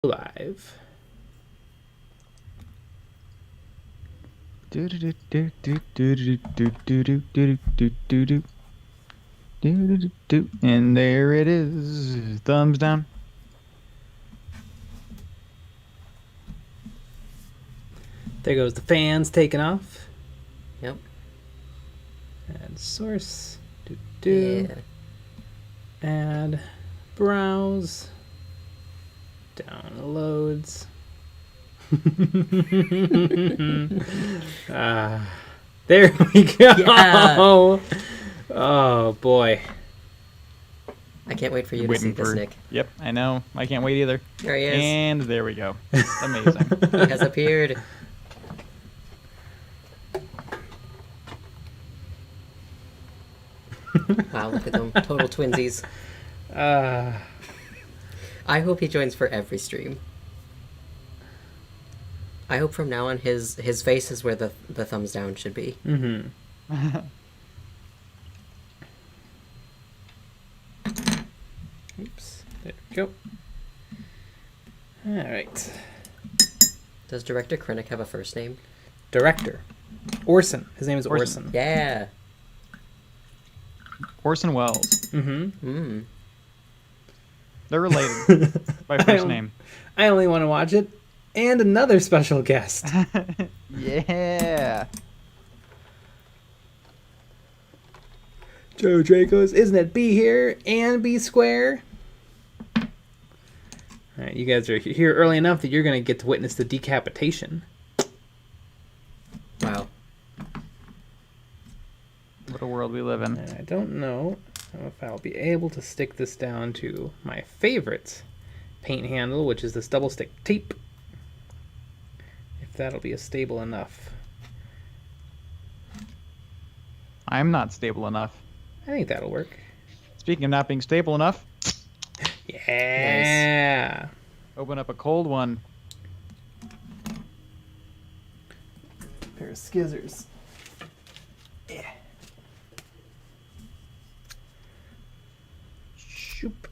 Live. And there it is. Thumbs down. There goes the fans taking off. Yep. Add source. Yeah. Add. Browse. Downloads. There we go. Yeah. Oh boy. I can't wait for you to see this, Nick. Yep, I know. I can't wait either. There he is. And there we go. Amazing. He has appeared. Wow, look at them. Total twinsies. I hope he joins for every stream. I hope from now on his face is where the thumbs down should be. Mm-hmm. Oops. There we go. Alright. Does director Krennic have a first name? Director. Orson. His name is Orson. Yeah. Orson Welles. Mm-hmm. They're related by first name. I only want to watch it. And another special guest. Yeah. Joe Draco's Isn't It B here and B square? Alright, you guys are here early enough that you're going to get to witness the decapitation. Wow. What a world we live in. And I don't know if I'll be able to stick this down to my favorite paint handle, which is this double stick tape. If that'll be stable enough. I'm not stable enough. I think that'll work. Speaking of not being stable enough, Yeah. open up a cold one. Pair of skizzers. Yeah. Shoop.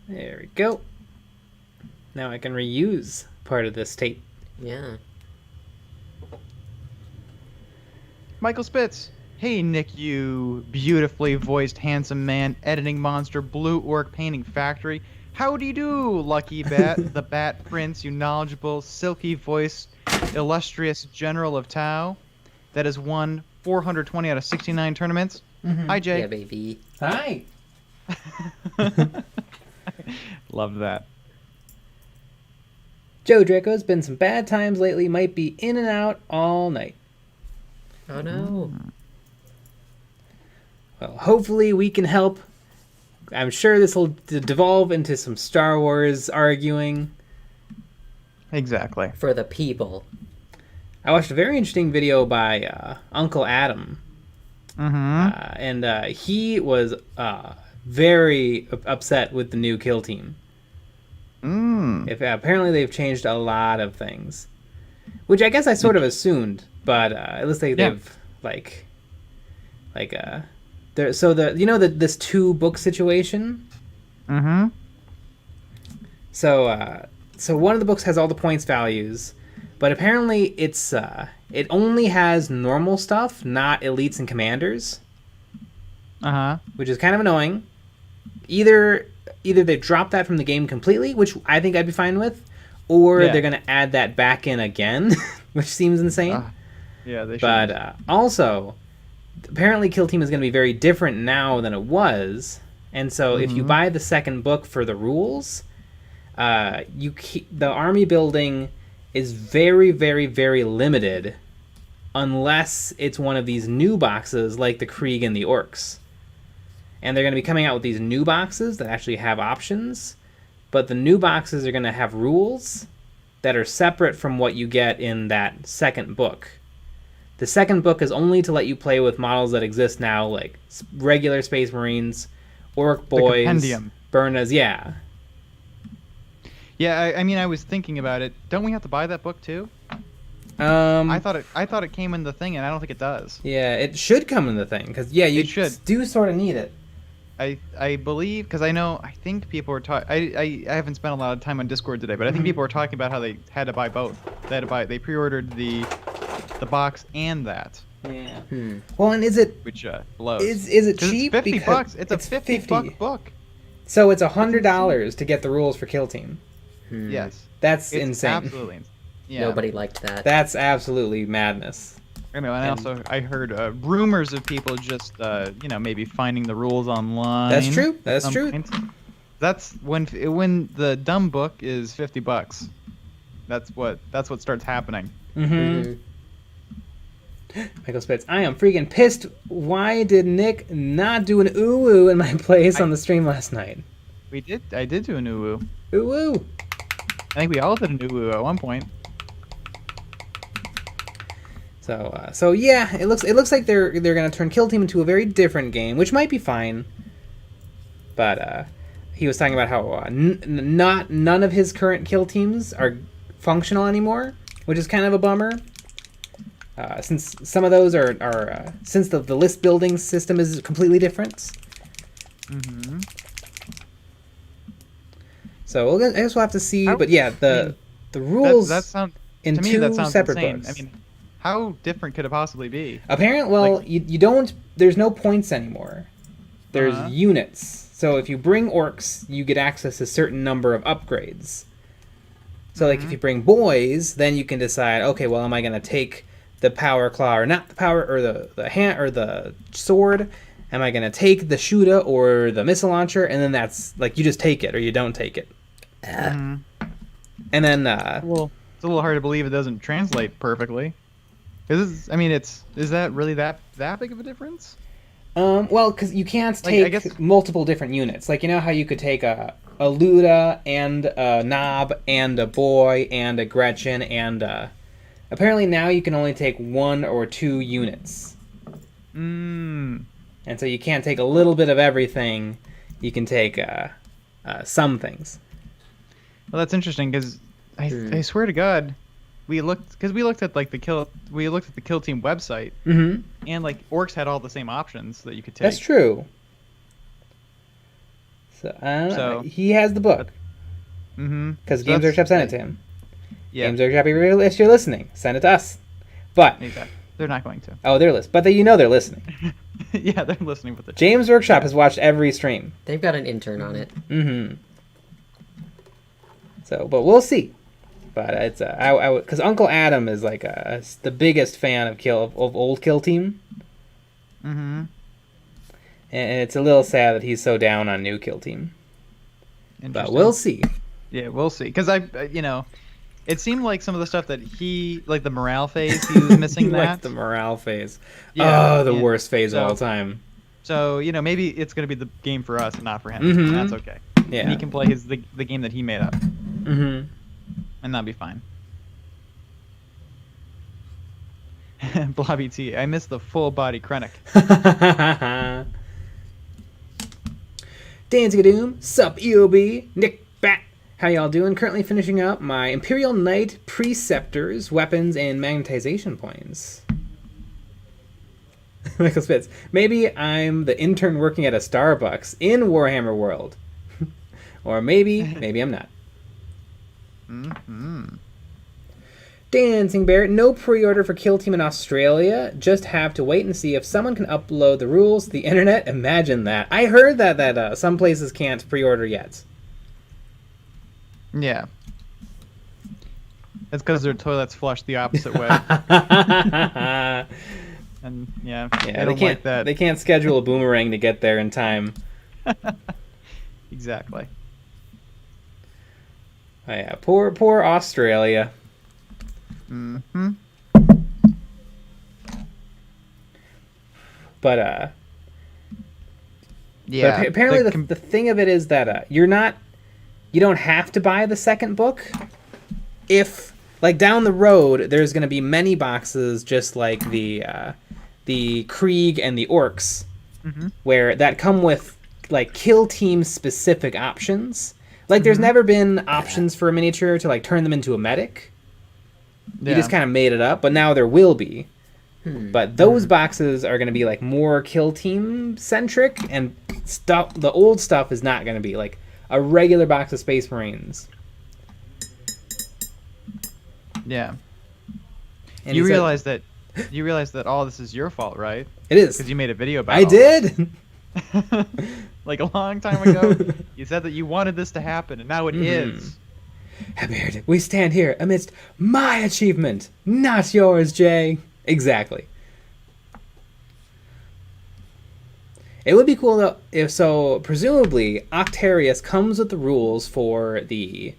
There we go. Now I can reuse part of this tape. Yeah. Michael Spitz. Hey, Nick, you beautifully voiced handsome man, editing monster, blue orc painting factory. How do you do, Lucky Bat, the Bat Prince, you knowledgeable, silky voiced, illustrious general of Tau that has won 420 out of 69 tournaments? Mm-hmm. Hi, Jay. Yeah, baby. Hi. Loved that. Joe Draco's been some bad times lately, might be in and out all night. Oh no. Well, hopefully we can help. I'm sure this will devolve into some Star Wars arguing. Exactly. For the people. I watched a very interesting video by Uncle Adam. Mm-hmm. And he was very upset with the new kill team. Apparently they've changed a lot of things. Which I guess I sort of assumed, but it looks like they've this 2-book situation. Mm-hmm. So one of the books has all the points values, but apparently it only has normal stuff, not elites and commanders. Uh-huh. Which is kind of annoying. Either they drop that from the game completely, which I think I'd be fine with, or they're going to add that back in again, which seems insane. Yeah, they should. But also, apparently Kill Team is going to be very different now than it was, and so if you buy the second book for the rules, the army building is very, very, very limited, unless it's one of these new boxes like the Krieg and the Orcs. And they're going to be coming out with these new boxes that actually have options, but the new boxes are going to have rules that are separate from what you get in that second book. The second book is only to let you play with models that exist now, like regular Space Marines, Orc Boys, Burnas, yeah. Yeah, I mean, I was thinking about it. Don't we have to buy that book too? I thought it came in the thing, and I don't think it does. Yeah, it should come in the thing, because you should. do sort of need it. I believe, because I think people were talking. I haven't spent a lot of time on Discord today, but I think people were talking about how they had to buy both. They pre-ordered the box and that, Yeah. Well, and is it which blows. is it 'Cause cheap? It's $50. Because It's a $50 book. So it's $100 to get the rules for Kill Team. Yes. That's It's insane. absolutely insane. Yeah. Nobody liked that. That's absolutely madness. I know, and I heard rumors of people just maybe finding the rules online. That's true. at That's some true. point. That's when the dumb book is $50. That's what starts happening. Mm-hmm. Michael Spitz, I am freaking pissed. Why did Nick not do an ooh-woo in my place on the stream last night? I did do an ooh-woo. Ooh-woo. I think we all did an ooh-woo at one point. So yeah, it looks like they're gonna turn Kill Team into a very different game, which might be fine. But he was talking about how none of his current Kill Teams are functional anymore, which is kind of a bummer. Since some of those are since the list building system is completely different. Mm-hmm. So I guess we'll have to see. But yeah, the rules that sounds in to me two that sounds separate insane. books. I mean, how different could it possibly be? Apparently, well, you don't. There's no points anymore. There's units. So if you bring orcs, you get access to a certain number of upgrades. So like if you bring boys, then you can decide, okay, well, am I going to take the power claw or not the power or the hand or the sword? Am I going to take the shooter or the missile launcher? And then that's like you just take it or you don't take it. And then Well, it's a little hard to believe it doesn't translate perfectly. Is that really that big of a difference? well, because you can't Like, take I guess- multiple different units. Like, you know how you could take a Luda and a Knob and a Boy and a Gretchen and apparently now you can only take 1 or 2 units. And so you can't take a little bit of everything. You can take some things. Well, that's interesting because I swear to God, we looked at like the Kill Team website, and like orcs had all the same options that you could take. That's true. So, he has the book. Because Games Workshop sent it to him. Yeah, Games Workshop, if you're listening, send it to us. But exactly. They're not going to. oh, they're listening. But they're listening. Yeah, they're listening with the James Workshop has watched every stream. They've got an intern on it. So, but we'll see. But it's because Uncle Adam is like the biggest fan of old Kill Team. And it's a little sad that he's so down on new Kill Team. But we'll see. Yeah, we'll see. Because it seemed like some of the stuff that he, like the morale phase, he was missing He that. likes the morale phase. Yeah, the yeah. worst phase of So- all time. So maybe it's gonna be the game for us and not for him. And that's okay. Yeah. And he can play the game that he made up, and that'd be fine. Blobby T, I miss the full body Krennic. Dancing Doom, sup EOB, Nick Bat. How y'all doing? Currently finishing up my Imperial Knight Preceptors, Weapons, and Magnetization Points. Michael Spitz. Maybe I'm the intern working at a Starbucks in Warhammer World. Or maybe I'm not. Dancing Bear, no pre-order for Kill Team in Australia. Just have to wait and see if someone can upload the rules to the internet. Imagine that. I heard that some places can't pre-order yet. Yeah. That's because their toilets flush the opposite way. And yeah, Yeah, they don't like that. They can't schedule a boomerang to get there in time. Exactly. Oh, yeah, poor Australia. But Yeah. but apparently the thing of it is that you don't have to buy the second book. If like down the road, there's going to be many boxes just like the Krieg and the Orcs, where that come with like Kill Team specific options. Like there's never been options for a miniature to like turn them into a medic. You just kind of made it up, but now there will be. But those boxes are going to be like more kill team centric, and stuff. The old stuff is not going to be like a regular box of Space Marines. Yeah. And You he said- realize that all this is your fault, right? It is. Because you made a video about I all this. did. Like a long time ago, you said that you wanted this to happen, and now it is. Heretic, we stand here amidst my achievement, not yours, Jay. Exactly. It would be cool though if so. Presumably, Octarius comes with the rules for the,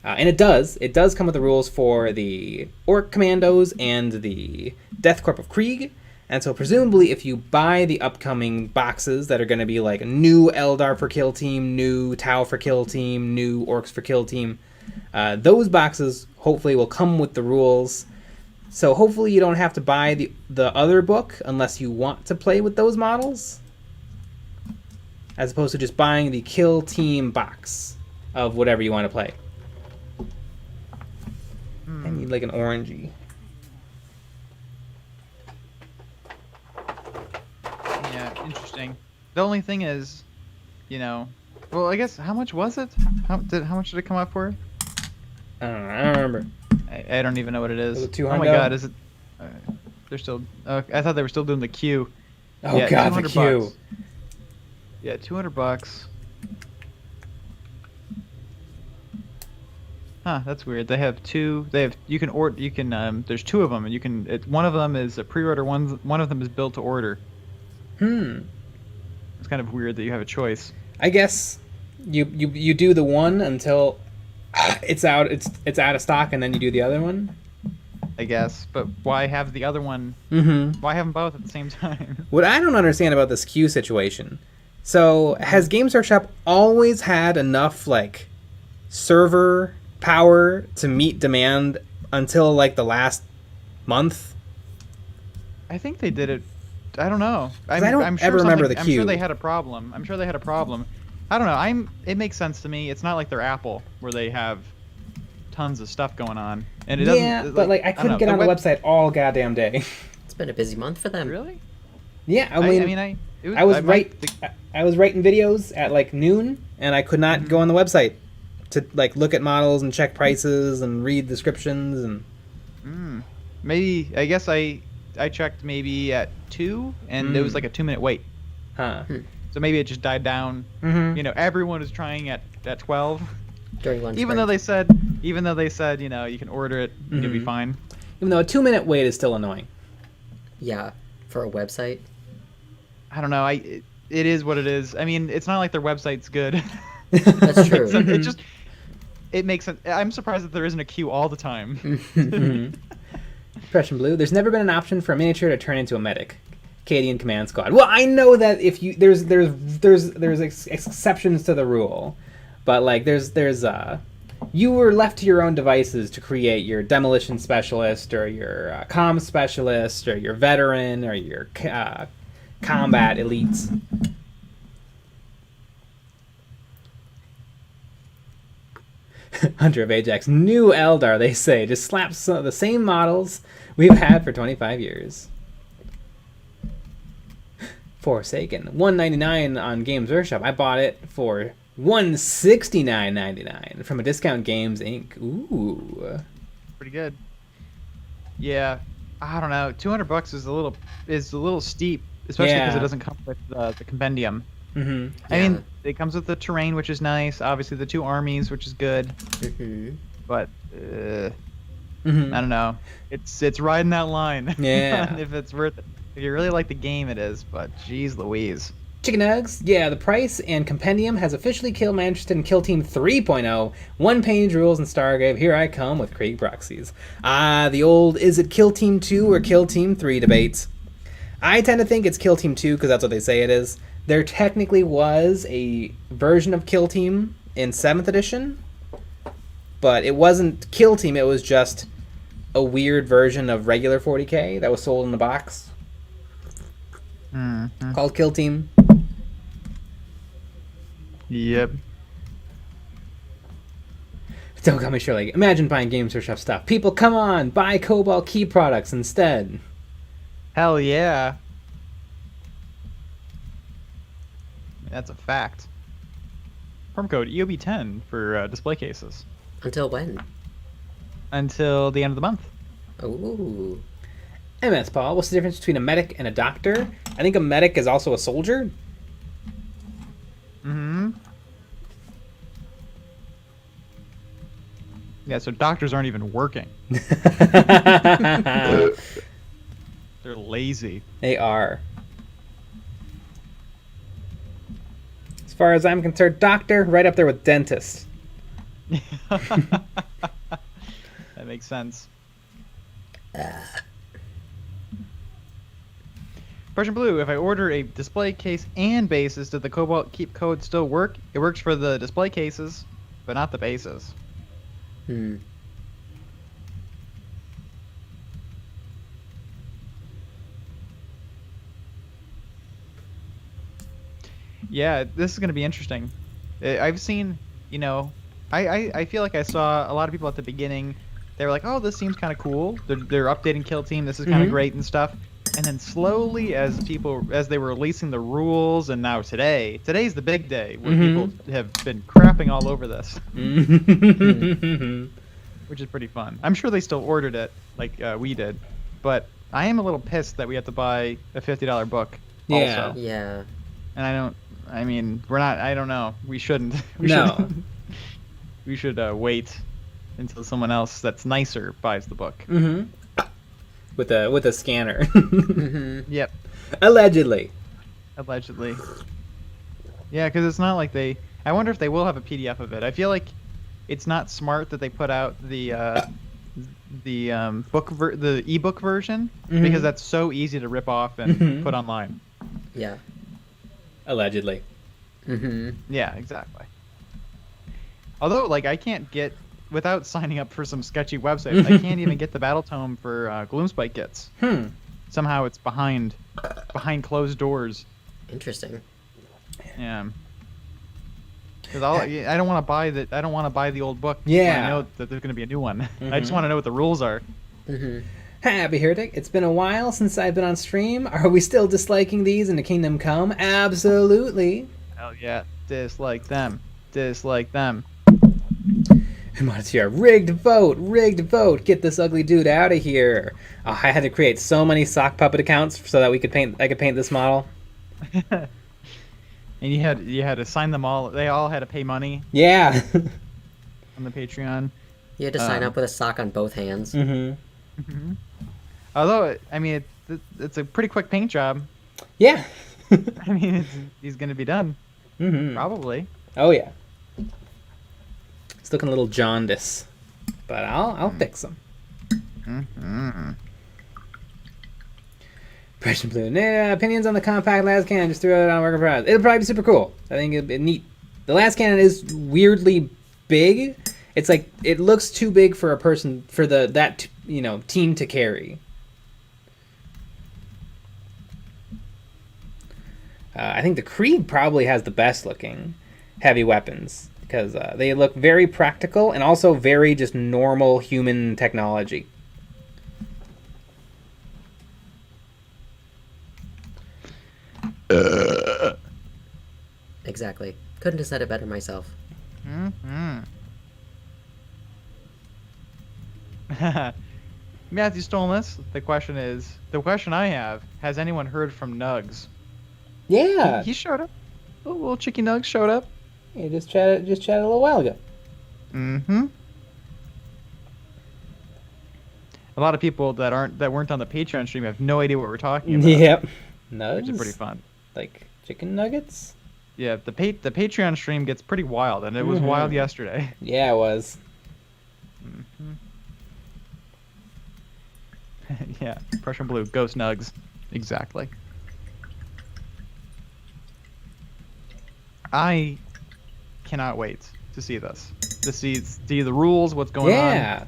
and it does come with the rules for the Orc Commandos and the Death Corp of Krieg. And so presumably, if you buy the upcoming boxes that are going to be like new Eldar for Kill Team, new Tau for Kill Team, new Orcs for Kill Team, those boxes hopefully will come with the rules. So hopefully you don't have to buy the other book unless you want to play with those models, as opposed to just buying the Kill Team box of whatever you want to play. I need like an orangey. Yeah, interesting. The only thing is, well, I guess how much was it? How much did it come up for? I don't know. I don't remember. I don't even know what it is. Was it Oh my 200? god, is it? They're still. I thought they were still doing the queue. Oh Yeah, god, the 200 queue. bucks. Yeah, $200. Huh, that's weird. They have two. You can order. You can. There's two of them, and you can. One of them is a pre-order. One of them is built to order. It's kind of weird that you have a choice. I guess you do the one until it's out of stock, and then you do the other one. I guess, but why have the other one? Mm-hmm. Why have them both at the same time? What I don't understand about this queue situation. So has Games Workshop always had enough like server power to meet demand until like the last month? I think they did it. I don't know. I don't ever remember the I'm queue. sure they had a problem. I don't know. It makes sense to me. It's not like they're Apple where they have tons of stuff going on. And it Yeah, doesn't. but like I couldn't get on the website all goddamn day. It's been a busy month for them. Really? Yeah, I mean, It was, I was writing videos at like noon, and I could not go on the website to like look at models and check prices and read descriptions and. Maybe I guess I checked maybe at 2, and it was like a 2-minute wait. Huh. So maybe it just died down. Mm-hmm. Everyone was trying at 12. During lunch Even break. though they said, you can order it, and you'll be fine. Even though a 2-minute wait is still annoying. Yeah, for a website. I don't know. It is what it is. I mean, it's not like their website's good. That's true. So it makes sense. I'm surprised that there isn't a queue all the time. Impression Blue. There's never been an option for a miniature to turn into a medic. Cadian Command Squad. Well, I know that if you there's exceptions to the rule, but like there's you were left to your own devices to create your demolition specialist or your comm specialist or your veteran or your combat elites. Hunter of Ajax, new Eldar, they say. Just slap some of the same models we've had for 25 years. Forsaken, $199 on Games Workshop. I bought it for $169.99 from a Discount Games Inc. Ooh, Pretty good. Yeah, I don't know. $200 is a little steep, especially because Yeah. it doesn't come with the compendium. Mm-hmm. I Yeah. mean, it comes with the terrain, which is nice. Obviously, the 2 armies, which is good. But I don't know. It's riding that line. Yeah. If it's worth it. If you really like the game, it is. But geez, Louise. Chicken Nugs, yeah, the price and compendium has officially killed my interest in Kill Team 3.0. One-page rules and Stargrave. Here I come with Krieg proxies. The old is it Kill Team 2 or Kill Team 3 debates. I tend to think it's Kill Team 2 because that's what they say it is. There technically was a version of Kill Team in 7th edition, but it wasn't Kill Team, it was just a weird version of regular 40k that was sold in a box called Kill Team. Yep. Don't call me Shirley. Imagine buying Games Workshop stuff. People, come on, buy Cobalt Key products instead. Hell yeah. That's a fact. Promo code EOB10 for display cases Until when? until the end of the month. Ooh. MS Paul, what's the difference between a medic and a doctor? I think a medic is also a soldier. Mm-hmm. Yeah, so doctors aren't even working. They're lazy. They are. As far as I'm concerned, doctor, right up there with dentist. That makes sense. Persian Blue, if I order a display case and bases, does the Cobalt Keep code still work? It works for the display cases, but not the bases. Hmm. Yeah, this is going to be interesting. I've seen, I feel like I saw a lot of people at the beginning. They were like, "Oh, this seems kind of cool. They're updating Kill Team. This is kind of great and stuff." And then slowly, as they were releasing the rules, and now today's the big day where people have been crapping all over this, which is pretty fun. I'm sure they still ordered it like we did, but I am a little pissed that we have to buy a $50 book. Yeah. Also. Yeah. And we're not. I don't know. We shouldn't. No. We should wait until someone else that's nicer buys the book. Mm-hmm. With a scanner. Yep. Allegedly. Yeah, because it's not like they. I wonder if they will have a PDF of it. I feel like it's not smart that they put out the ebook version because that's so easy to rip off and put online. Yeah. Allegedly. Yeah, exactly. Although, like, I can't get without signing up for some sketchy website. I can't even get the battle tome for Gloomspite kits. Somehow it's behind closed doors. Interesting. Yeah. Because I don't want to buy the old book. Yeah. When I know that there's going to be a new one. I just want to know what the rules are. Happy Heretic, it's been a while since I've been on stream. Are we still disliking these in the Kingdom Come? Absolutely. Hell yeah. Dislike them. Montier, rigged vote. Get this ugly dude out of here. Oh, I had to create so many sock puppet accounts so that I could paint this model. And you had to sign them all. They all had to pay money Yeah. on the Patreon. You had to sign up with a sock on both hands. Although, I mean, it's a pretty quick paint job. Yeah. I mean, he's going to be done. Probably. Oh yeah. It's looking a little jaundice, but I'll fix them. Impression Blue. Nah, opinions on the compact last cannon. Just threw it on working prize. It'll probably be super cool. I think it'd be neat. The last cannon is weirdly big. It's like it looks too big for a person for that team to carry. I think the Krieg probably has the best looking heavy weapons because they look very practical and also very just normal human technology. Exactly. Couldn't have said it better myself. Matthew Stolness, the question I have, has anyone heard from Nugs? Yeah. He showed up. Little Chicky Nugs showed up. Yeah, just chatted a little while ago. A lot of people that weren't on the Patreon stream have no idea what we're talking about. Yep. Nugs? Which is pretty fun. Like chicken nuggets? Yeah, the Patreon stream gets pretty wild, and it was wild yesterday. Yeah, it was. Yeah, Prussian Blue, Ghost Nugs. Exactly. I cannot wait to see this. To see the rules, what's going on. Yeah.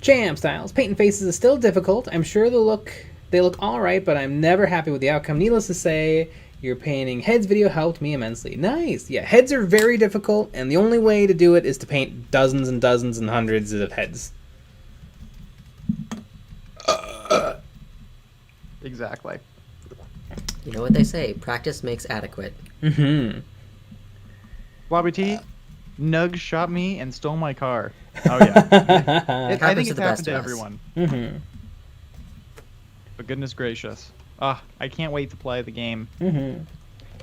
Jam Styles. Painting faces is still difficult. I'm sure they look alright, but I'm never happy with the outcome. Needless to say, your painting heads video helped me immensely. Nice. Yeah, heads are very difficult, and the only way to do it is to paint dozens and dozens and hundreds of heads. Exactly. You know what they say, practice makes adequate. Mm-hmm. Bobby T, Nug shot me and stole my car. Oh yeah. I Happens think to it's the happened best to of us. everyone. Mm-hmm. But goodness gracious. I can't wait to play the game. Mm-hmm.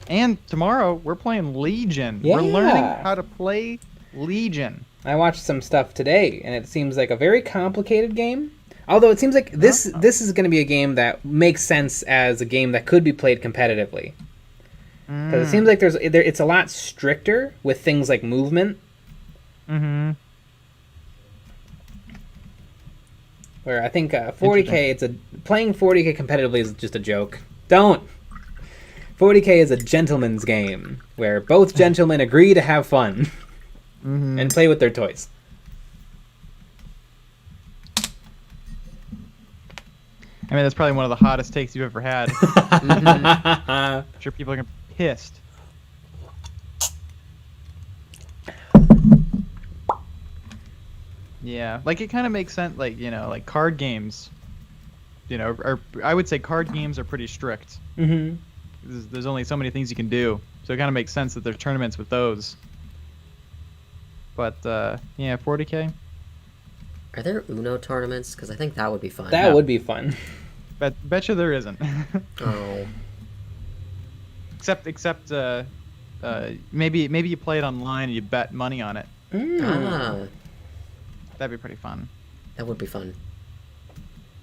And tomorrow we're playing Legion. Yeah. We're learning how to play Legion. I watched some stuff today, and it seems like a very complicated game. Although it seems like this is going to be a game that makes sense as a game that could be played competitively. Because it seems like it's a lot stricter with things like movement. Mm-hmm. Where I think 40K, playing 40K competitively is just a joke. Don't. 40K is a gentleman's game where both gentlemen agree to have fun and play with their toys. I mean, that's probably one of the hottest takes you've ever had. I'm sure people are gonna be pissed. Yeah, like it kind of makes sense. Like like card games. I would say card games are pretty strict. Mm-hmm. There's only so many things you can do, so it kind of makes sense that there's tournaments with those. But yeah, 40K. Are there Uno tournaments? Because I think that would be fun. That would be fun. Betcha there isn't. Oh. except maybe you play it online and you bet money on it. Ah, That'd be pretty fun. that would be fun.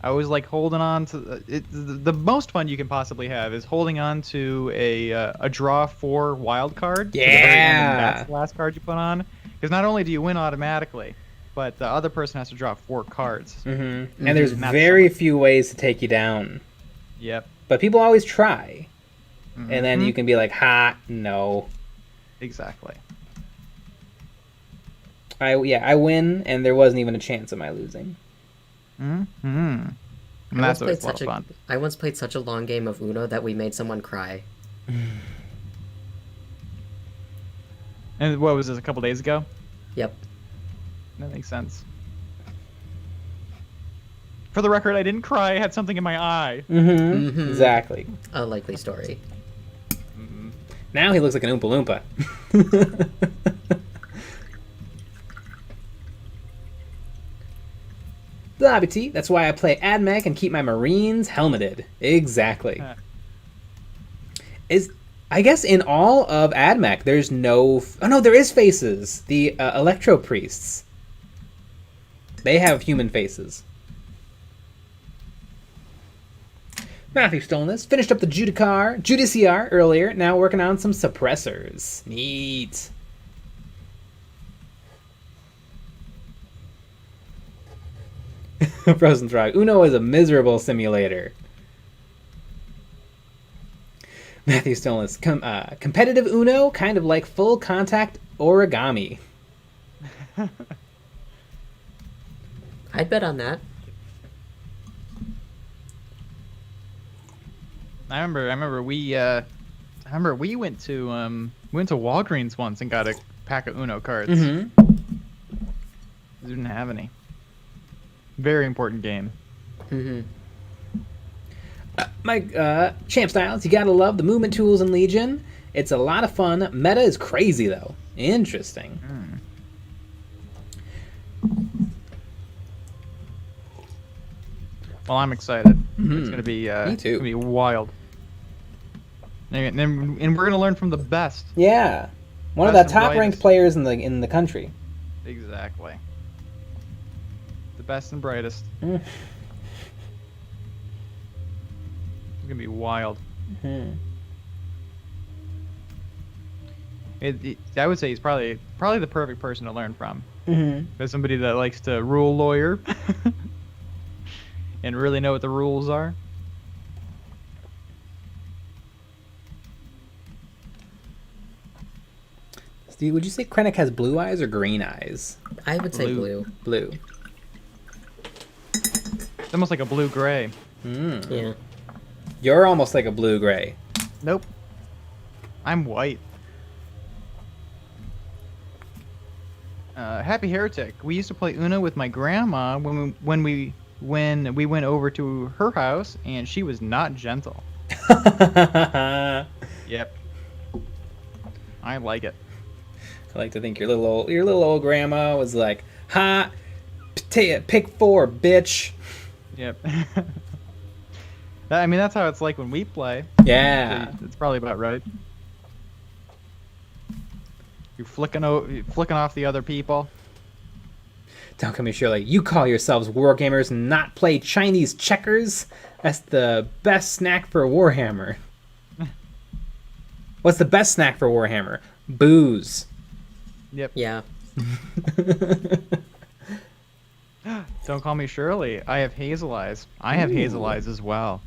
I always like holding on to the most fun you can possibly have is holding on to a draw 4 wild card. To the very end, and that's the last card you put on. Because not only do you win automatically, but the other person has to draw 4 cards. Mm-hmm. And there's very few ways to take you down. Yep. But people always try. And then you can be like, ha, no. Exactly. I win, and there wasn't even a chance of my losing. And that's always a lot of fun. I once played such a long game of Uno that we made someone cry. And what was this, a couple days ago? Yep. That makes sense. For the record, I didn't cry. I had something in my eye. Exactly. A likely story. Now he looks like an Oompa Loompa. Bobby T, that's why I play AdMech and keep my Marines helmeted. Exactly. I guess in all of AdMech, there's no... Oh, no, there is faces. The Electro Priests. They have human faces. Matthew Stolness finished up the Judiciar earlier. Now working on some suppressors. Neat. Frozen Frog. Uno is a miserable simulator. Matthew Stolness. Competitive Uno, kind of like full contact origami. I'd bet on that. I remember we went to Walgreens once and got a pack of Uno cards. Didn't have any. Very important game. Mike, Champ Styles, you gotta love the movement tools in Legion. It's a lot of fun. Meta is crazy, though. Interesting. Well, I'm excited. It's gonna be Me too. It's gonna be wild. And we're gonna learn from the best. Yeah, one of Best the and top-ranked brightest. players in the country. Exactly. The best and brightest. Mm. It's gonna be wild. I would say he's probably the perfect person to learn from. As somebody that likes to rule lawyer and really know what the rules are. Steve, would you say Krennic has blue eyes or green eyes? I would say blue. Blue. It's almost like a blue-gray. Yeah. You're almost like a blue-gray. Nope. I'm white. Happy Heretic. We used to play Uno with my grandma when we when we went over to her house, and she was not gentle. Yep. I like it. I like to think your little old grandma was like, "Ha, pick 4, bitch." Yep. I mean, that's how it's like when we play. Yeah. So it's probably about right. You're flicking off the other people. Don't come here, Shirley. You call yourselves wargamers and not play Chinese checkers? That's the best snack for Warhammer. What's the best snack for Warhammer? Booze. Yep. Yeah. Don't call me Shirley. I have hazel eyes. I have hazel eyes as well.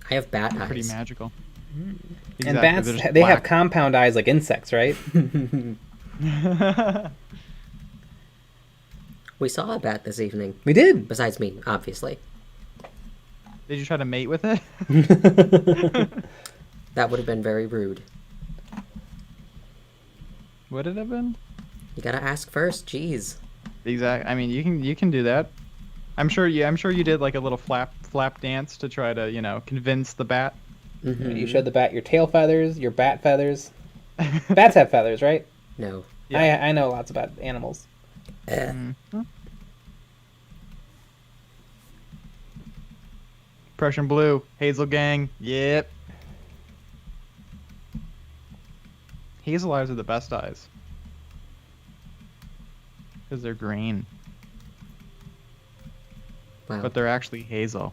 I have bat eyes. Pretty magical. And Exactly, bats, they're just they have black. compound eyes like insects, right? We saw a bat this evening. We did. Besides me, obviously. Did you try to mate with it? That would have been very rude. Would it have been? You gotta ask first. Jeez. Exactly. I mean, you can do that. I'm sure you did like a little flap dance to try to convince the bat. Mm-hmm. You showed the bat your tail feathers, your bat feathers. Bats have feathers, right? No. Yeah. I know lots about animals. Prussian blue, Hazel gang. Yep. Hazel eyes are the best eyes because they're green, Wow. but they're actually hazel.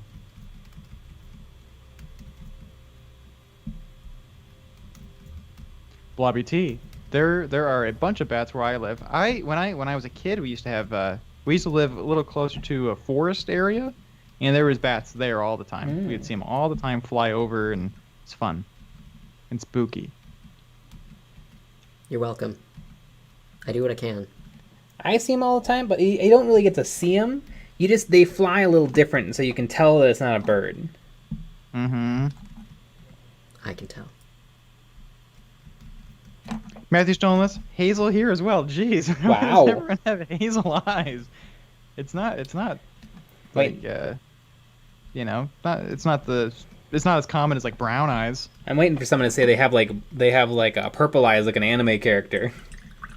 Blobby T. There are a bunch of bats where I live. When I was a kid, we used to live a little closer to a forest area, and there was bats there all the time. We'd see them all the time fly over, and it's fun and spooky. You're welcome. I do what I can. I see them all the time, but you don't really get to see them. They fly a little different, and so you can tell that it's not a bird. Mm-hmm. I can tell. Matthew Stonelis, hazel here as well. Jeez. Wow. Why does everyone have hazel eyes? It's not Wait. like it's not as common as like brown eyes. I'm waiting for someone to say they have like a purple eyes like an anime character.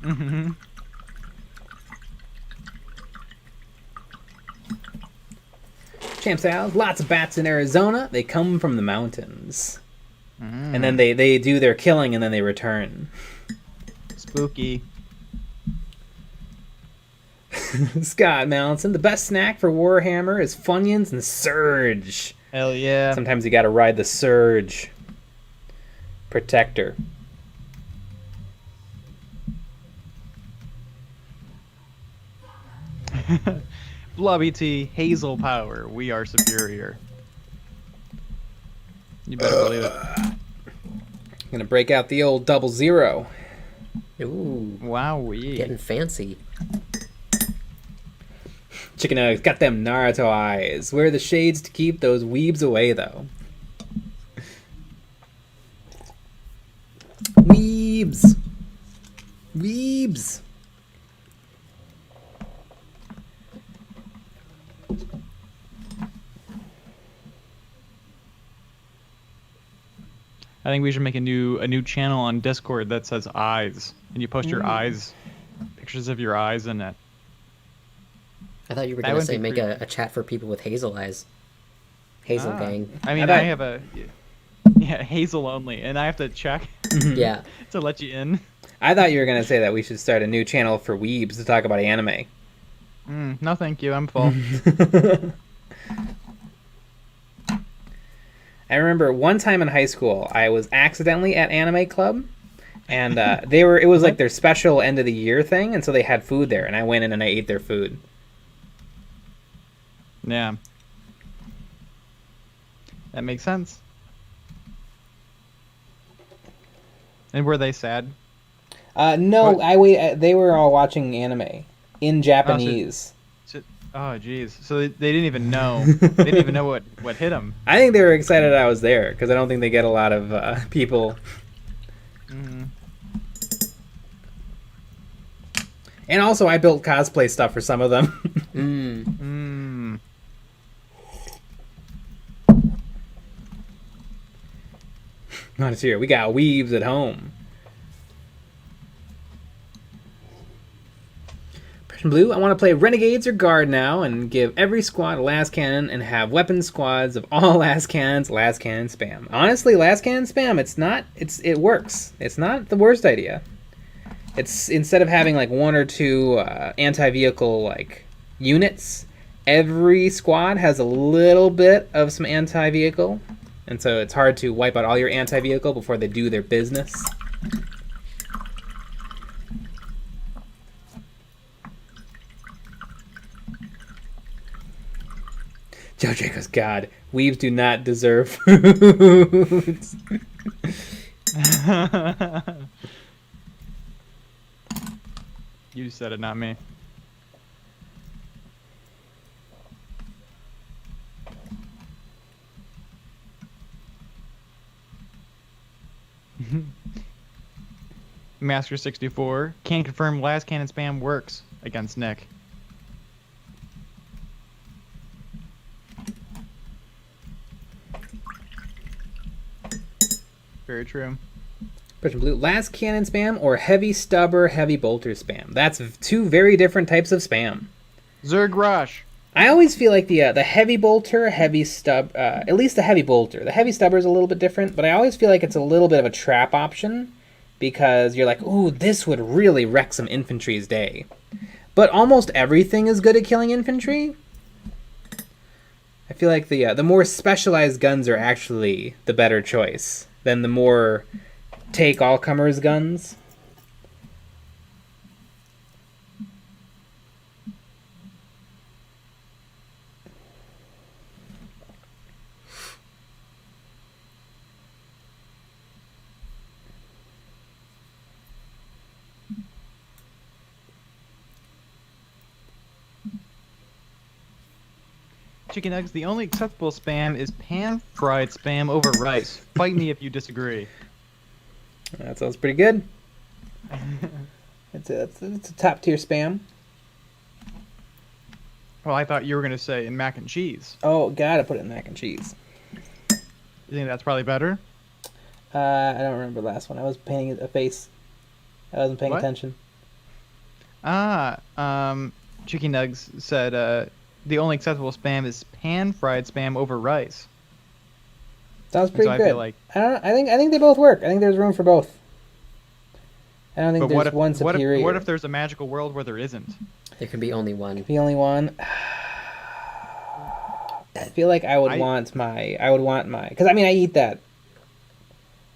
Mm-hmm. Champ Styles, lots of bats in Arizona. They come from the mountains. Mm. And then they do their killing and then they return. Spooky. Scott Mallinson, the best snack for Warhammer is Funyuns and Surge. Hell yeah. Sometimes you gotta ride the Surge. Protector. Blobby T, hazel power. We are superior. You better believe it. Gonna break out the old 00. Ooh. Wowee. Getting fancy. Chicken Nuggets got them Naruto eyes. Wear the shades to keep those weebs away, though. Weebs. Weebs. I think we should make a new channel on Discord that says eyes, and you post your eyes, pictures of your eyes in it. I thought you were That gonna would say be make pretty- a chat for people with hazel eyes. Hazel gang. I mean, I I bet- have a hazel only, and I have to check Yeah. to let you in. I thought you were gonna say that we should start a new channel for weebs to talk about anime. No, thank you. I'm full. I remember one time in high school, I was accidentally at Anime Club, and it was like their special end of the year thing, and so they had food there, and I went in and I ate their food. Yeah. That makes sense. And were they sad? No, What? they were all watching anime in Japanese. Oh, jeez. So they didn't even know. They didn't even know what hit them. I think they were excited I was there because I don't think they get a lot of people. Mm-hmm. And also, I built cosplay stuff for some of them. Not here. We got weaves at home. Blue, I want to play Renegades or Guard now and give every squad a last cannon and have weapon squads of all last cannon spam. Honestly, last cannon spam, it works. It's not the worst idea. It's instead of having like one or two anti-vehicle like units, every squad has a little bit of some anti-vehicle, and so it's hard to wipe out all your anti-vehicle before they do their business. Joe Draco's God. Weaves do not deserve foods. You said it, not me. Master 64 can confirm last cannon spam works against Nick. Very true. Question blue. Last cannon spam or heavy stubber, heavy bolter spam? That's two very different types of spam. Zerg Rush. I always feel like the heavy bolter, heavy stub, at least the heavy bolter. The heavy stubber is a little bit different, but I always feel like it's a little bit of a trap option because you're like, ooh, this would really wreck some infantry's day. But almost everything is good at killing infantry. I feel like the more specialized guns are actually the better choice than the more take-all-comers guns. Chicken Nuggets, the only acceptable spam is pan-fried spam over rice. Fight me if you disagree. That sounds pretty good. It's a top-tier spam. Well, I thought you were going to say in mac and cheese. Oh, gotta put it in mac and cheese. You think that's probably better? I don't remember the last one. I was painting a face. I wasn't paying attention. Chicken Nugs said the only acceptable spam is pan-fried spam over rice. Sounds pretty so good. I feel like, I think they both work. I think there's room for both. I don't think there's one superior. What if there's a magical world where there isn't? There can be only one. The only one. I feel like I would want my, because I mean I eat that,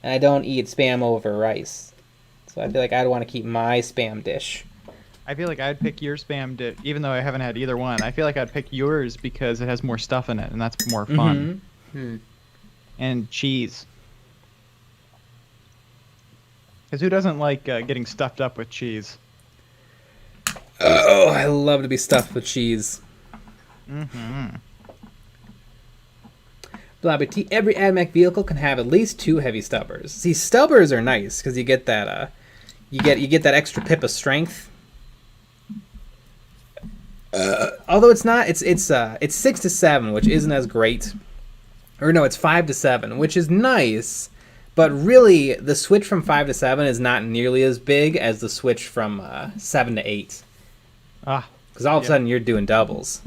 and I don't eat spam over rice, so I feel like I'd want to keep my spam dish. I feel like I'd pick your spam dish, even though I haven't had either one. I feel like I'd pick yours because it has more stuff in it, and that's more fun. Mm-hmm. And cheese. Because who doesn't like getting stuffed up with cheese? Oh, I love to be stuffed with cheese. Mm-hmm. Blobby T, every AdMech vehicle can have at least 2 heavy stubbers. See, stubbers are nice because you get that you get that extra pip of strength. Although it's not, it's 6 to 7, which isn't as great. Or no, it's 5 to 7, which is nice. But really, the switch from 5 to 7 is not nearly as big as the switch from 7 to 8. Because all of a sudden you're doing doubles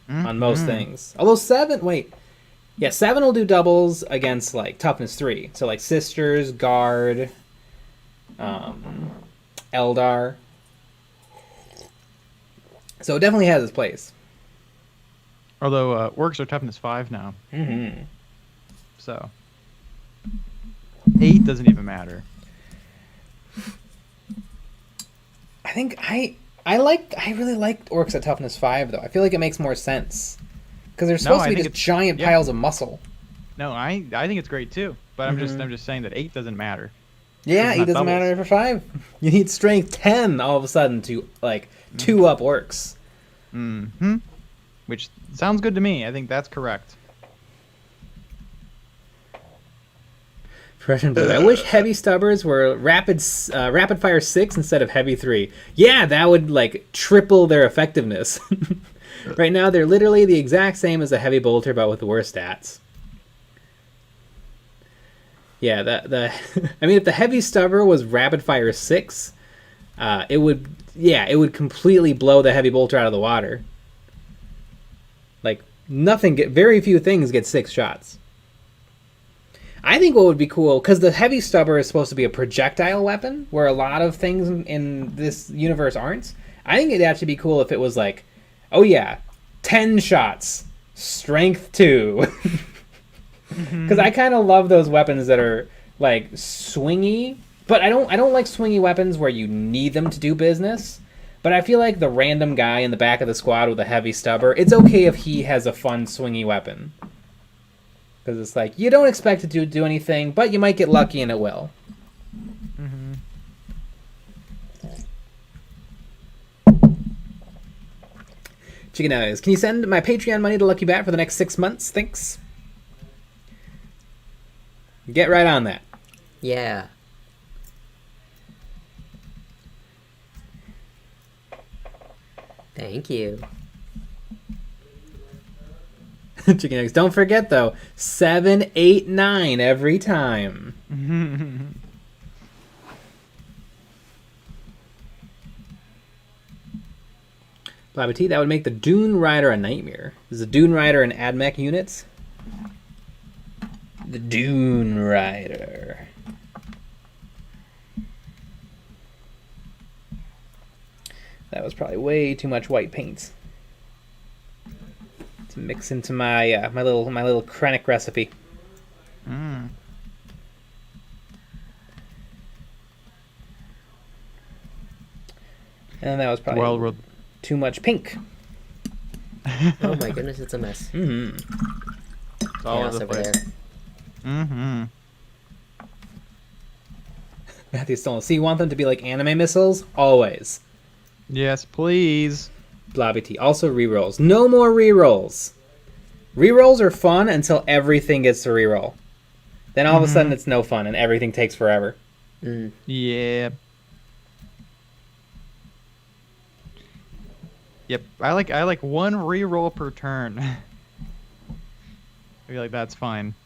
on most things. Although 7 will do doubles against like toughness 3. So like sisters, guard, Eldar. So it definitely has its place. Although orcs are toughness 5 now. Mm-hmm. So 8 doesn't even matter. I think I really liked orcs at toughness 5 though. I feel like it makes more sense because they're supposed to be just giant piles of muscle. No, I think it's great too. But I'm just saying that 8 doesn't matter. Yeah, 8 doesn't matter for 5. You need strength 10 all of a sudden to like 2 up orcs. Mm-hmm. Which sounds good to me. I think that's correct. Russian Blood. I wish heavy stubbers were rapid fire 6 instead of heavy 3. Yeah, that would like triple their effectiveness. Right now, they're literally the exact same as a heavy bolter, but with worse stats. Yeah, I mean, if the heavy stubber was rapid fire 6, it would completely blow the heavy bolter out of the water. Like very few things get 6 shots. I think what would be cool, because the heavy stubber is supposed to be a projectile weapon, where a lot of things in this universe aren't. I think it'd actually be cool if it was like, oh yeah, 10 shots, strength 2. Because I kind of love those weapons that are like swingy, but I don't like swingy weapons where you need them to do business. But I feel like the random guy in the back of the squad with a heavy stubber, it's okay if he has a fun swingy weapon. Because it's like, you don't expect it to do anything, but you might get lucky and it will. Mm-hmm. Chicken Eyes, can you send my Patreon money to Lucky Bat for the next 6 months? Thanks. Get right on that. Yeah. Thank you. Chicken Eggs. Don't forget, though, 7, 8, 9 every time. Blabby T, that would make the Dune Rider a nightmare. Is the Dune Rider an AdMech unit? The Dune Rider. That was probably way too much white paint to mix into my my little Krennic recipe. Mm. And that was probably too much pink. Oh my goodness, it's a mess. Mm-hmm. It's all Chaos over the over place. there. Mm-hmm. Matthew Stolen. So you want them to be like anime missiles? Always. Yes, please. Blobby T. Also rerolls. No more rerolls. Rerolls are fun until everything gets to reroll. Then all of a sudden it's no fun and everything takes forever. Mm. Yeah. Yep. I like one reroll per turn. I feel like that's fine.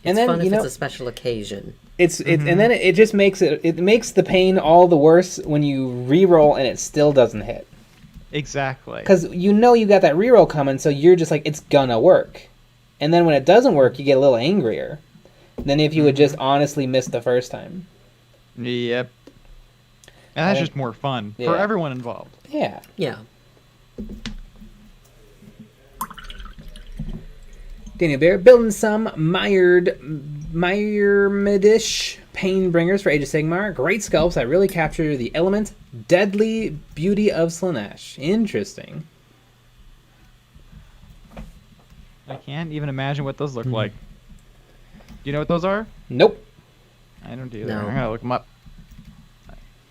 It's then, fun if you know, it's a special occasion. and then it just makes it makes the pain all the worse when you reroll and it still doesn't hit. Exactly. Because you know you got that reroll coming, so you're just like, it's gonna work. And then when it doesn't work, you get a little angrier than if you had just honestly missed the first time. Yep. And that's just more fun for everyone involved. Yeah. Yeah. Daniel Bear, building some Myrmidish pain bringers for Age of Sigmar. Great sculpts that really capture the element deadly beauty of Slaanesh. Interesting. I can't even imagine what those look like. Do you know what those are? Nope. I don't either. No. I'm gonna look them up.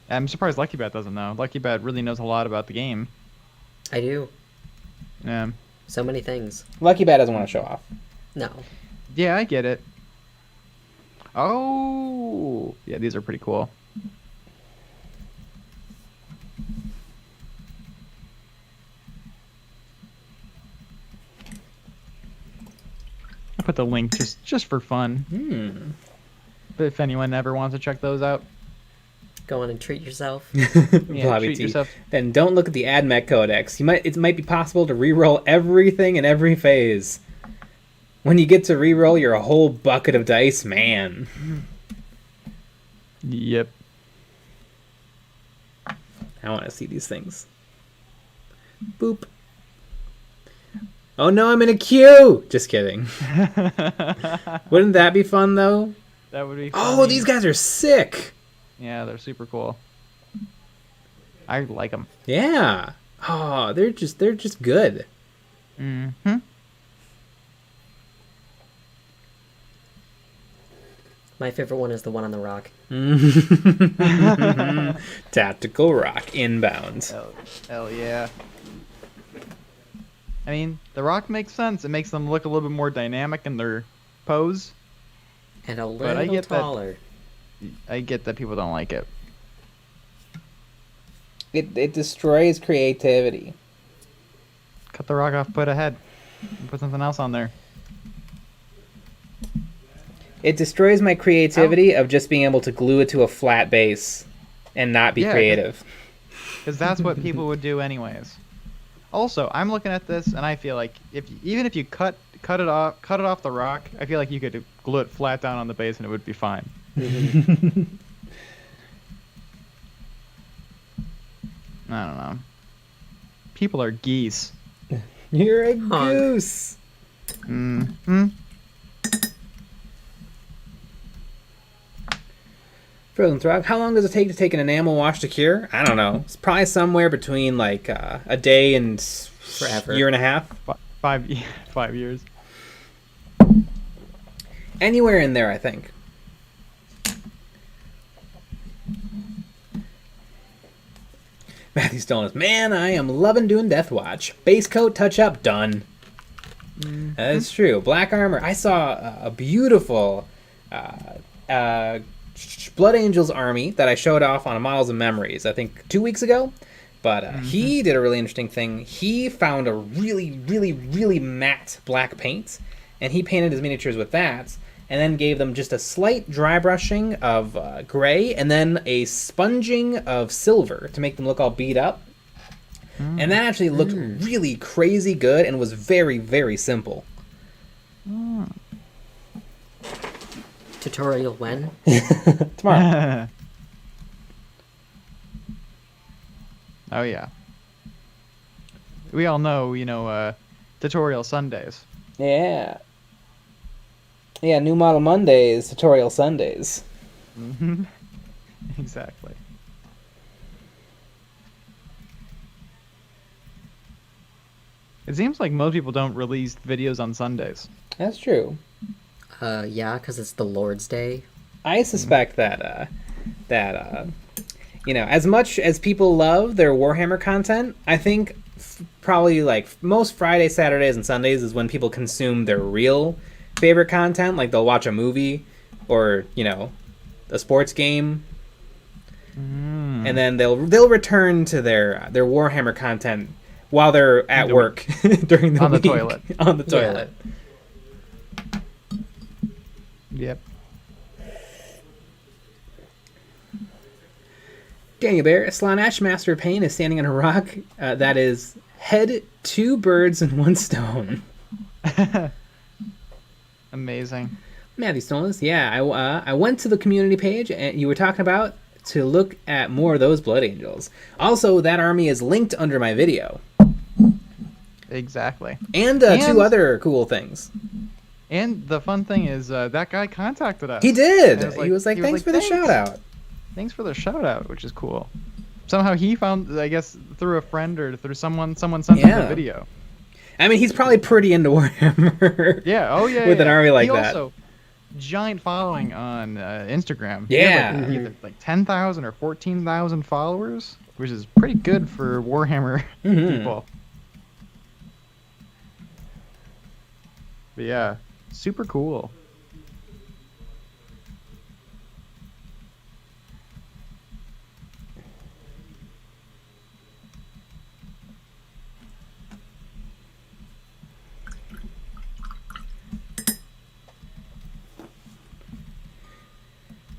I'm surprised Lucky Bat doesn't know. Lucky Bat really knows a lot about the game. I do. Yeah. So many things. Lucky Bat doesn't want to show off. No. Yeah, I get it. Oh, yeah, these are pretty cool. I'll put the link just for fun. But if anyone ever wants to check those out, Go on and treat yourself. yeah, treat T. yourself. Then don't look at the AdMech Codex. It might be possible to reroll everything in every phase. When you get to reroll, you're a whole bucket of dice, man. Yep. I want to see these things. Boop. Oh no, I'm in a queue! Just kidding. Wouldn't that be fun, though? That would be Oh, funny. these guys are sick! Yeah, they're super cool. I like them. Yeah. Oh, they're just good. Mm-hmm. My favorite one is the one on the rock. Tactical rock inbound. Hell yeah. I mean, the rock makes sense. It makes them look a little bit more dynamic in their pose. And a But I little get that- taller. I get that people don't like it. It destroys creativity. Cut the rock off, put a head. Put something else on there. It destroys my creativity of just being able to glue it to a flat base and not be Yeah, creative. Because that's what people would do anyways. Also, I'm looking at this and I feel like even if you cut it off the rock, I feel like you could glue it flat down on the base and it would be fine. I don't know. People are geese. You're a Hunk. goose. Mm-hmm. Frozen Throg, how long does it take to take an enamel wash to cure? I don't know. It's probably somewhere between like a day and Forever. year and a half. 5 years. Anywhere in there, I think. Matthew Stone, man, I am loving doing Death Watch. Base coat, touch up, done. That's true. Black armor. I saw a beautiful Blood Angels army that I showed off on Models and Memories, I think 2 weeks ago. But he did a really interesting thing. He found a really, really, really matte black paint, and he painted his miniatures with that, and then gave them just a slight dry brushing of gray, and then a sponging of silver to make them look all beat up. And that actually looked really crazy good and was very, very simple. Tutorial when? Tomorrow. Oh yeah. We all know, tutorial Sundays. Yeah. Yeah, New Model Mondays, Tutorial Sundays. Mm-hmm. Exactly. It seems like most people don't release videos on Sundays. That's true. Yeah, because it's the Lord's Day. I suspect that as much as people love their Warhammer content, I think probably like most Fridays, Saturdays, and Sundays is when people consume their real favorite content. Like they'll watch a movie or a sports game, and then they'll return to their Warhammer content while they're at work during the On the week. toilet. On the toilet. Yep. Daniel Bear, Slaanesh Master of Pain is standing on a rock that is head 2 birds and 1 stone. Amazing. Matthew Stolas, yeah, I went to the community page and you were talking about to look at more of those Blood Angels. Also, that army is linked under my video. Exactly. And 2 other cool things. And the fun thing is, that guy contacted us. He did. And He was like, thanks for the shout out. Thanks for the shout out, which is cool. Somehow he found, I guess, through a friend or through someone sent him the video. I mean, he's probably pretty into Warhammer. Yeah, oh yeah. With an army like he that. Also, giant following on Instagram. Yeah. He had either 10,000 or 14,000 followers, which is pretty good for Warhammer people. But yeah, super cool.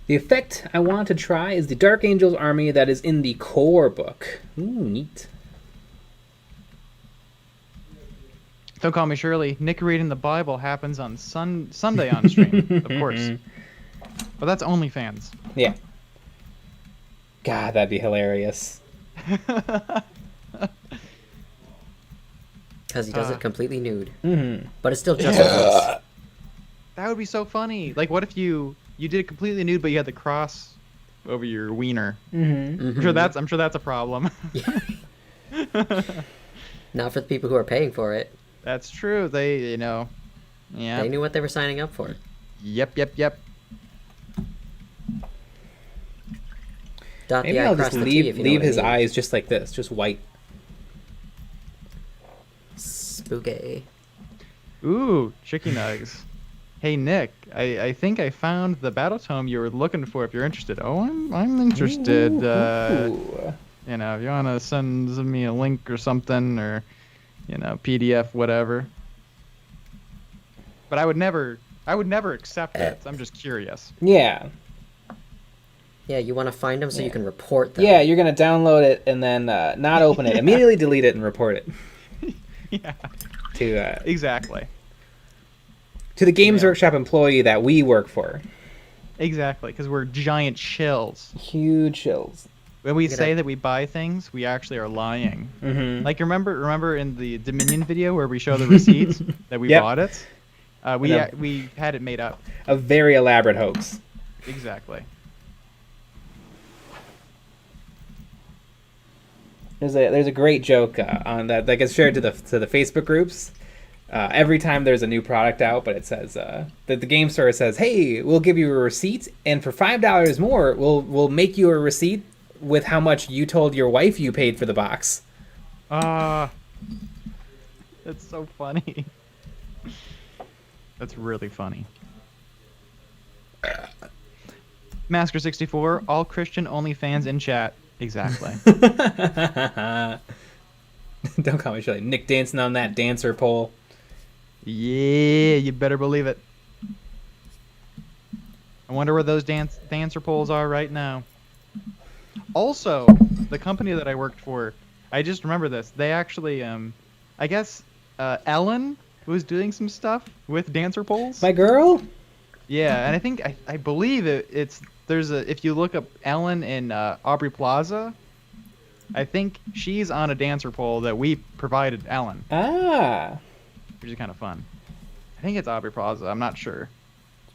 The effect I want to try is the Dark Angels army that is in the core book. Ooh, neat. Don't call me Shirley. Nick reading the Bible happens on Sunday on stream, of course. But that's OnlyFans. Yeah. God, that'd be hilarious. Because he does it completely nude. Mm-hmm. But it's still just a voice. That would be so funny. Like, what if you did it completely nude, but you had the cross over your wiener? Mm-hmm. I'm sure that's a problem. Not for the people who are paying for it. That's true. They, yeah. They knew what they were signing up for. Yep. Dot Maybe the I I'll cross just the T, if you know leave what I his mean. eyes just like this, just white. Spooky. Ooh, chicky nugs. Hey Nick, I think I found the battle tome you were looking for. If you're interested, oh, I'm interested. Ooh. You know, if you wanna send me a link or something, or PDF, whatever. But I would never accept it. I'm just curious. Yeah. Yeah, you want to find them so you Yeah. can report them. Yeah, you're going to download it and then not open it. Immediately delete it and report it Yeah, to exactly. the Games Yeah. Workshop employee that we work for. Exactly, because we're giant shills. Huge chills. When we Get say it. that we buy things, we actually are lying. Mm-hmm. Like remember in the Dominion video where we show the receipts that we Yep. bought it? We had it made up. A very elaborate hoax. Exactly. There's a great joke on that gets shared to the Facebook groups. Every time there's a new product out, but it says that the game store says, "Hey, we'll give you a receipt, and for $5 more, we'll make you a receipt with how much you told your wife you paid for the box." That's so funny. That's really funny. Masker64, all Christian OnlyFans in chat. Exactly. Don't call me Shirley. Nick dancing on that dancer pole. Yeah, you better believe it. I wonder where those dancer poles are right now. Also, the company that I worked for, I just remember this. They actually, I guess, Ellen was doing some stuff with dancer poles. My girl? Yeah, and I think I believe if you look up Ellen in Aubrey Plaza, I think she's on a dancer pole that we provided Ellen, Ah. which is kind of fun. I think it's Aubrey Plaza. I'm not sure.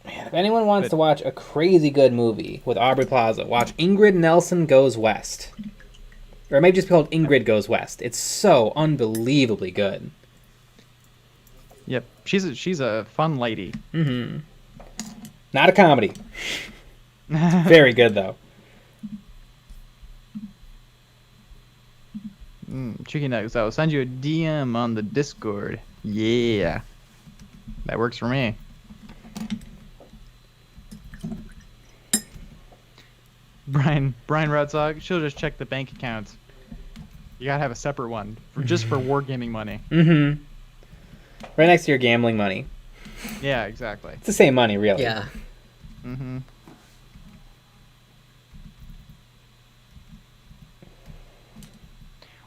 Man, if anyone wants But- to watch a crazy good movie with Aubrey Plaza, watch Ingrid Nelson Goes West. Or it may just be called Ingrid Goes West. It's so unbelievably good. Yep, she's a fun lady. Mm-hmm. Not a comedy. Very good, though. Chicken nuggets. I'll send you a DM on the Discord. Yeah, that works for me. Brian Rudzog, she'll just check the bank account. You gotta have a separate one just for wargaming money. Mm-hmm. Right next to your gambling money. Yeah, exactly. It's the same money, really. Yeah. Mm-hmm.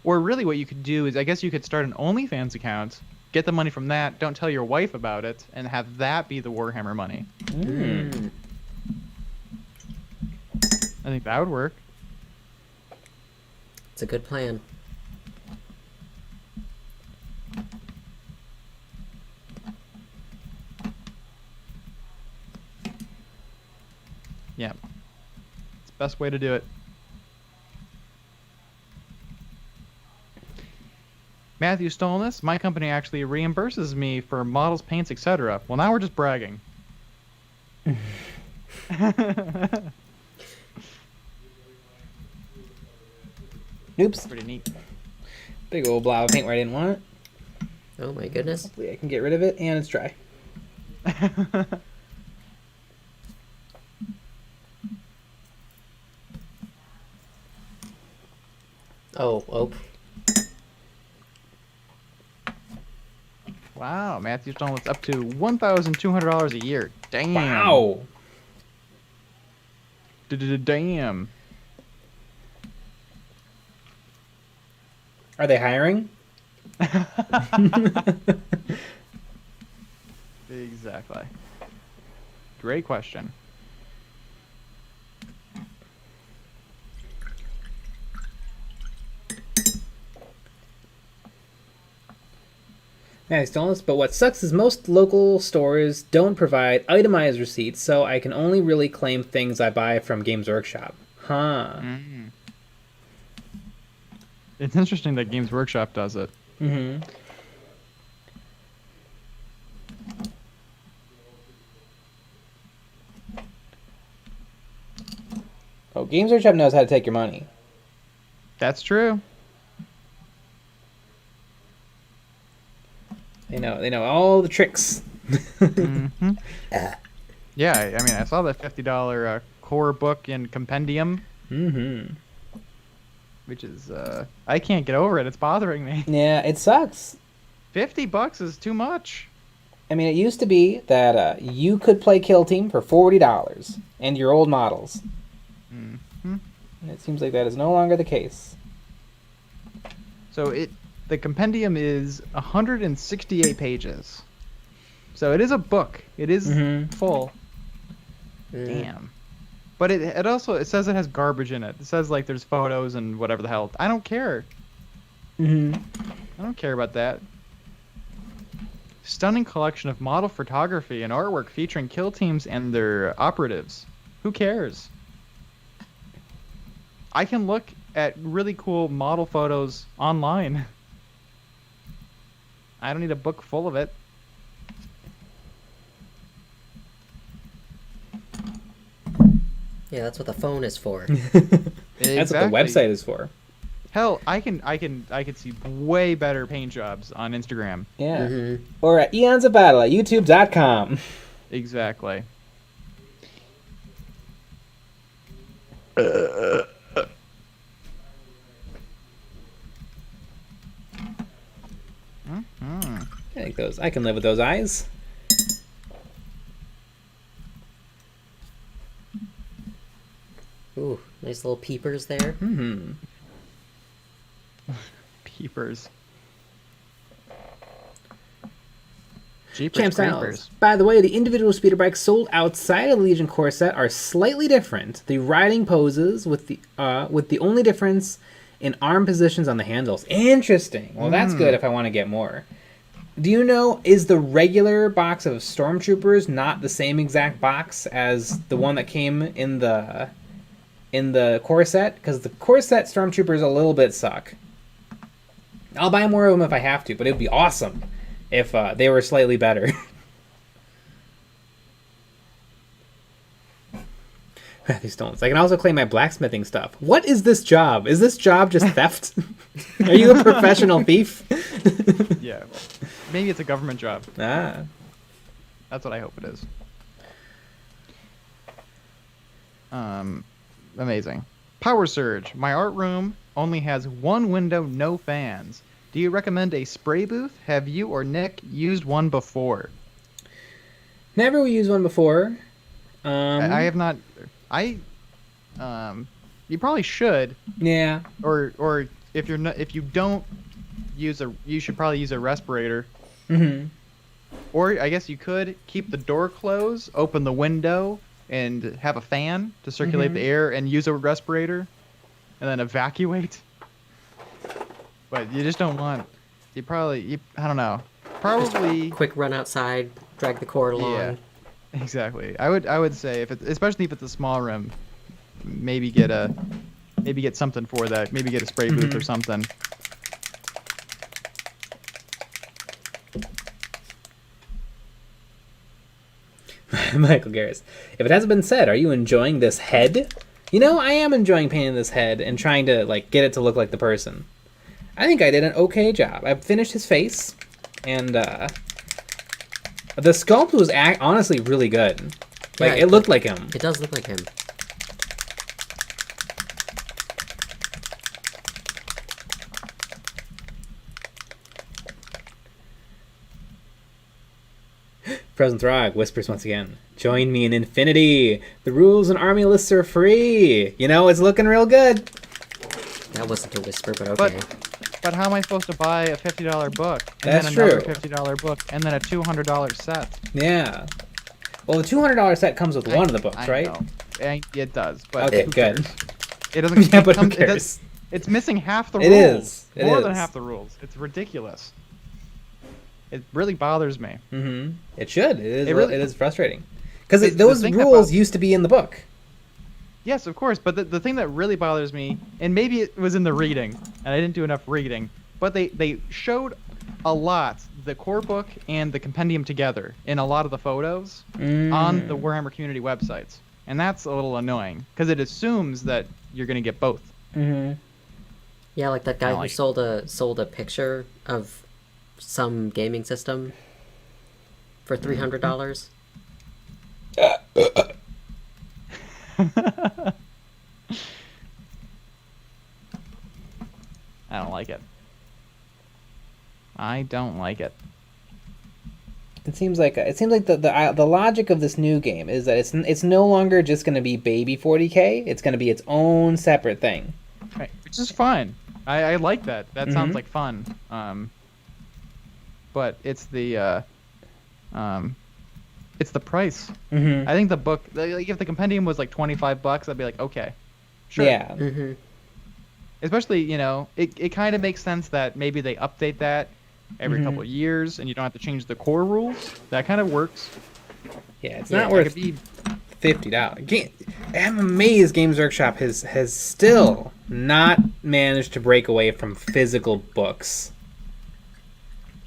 Or really what you could do is, I guess you could start an OnlyFans account, get the money from that, don't tell your wife about it, and have that be the Warhammer money. Mm. I think that would work. It's a good plan. Yeah. It's the best way to do it. Matthew Stolness, my company actually reimburses me for models, paints, etc. Well, now we're just bragging. Oops. Pretty neat. Big old blob of paint where I didn't want it. Oh my goodness. Hopefully I can get rid of it, and it's dry. Oh. Wow, Matthew Stolness up to $1,200 a year. Damn. Wow. Damn. Are they hiring? Exactly. Great question. Nice, don't. But what sucks is most local stores don't provide itemized receipts, so I can only really claim things I buy from Games Workshop. Huh. Mm. It's interesting that Games Workshop does it. Mm-hmm. Oh, Games Workshop knows how to take your money. That's true. They know all the tricks. Mm-hmm. Yeah, I mean, I saw the $50 core book and compendium, Mm-hmm. which is I can't get over it. It's bothering me. Yeah, it sucks. $50 is too much. I mean, it used to be that you could play Kill Team for $40 and your old models. Mm-hmm. And it seems like that is no longer the case. So the compendium is 168 pages. So it is a book. It is full. Damn. But it also it says it has garbage in it. It says like there's photos and whatever the hell. I don't care. I don't care about that. Stunning collection of model photography and artwork featuring kill teams and their operatives. Who cares? I can look at really cool model photos online. I don't need a book full of it. Yeah, that's what the phone is for. That's what the website is for. Hell, I can see way better paint jobs on Instagram. Yeah. Or at EonsOfBattle at YouTube.com. Exactly. I think I can live with those eyes. Ooh, nice little peepers there. Peepers. Jeepers Champ Styles. creepers. By the way, the individual speeder bikes sold outside of the Legion core set are slightly different. The riding poses with the only difference in arm positions on the handles. Interesting. Well, that's good if I want to get more. Do you know, is the regular box of Stormtroopers not the same exact box as the one that came in the core set? Because the core set Stormtroopers a little bit suck. I'll buy more of them if I have to, but it would be awesome if they were slightly better. These stones. I can also claim my blacksmithing stuff. What is this job? Is this job just theft? Are you a professional thief? Yeah. Maybe it's a government job. Ah. That's what I hope it is. Amazing. Power Surge. My art room only has one window, no fans. Do you recommend a spray booth? Have you or Nick used one before? Never used one before. I have not. You probably should. Yeah. Or if you're not, if you don't use you should probably use a respirator. Or I guess you could keep the door closed, open the window, and have a fan to circulate the air, and use a respirator, and then evacuate. But you just don't want. I don't know. Probably Just quick run outside, drag the cord along. Yeah, exactly. I would say especially if it's a small room, maybe get something for that. Maybe get a spray booth or something. Michael Garris. If it hasn't been said, are you enjoying this head? You know, I am enjoying painting this head and trying to get it to look like the person. I think I did an okay job. I finished his face, and the sculpt was honestly really good. Like, Yeah, it looked like him. It does look like him. Frozen Throg whispers once again, "Join me in Infinity. The rules and army lists are free." You know, it's looking real good. That wasn't a whisper, but okay. But how am I supposed to buy a $50 book, and That's then another true. $50 book, and then a $200 set? Yeah. Well, the $200 set comes with one of the books, I right? know. It does, but Okay, who good. cares? It doesn't. Yeah, but who it cares? does- it's missing half the It rules. is. It More than is. half the rules. It's ridiculous. It really bothers me. Mm-hmm. It should. It is. It is frustrating because The those thing that rules bothers- used to be in the book. Yes, of course. But the thing that really bothers me, and maybe it was in the reading, and I didn't do enough reading, but they showed a lot the core book and the compendium together in a lot of the photos on the Warhammer community websites, and that's a little annoying because it assumes that you're going to get both. Mm-hmm. Yeah, like that guy I who like sold a picture of some gaming system for $300. I don't like it. I don't like it. It seems like the logic of this new game is that it's no longer just going to be baby 40K. It's going to be its own separate thing. Right, which is fine. I like that. That sounds like fun. But it's the price. Mm-hmm. I think the book, like, if the compendium was like $25, I'd be like, okay, sure. Yeah. Mm-hmm. Especially, you know, it kind of makes sense that maybe they update that every couple of years, and you don't have to change the core rules. That kind of works. Yeah, it's not worth $50. I'm amazed Games Workshop has still not managed to break away from physical books.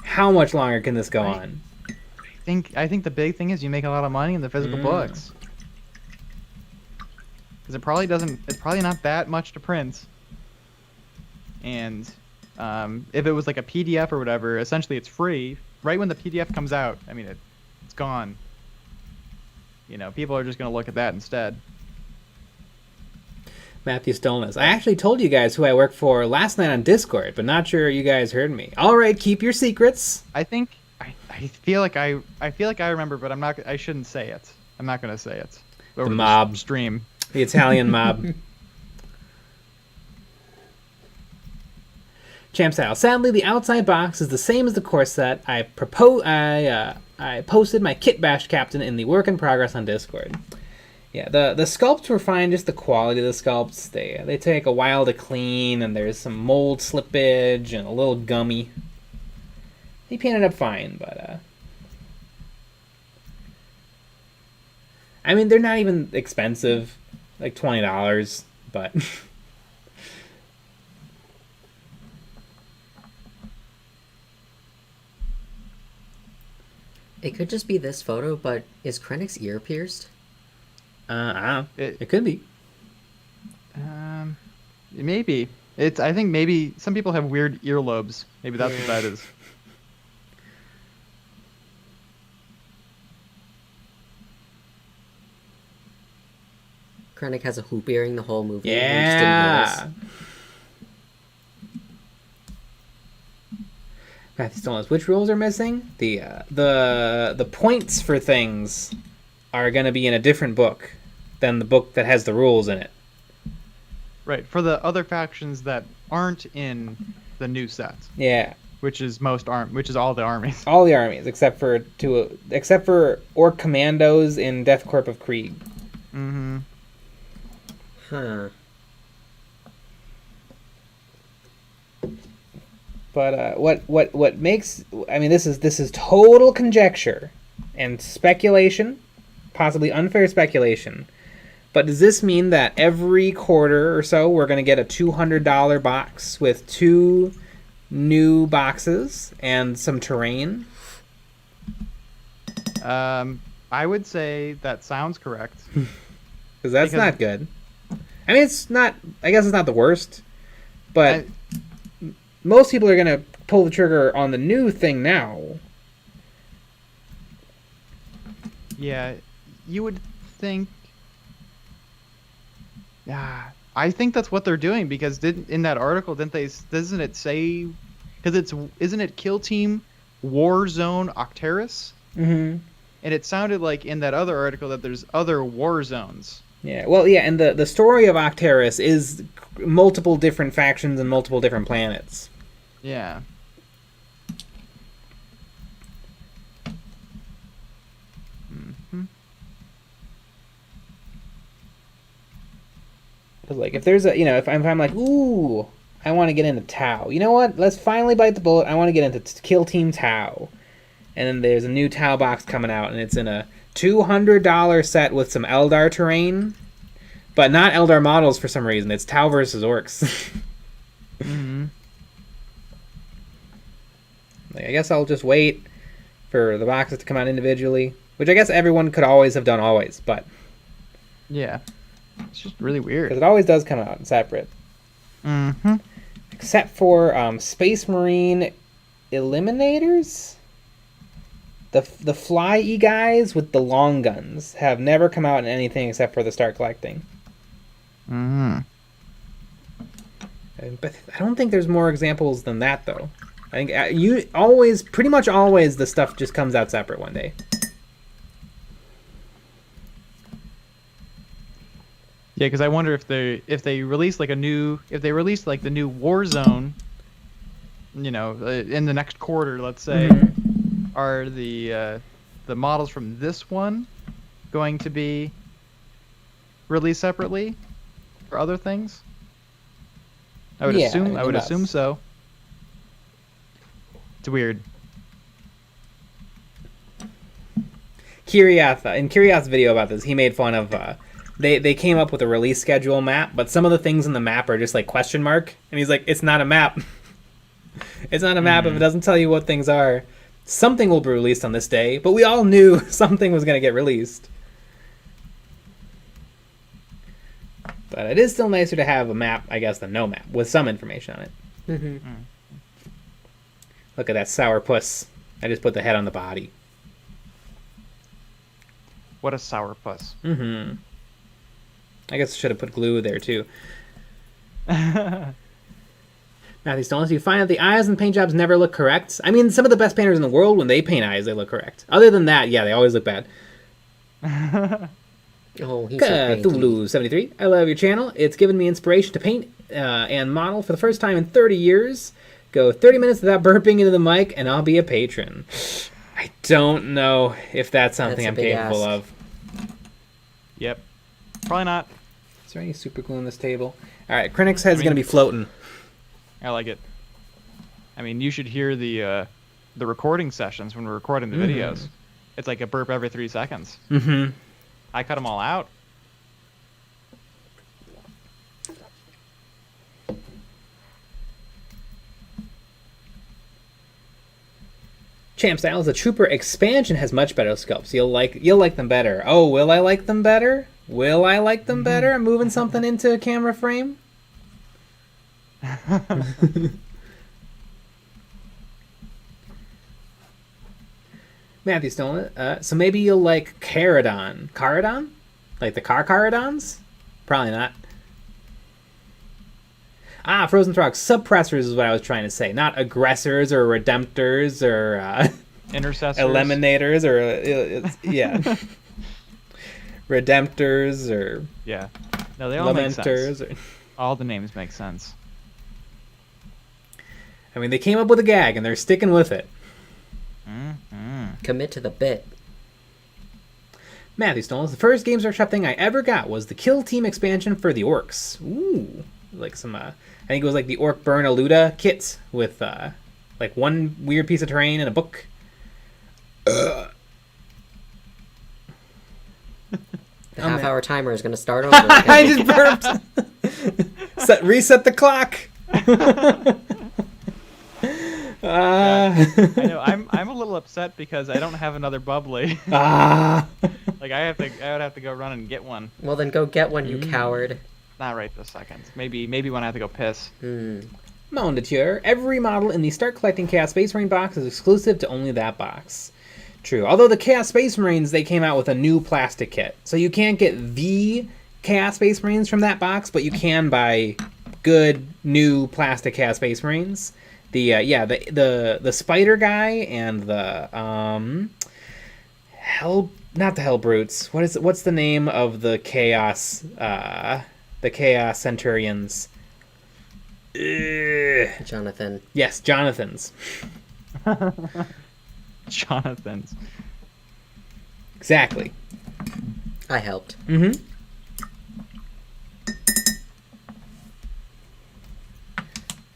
How much longer can this go on? I think the big thing is you make a lot of money in the physical books. Because it's probably not that much to print. And if it was like a PDF or whatever, essentially it's free. Right when the PDF comes out, I mean, it's gone. You know, people are just going to look at that instead. Matthew Stolness. I actually told you guys who I work for last night on Discord, but not sure you guys heard me. All right, keep your secrets. I think I feel like I remember, but I shouldn't say it. I'm not going to say it. Over The mob stream. The Italian mob. Champ style. Sadly, the outside box is the same as the core set. I posted my Kit Bash captain in the work in progress on Discord. Yeah, the sculpts were fine, just the quality of the sculpts. They take a while to clean, and there's some mold slippage and a little gummy. He painted up fine, but I mean, they're not even expensive, like $20, but It could just be this photo, but is Krennic's ear pierced? I don't know. It could be. Maybe. I think maybe some people have weird earlobes. Maybe that's what that is. Krennic has a hoop earring the whole movie. Yeah. Matthew Stolness. Which rules are missing? The points for things are going to be in a different book than the book that has the rules in it. Right, for the other factions that aren't in the new set. Yeah. Which is all the armies. All the armies except for Orc Commandos in Death Corp of Krieg. Mm-hmm. Huh. But what makes, I mean, this is total conjecture and speculation, possibly unfair speculation. But does this mean that every quarter or so we're going to get a $200 box with 2 new boxes and some terrain? I would say that sounds correct. Because not good. I mean, I guess it's not the worst, but most people are going to pull the trigger on the new thing now. Yeah, you would think. Yeah, I think that's what they're doing because in that article doesn't it say, because isn't it Kill Team Warzone Octeris? Mm-hmm. And it sounded like in that other article that there's other war zones. Yeah, well, yeah, and the story of Octeris is multiple different factions and multiple different planets. Yeah. Mm-hmm. Because, like, if there's if I'm like, ooh, I want to get into Tau. You know what? Let's finally bite the bullet. I want to get into Kill Team Tau. And then there's a new Tau box coming out, and it's in a $200 set with some Eldar terrain, but not Eldar models for some reason. It's Tau versus Orcs. Mm-hmm. Like, I guess I'll just wait for the boxes to come out individually, which I guess everyone could always have done always, but yeah, it's just really weird because it always does come out separate. Mm-hmm. Except for Space Marine Eliminators. The fly guys with the long guns have never come out in anything except for the Start Collecting. Mm. But I don't think there's more examples than that, though. I think pretty much always, the stuff just comes out separate one day. Yeah, because I wonder if they release like the new Warzone, in the next quarter, let's say, are the models from this one going to be released separately for other things? I would assume so. It's weird. Kirioth, in Kirioth's video about this, he made fun of they came up with a release schedule map, but some of the things in the map are just like question mark, and he's like, it's not a map. It's not a map if it doesn't tell you what things are. Something will be released on this day, but we all knew something was going to get released. But it is still nicer to have a map, I guess, than no map, with some information on it. Mm-hmm. Look at that sourpuss. I just put the head on the body. What a sourpuss. Mm-hmm. I guess I should have put glue there, too. Matthew Stollens, you find that the eyes and paint jobs never look correct? I mean, some of the best painters in the world, when they paint eyes, they look correct. Other than that, yeah, they always look bad. Oh, he's so cranky. Cthulhu73, I love your channel. It's given me inspiration to paint and model for the first time in 30 years. Go 30 minutes without burping into the mic, and I'll be a patron. I don't know if that's something I'm capable of. Yep. Probably not. Is there any super glue on this table? All right, Krennic's head's going to be floating. I like it. I mean, you should hear the recording sessions when we're recording the videos. It's like a burp every 3 seconds. Mm-hmm. I cut them all out. Champ Styles, the Trooper expansion has much better sculpts. You'll like them better. Oh, will I like them better? Will I like them better? I'm moving something into a camera frame. Matthew Stone, so maybe you'll like Caradon. Caradon? Like the Caradons? Probably not. Ah, Frozen Frog. Suppressors is what I was trying to say. Not aggressors or redemptors or intercessors. Eliminators or yeah. Redemptors or yeah. No, they all make sense. Or... All the names make sense. I mean, they came up with a gag and they're sticking with it. Commit to the bit. Matthew Stones, the first Games Workshop thing I ever got was the Kill Team expansion for the Orcs. Ooh, like some, I think it was like the Orc Burn Eluda kit with like one weird piece of terrain and a book. The half-hour timer is going to start over. I just burped. Reset the clock. I know. I'm a little upset because I don't have another bubbly. Like I would have to go run and get one. Well, then go get one, you coward. Not right this second. Maybe when I have to go piss. Mondature, every model in the Start Collecting Chaos Space Marine box is exclusive to only that box. True. Although the Chaos Space Marines, they came out with a new plastic kit, so you can't get the Chaos Space Marines from that box, but you can buy good new plastic Chaos Space Marines. The spider guy and the not the Hell Brutes. What's the name of the Chaos Centurions? Jonathan. Yes, Jonathans. Jonathans. Exactly. I helped.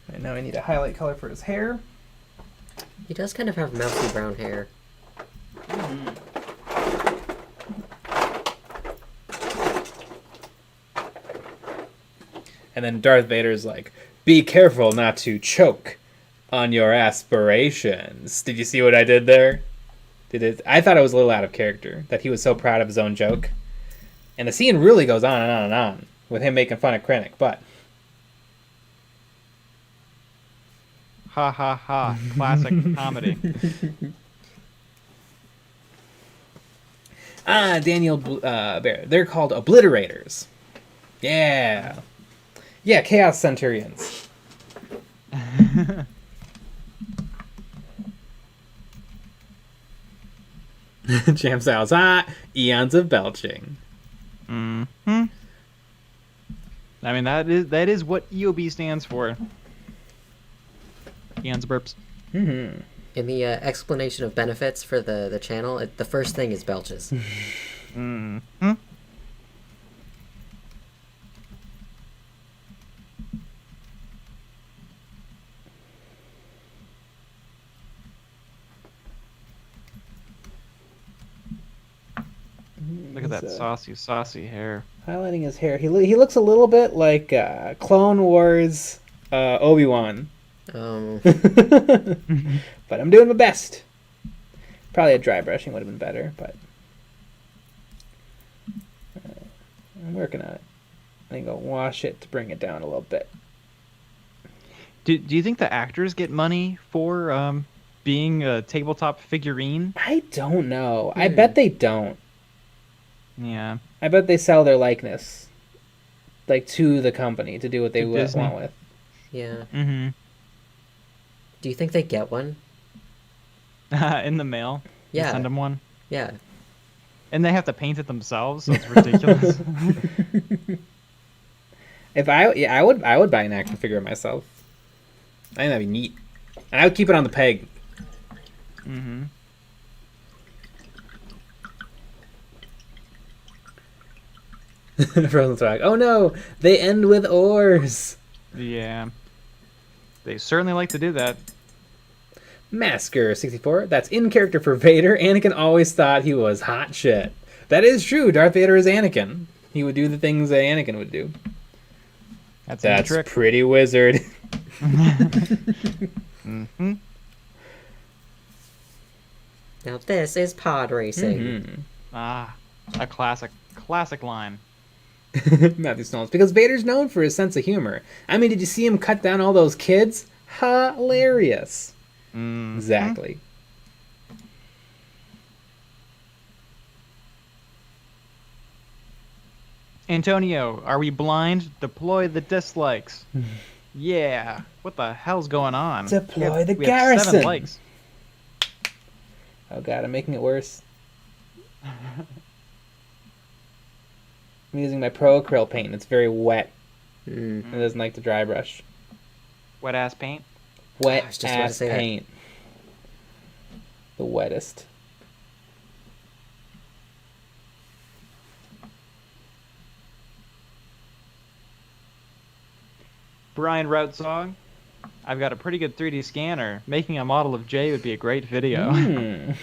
Right now I need a highlight color for his hair. He does kind of have mousy brown hair. And then Darth Vader's like, be careful not to choke on your aspirations. Did you see what I did there? I thought it was a little out of character, that he was so proud of his own joke. And the scene really goes on and on and on, with him making fun of Krennic, but... Ha ha ha. Classic comedy. Daniel Bear. They're called obliterators. Yeah. Yeah, Chaos Centurions. Jam Styles. Eons of Belching. Mm-hmm. I mean, that is what EOB stands for. Eons of Burps. Mm-hmm. In the explanation of benefits for the channel, the first thing is belches. Mm-hmm. Look at that saucy hair. Highlighting his hair. He looks a little bit like Clone Wars Obi-Wan. But I'm doing my best. Probably a dry brushing would have been better, but I'm working on it. I think I'll wash it to bring it down a little bit. Do you think the actors get money for being a tabletop figurine? I don't know. I bet they don't. Yeah. I bet they sell their likeness, like, to the company to do what they Disney. want with. Yeah. Mm-hmm. Do you think they get one? In the mail? You Yeah. send them one? Yeah. And they have to paint it themselves, so it's ridiculous. I would buy an action figure myself. I think that'd be neat. And I would keep it on the peg. Mm-hmm. Frozen Frog. Oh no! They end with oars! Yeah. They certainly like to do that. Masker64. That's in character for Vader. Anakin always thought he was hot shit. That is true. Darth Vader is Anakin. He would do the things that Anakin would do. That's That's a trick. pretty wizard. Mm-hmm. Now this is pod racing. Mhm. Ah, a classic line. Matthew Snows. Because Vader's known for his sense of humor. I mean, did you see him cut down all those kids? Hilarious. Mm-hmm. Exactly. Antonio, are we blind? Deploy the dislikes. Yeah. What the hell's going on? Deploy the we have garrison. 7 likes. Oh god, I'm making it worse. I'm using my Pro Acryl paint. It's very wet. Mm. It doesn't like to dry brush. Wet ass paint. Wet I was just about to ass say that. paint. The wettest. Brian Routsong. I've got a pretty good 3D scanner. Making a model of Jay would be a great video. Mm.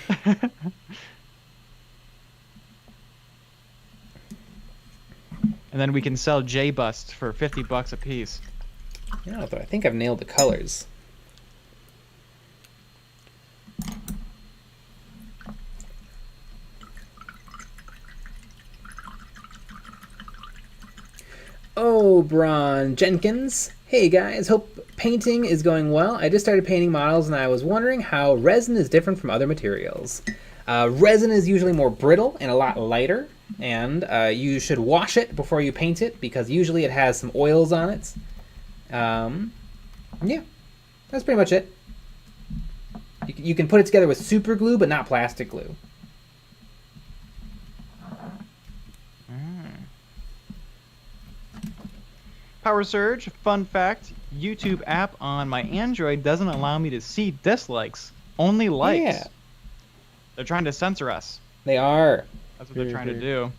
And then we can sell Jay busts for $50 a piece. Yeah, but I think I've nailed the colors. Oh, Bron Jenkins. Hey guys, hope painting is going well. I just started painting models and I was wondering how resin is different from other materials. Resin is usually more brittle and a lot lighter, and you should wash it before you paint it because usually it has some oils on it. Yeah, that's pretty much it. You can put it together with super glue, but not plastic glue. Power Surge, fun fact, YouTube app on my Android doesn't allow me to see dislikes, only likes. Yeah. They're trying to censor us. They are. That's what they're trying to do.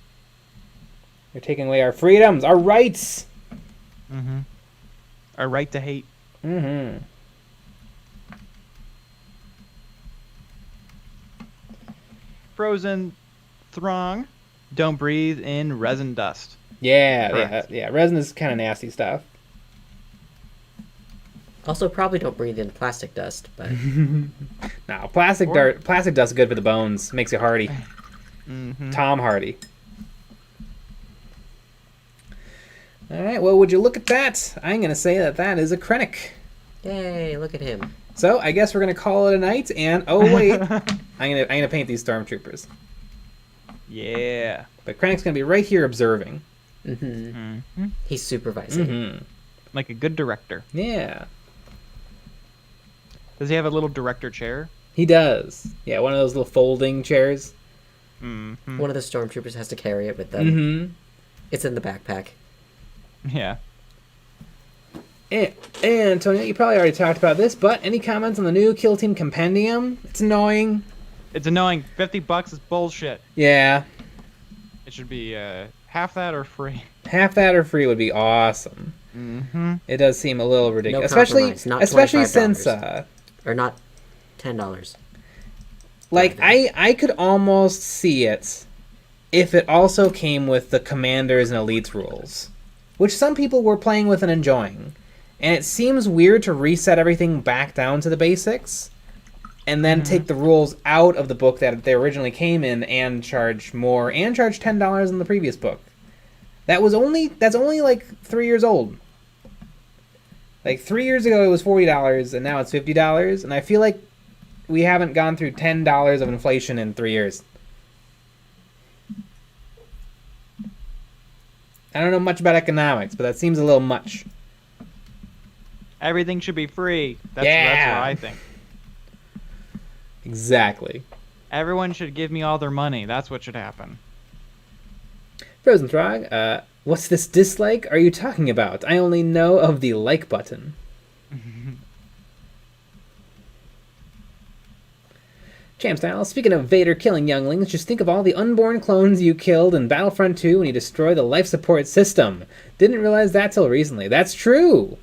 They're taking away our freedoms, our rights. Mm-hmm. Our right to hate. Mm-hmm. Frozen Throng, don't breathe in resin dust. Yeah. Resin is kind of nasty stuff. Also, probably don't breathe in plastic dust, but No, plastic dust is good for the bones. Makes you hardy. Mm-hmm. Tom Hardy. All right, well, would you look at that? I'm going to say that is a Krennic. yay, look at him. So I guess we're going to call it a night, and oh wait, I'm gonna paint these stormtroopers. Yeah. But Krennic's gonna be right here observing. Mm-hmm. He's supervising. Mm-hmm. Like a good director. Yeah, Does he have a little director chair? he does. Yeah, one of those little folding chairs. Mm-hmm. One of the stormtroopers has to carry it with them. Mm-hmm. It's in the backpack. Yeah. And Antonio, you probably already talked about this, but any comments on the new Kill Team Compendium? It's annoying. It's annoying. $50 is bullshit. Yeah, It should be half that or free. half that or free would be awesome. Mm-hmm. It does seem a little ridiculous, No especially compromise, not especially $25. since Or not $10. like I could almost see it if it also came with the commanders and elites rules, which some people were playing with and enjoying. And it seems weird to reset everything back down to the basics and then take the rules out of the book that they originally came in and charge more and charge $10 in the previous book. That's only like 3 years old. Like 3 years ago it was $40 and now it's $50, and I feel like we haven't gone through $10 of inflation in 3 years. I don't know much about economics, but that seems a little much. Everything should be free. That's Yeah. what I think. Exactly. Everyone should give me all their money. That's what should happen. Frozen Throg, what's this dislike are you talking about? I only know of the like button. Champ Style, speaking of Vader killing younglings, just think of all the unborn clones you killed in Battlefront 2 when you destroyed the life support system. Didn't realize that till recently. That's true!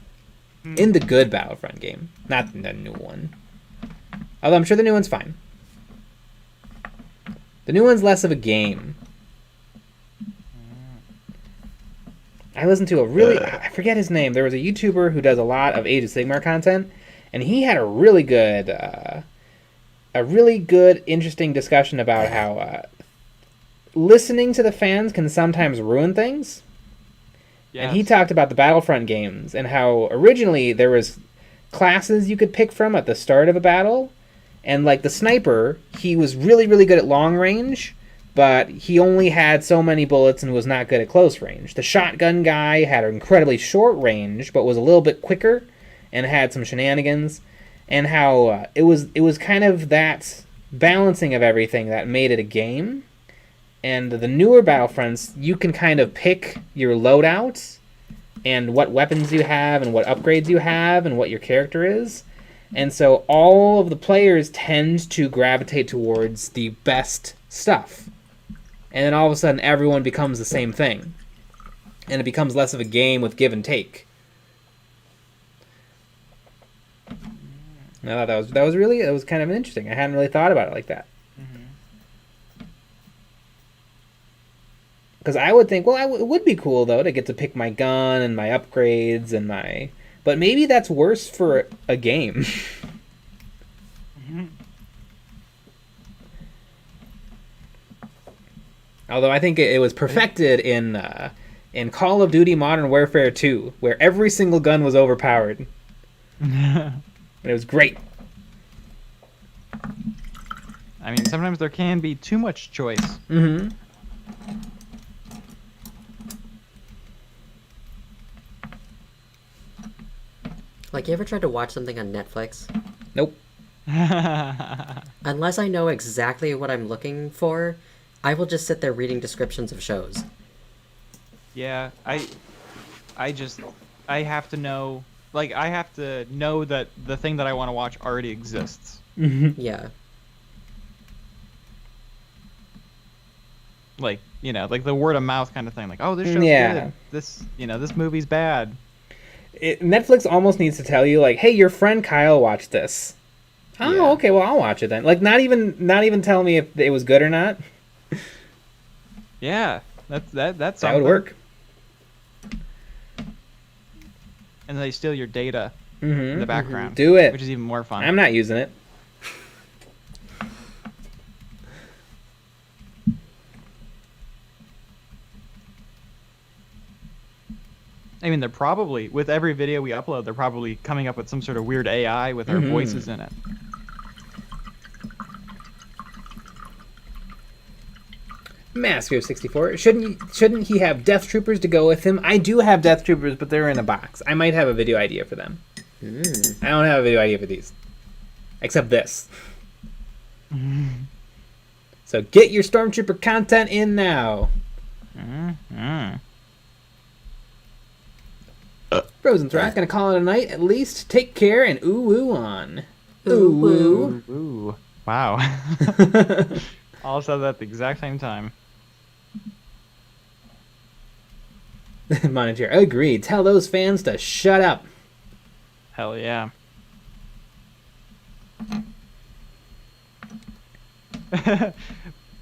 In the good Battlefront game. Not the new one. Although I'm sure the new one's fine. The new one's less of a game. I listened to a really... I forget his name. There was a YouTuber who does a lot of Age of Sigmar content, and he had a really good, interesting discussion about how listening to the fans can sometimes ruin things. Yes. And he talked about the Battlefront games and how originally there was classes you could pick from at the start of a battle, and like the sniper, he was really, really good at long range, but he only had so many bullets and was not good at close range. The shotgun guy had an incredibly short range, but was a little bit quicker and had some shenanigans, and how it was kind of that balancing of everything that made it a game. And the newer Battlefronts, you can kind of pick your loadout and what weapons you have and what upgrades you have and what your character is. And so all of the players tend to gravitate towards the best stuff. And then all of a sudden everyone becomes the same thing. And it becomes less of a game with give and take. And I thought that was kind of interesting. I hadn't really thought about it like that. Because I would think, well, it would be cool, though, to get to pick my gun and my upgrades and my... But maybe that's worse for a game. Although I think it was perfected in Call of Duty Modern Warfare 2, where every single gun was overpowered. And it was great. I mean, sometimes there can be too much choice. Mm-hmm. Like, you ever tried to watch something on Netflix? Nope. Unless I know exactly what I'm looking for, I will just sit there reading descriptions of shows. Yeah, I have to know, like, I have to know that the thing that I want to watch already exists. Yeah. Like, you know, like the word of mouth kind of thing. Like, oh, this show's Yeah. good. This movie's bad. Netflix almost needs to tell you, like, hey, your friend Kyle watched this. Oh, Yeah. okay, well, I'll watch it then. Like, not even tell me if it was good or not. Yeah, that's That something. would work. And they steal your data in the background. Do it. Which is even more fun. I'm not using it. I mean, they're probably, with every video we upload, they're probably coming up with some sort of weird AI with our voices in it. Masker64. Shouldn't he have Death Troopers to go with him? I do have Death Troopers, but they're in a box. I might have a video idea for them. I don't have a video idea for these. Except this. So get your Stormtrooper content in now. Rosenthrock, gonna call it a night at least. Take care and ooh on. Ooh. Ooh. Wow. All said that at the exact same time. Monitor, agreed. Tell those fans to shut up. Hell yeah.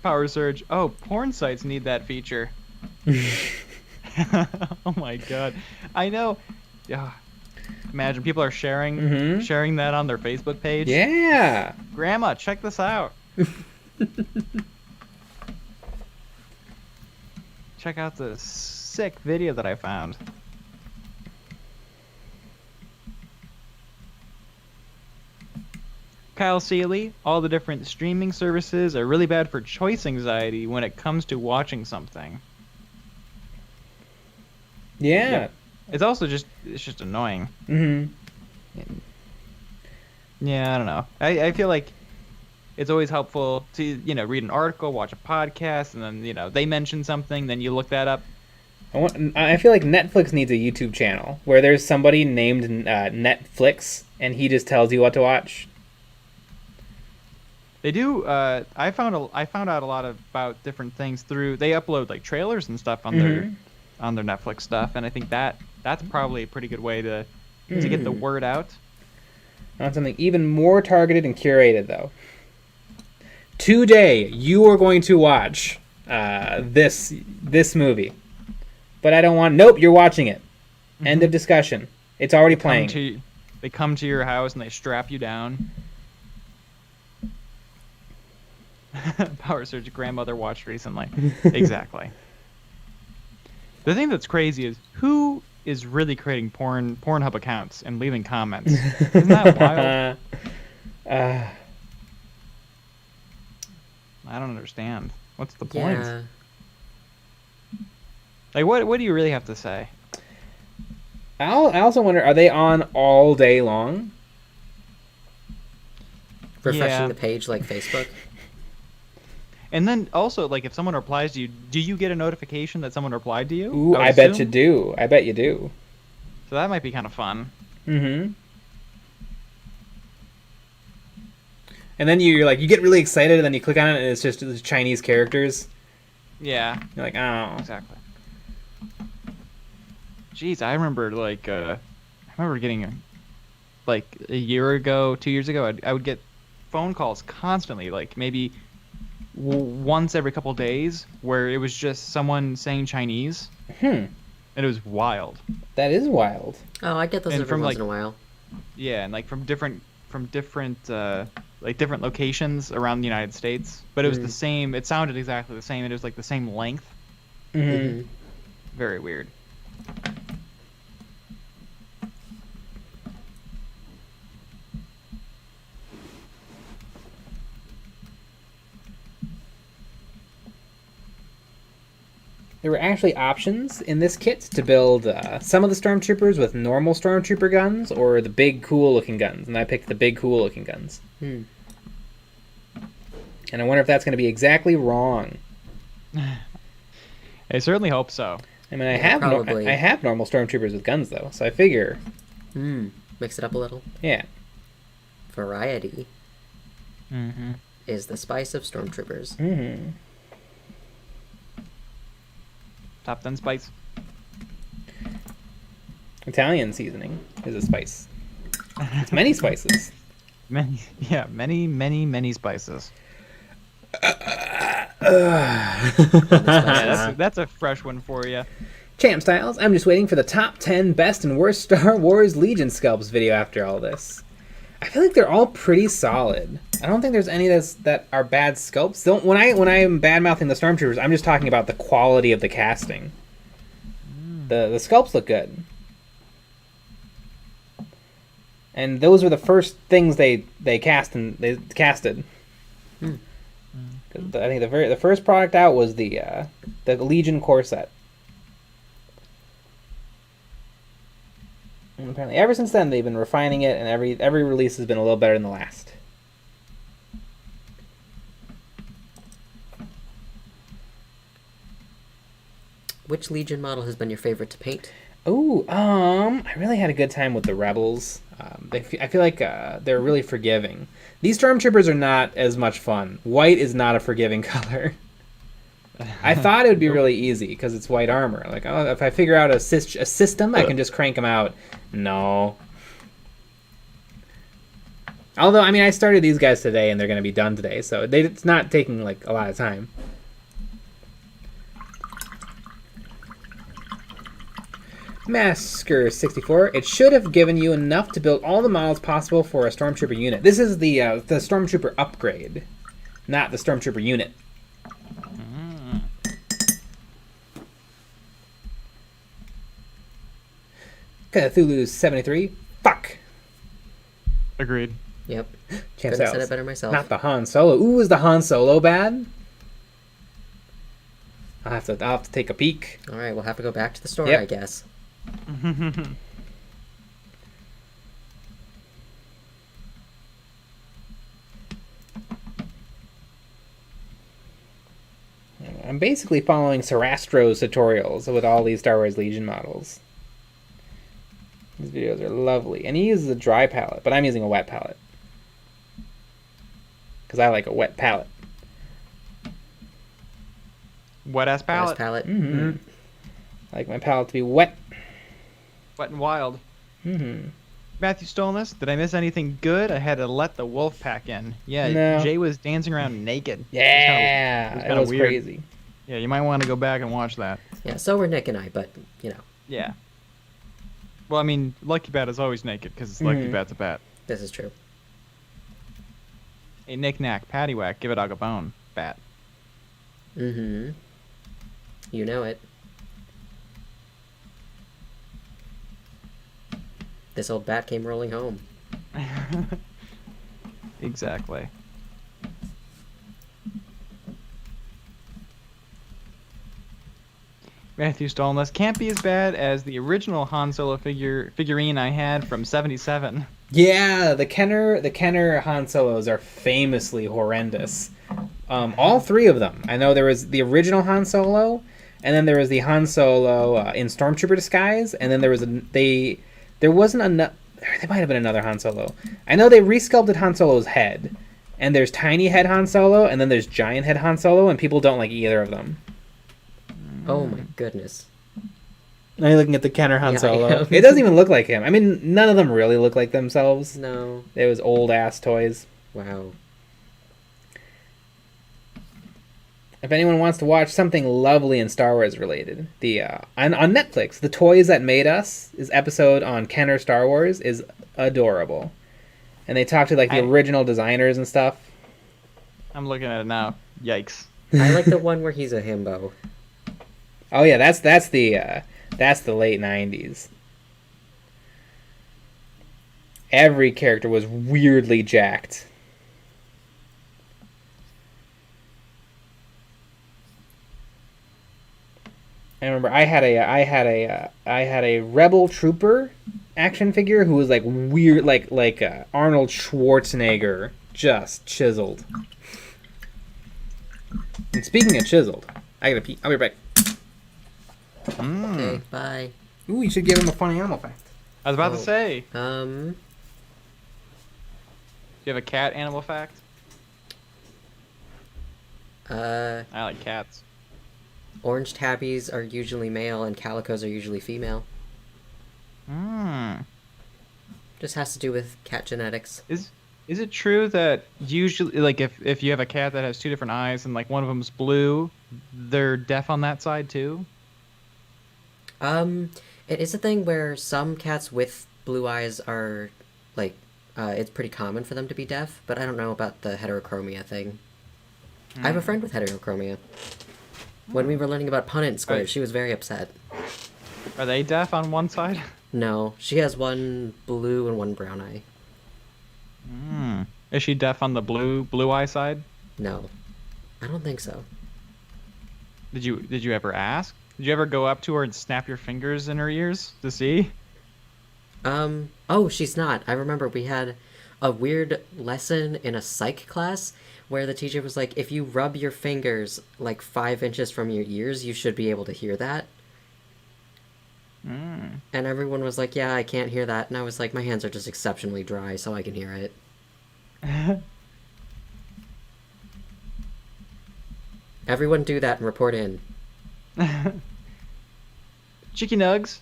Power Surge. Oh, porn sites need that feature. Oh my god. I know. Yeah. Imagine people are sharing that on their Facebook page. Yeah. Grandma, check this out. Check out this sick video that I found. Kyle Seeley, all the different streaming services are really bad for choice anxiety when it comes to watching something. Yeah. Yep. It's also just annoying. Yeah, I don't know. I feel like it's always helpful to, read an article, watch a podcast, and then, they mention something, then you look that up. I feel like Netflix needs a YouTube channel where there's somebody named Netflix, and he just tells you what to watch. They do. I found out a lot about different things through. They upload like trailers and stuff on their Netflix stuff, and I think that's probably a pretty good way to get the word out. I want something even more targeted and curated, though. Today, you are going to watch this movie, but I don't want. Nope, you're watching it. End of discussion. It's already playing. They come to your house and they strap you down. Power Surge grandmother watched recently. Exactly. The thing that's crazy is who is really creating Pornhub accounts and leaving comments. Isn't that wild? I don't understand. What's the point? Yeah. Like, what do you really have to say? I also wonder, are they on all day long? Refreshing the page like Facebook. And then also, like, if someone replies to you, do you get a notification that someone replied to you? Ooh, I bet you do. I bet you do. So that might be kind of fun. And then you're like, you get really excited, and then you click on it, and it's just Chinese characters. Yeah. You're like, oh. Exactly. Jeez, I remember, like, getting, like, a year ago, 2 years ago, I would get phone calls constantly, like, maybe once every couple days, where it was just someone saying Chinese. And it was wild. That is wild. Oh, I get those every once in a while. Yeah, and, like, from different locations around the United States, but it was the same. It sounded exactly the same, and it was like the same length. Very weird. There were actually options in this kit to build some of the Stormtroopers with normal Stormtrooper guns or the big cool-looking guns, and I picked the big cool-looking guns. And I wonder if that's going to be exactly wrong. I certainly hope so. I mean, I have normal Stormtroopers with guns, though, so I figure... Mix it up a little. Yeah. Variety is the spice of Stormtroopers. Top 10 spice. Italian seasoning is a spice. It's many spices. Many spices. That's a fresh one for you. Champ Styles, I'm just waiting for the top 10 best and worst Star Wars Legion sculpts video after all this. I feel like they're all pretty solid. I don't think there's any that are bad sculpts. When I'm bad-mouthing the Stormtroopers, I'm just talking about the quality of the casting. The sculpts look good. And those were the first things they casted. 'Cause I think the first product out was the Legion core set. And apparently, ever since then, they've been refining it, and every release has been a little better than the last. Which Legion model has been your favorite to paint? Oh, I really had a good time with the Rebels. I feel like they're really forgiving. These Stormtroopers are not as much fun. White is not a forgiving color. I thought it would be really easy because it's white armor. Like, oh, if I figure out a system, I can just crank them out. No. Although, I mean, I started these guys today, and they're going to be done today, so it's not taking, like, a lot of time. Masker64, it should have given you enough to build all the models possible for a Stormtrooper unit. This is the Stormtrooper upgrade, not the Stormtrooper unit. Cthulhu's 73. Fuck. Agreed. Yep. Chance Couldn't have said it better myself. Not the Han Solo. Ooh, is the Han Solo bad? I'll have to take a peek. All right, we'll have to go back to the store, Yep. I guess. I'm basically following Sarastro's tutorials with all these Star Wars Legion models. These videos are lovely. And he uses a dry palette, but I'm using a wet palette. Because I like a wet palette. Wet ass palette. Nice palette. Mm-hmm. I like my palette to be wet. Wet and wild. Mm-hmm. Matthew Stolness, did I miss anything good? I had to let the wolf pack in. Yeah, No. Jay was dancing around naked. Yeah, it it was was weird. crazy. Yeah, you might want to go back and watch that. Yeah, so were Nick and I, but, you know, Yeah. Well, I mean, Lucky Bat is always naked because it's Lucky Bat's a bat. this is true. A knick-knack, paddywhack, give a dog a bone. Bat. Mm-hmm. You know it. This old bat came rolling home. Exactly. Matthew Stolness can't be as bad as the original Han Solo figurine I had from '77. Yeah, the Kenner Han Solos are famously horrendous. All three of them. I know there was the original Han Solo, and then there was the Han Solo in Stormtrooper disguise, and then there was there wasn't enough. There might have been another Han Solo. I know they resculpted Han Solo's head, and there's tiny head Han Solo, and then there's giant head Han Solo, and people don't like either of them. Oh my goodness. Now you're looking at the Kenner Han Yeah, I Solo. am. It doesn't even look like him. I mean, none of them really look like themselves. No. They was old ass toys. Wow. If anyone wants to watch something lovely and Star Wars related, on Netflix, The Toys That Made Us is episode on Kenner Star Wars is adorable, and they talk to like the original designers and stuff. I'm looking at it now. Yikes. I like the one where he's a himbo. Oh yeah, that's the late '90s. Every character was weirdly jacked. I remember I had a Rebel Trooper action figure who was like weird, like Arnold Schwarzenegger, just chiseled. And speaking of chiseled, I gotta pee. I'll be right back. Okay, bye. Ooh, you should give him a funny animal fact. I was about to say, do Um, you have a cat animal fact? uh, I like cats. orange tabbies are usually male and calicos are usually female. Just has to do with cat genetics. Is it true that usually, like, if you have a cat that has two different eyes and like one of them's blue, they're deaf on that side too? It is a thing where some cats with blue eyes are, like, it's pretty common for them to be deaf, but I don't know about the heterochromia thing. I have a friend with heterochromia. When we were learning about Punnett squares, Right. she was very upset. Are they deaf on one side? No, she has one blue and one brown eye. Is she deaf on the blue eye side? No. I don't think so. Did you ever ask? Did you ever go up to her and snap your fingers in her ears to see? Oh, she's not. I remember we had a weird lesson in a psych class where the teacher was like, if you rub your fingers like 5 inches from your ears, you should be able to hear that. Mm. And everyone was like, yeah, I can't hear that. And I was like, my hands are just exceptionally dry, so I can hear it. Everyone do that and report in. Chicky Nugs,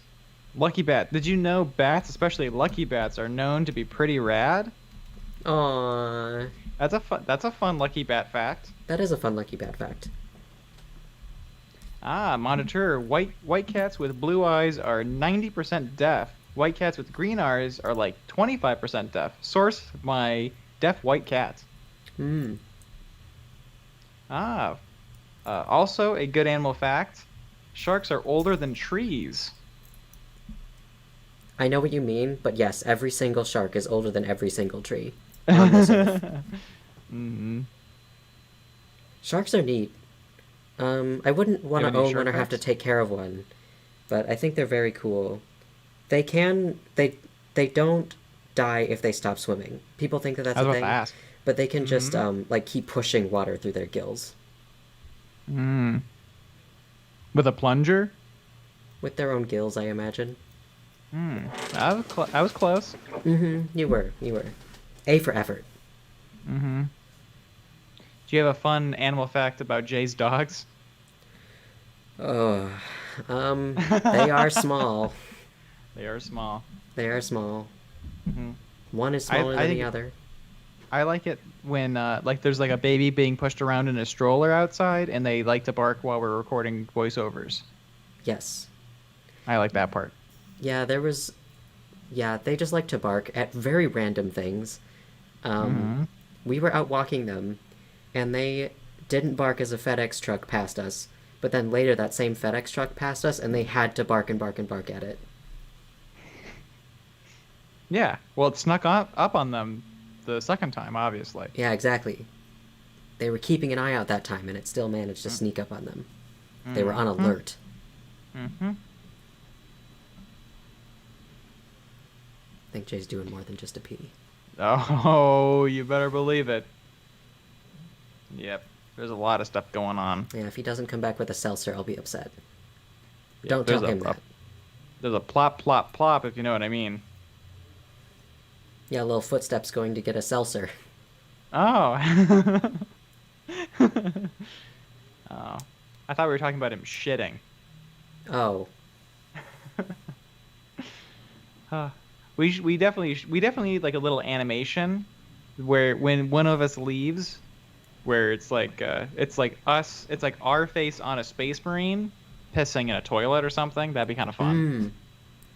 Lucky Bat. Did you know bats, especially lucky bats, are known to be pretty rad? Aww. That's a fun Lucky Bat fact. That is a fun lucky bat fact. Monitor. White cats with blue eyes are 90% deaf. White cats with green eyes are like 25% deaf. Source, my deaf white cat. Hmm. Also a good animal fact. Sharks are older than trees. I know what you mean, but yes, every single shark is older than every single tree on this earth. Mm-hmm. Sharks are neat. I wouldn't want have to any own shark one or have to facts? take care of one, but I think they're very cool. They don't die if they stop swimming. People think that that's I was a about thing, to ask. but they can just like keep pushing water through their gills Mm. With a plunger? with their own gills, I imagine. I was close. You were. A for effort. Mm-hmm. Do you have a fun animal fact about Jay's dogs? Oh, they are small. They are small. They are small. Mm-hmm. One is smaller I than think the other. I like it when like there's like a baby being pushed around in a stroller outside, and they like to bark while we're recording voiceovers. Yes. I like that part. Yeah, they just like to bark at very random things. We were out walking them, and they didn't bark as a FedEx truck passed us, but then later that same FedEx truck passed us, and they had to bark and bark and bark at it. Yeah. Well, it snuck up on them the second time, obviously. Yeah, exactly. They were keeping an eye out that time, and it still managed to sneak up on them. They were on alert. Mm-hmm. I think Jay's doing more than just a pee. Oh, you better believe it. Yep. There's a lot of stuff going on. Yeah, if he doesn't come back with a seltzer, I'll be upset. Yep, Don't tell him that. There's a plop, plop, plop, if you know what I mean. Yeah, little footsteps going to get a seltzer. Oh. Oh. I thought we were talking about him shitting. Oh. We definitely need like a little animation where when one of us leaves, where it's like our face on a space marine pissing in a toilet or something. That'd be kind of fun.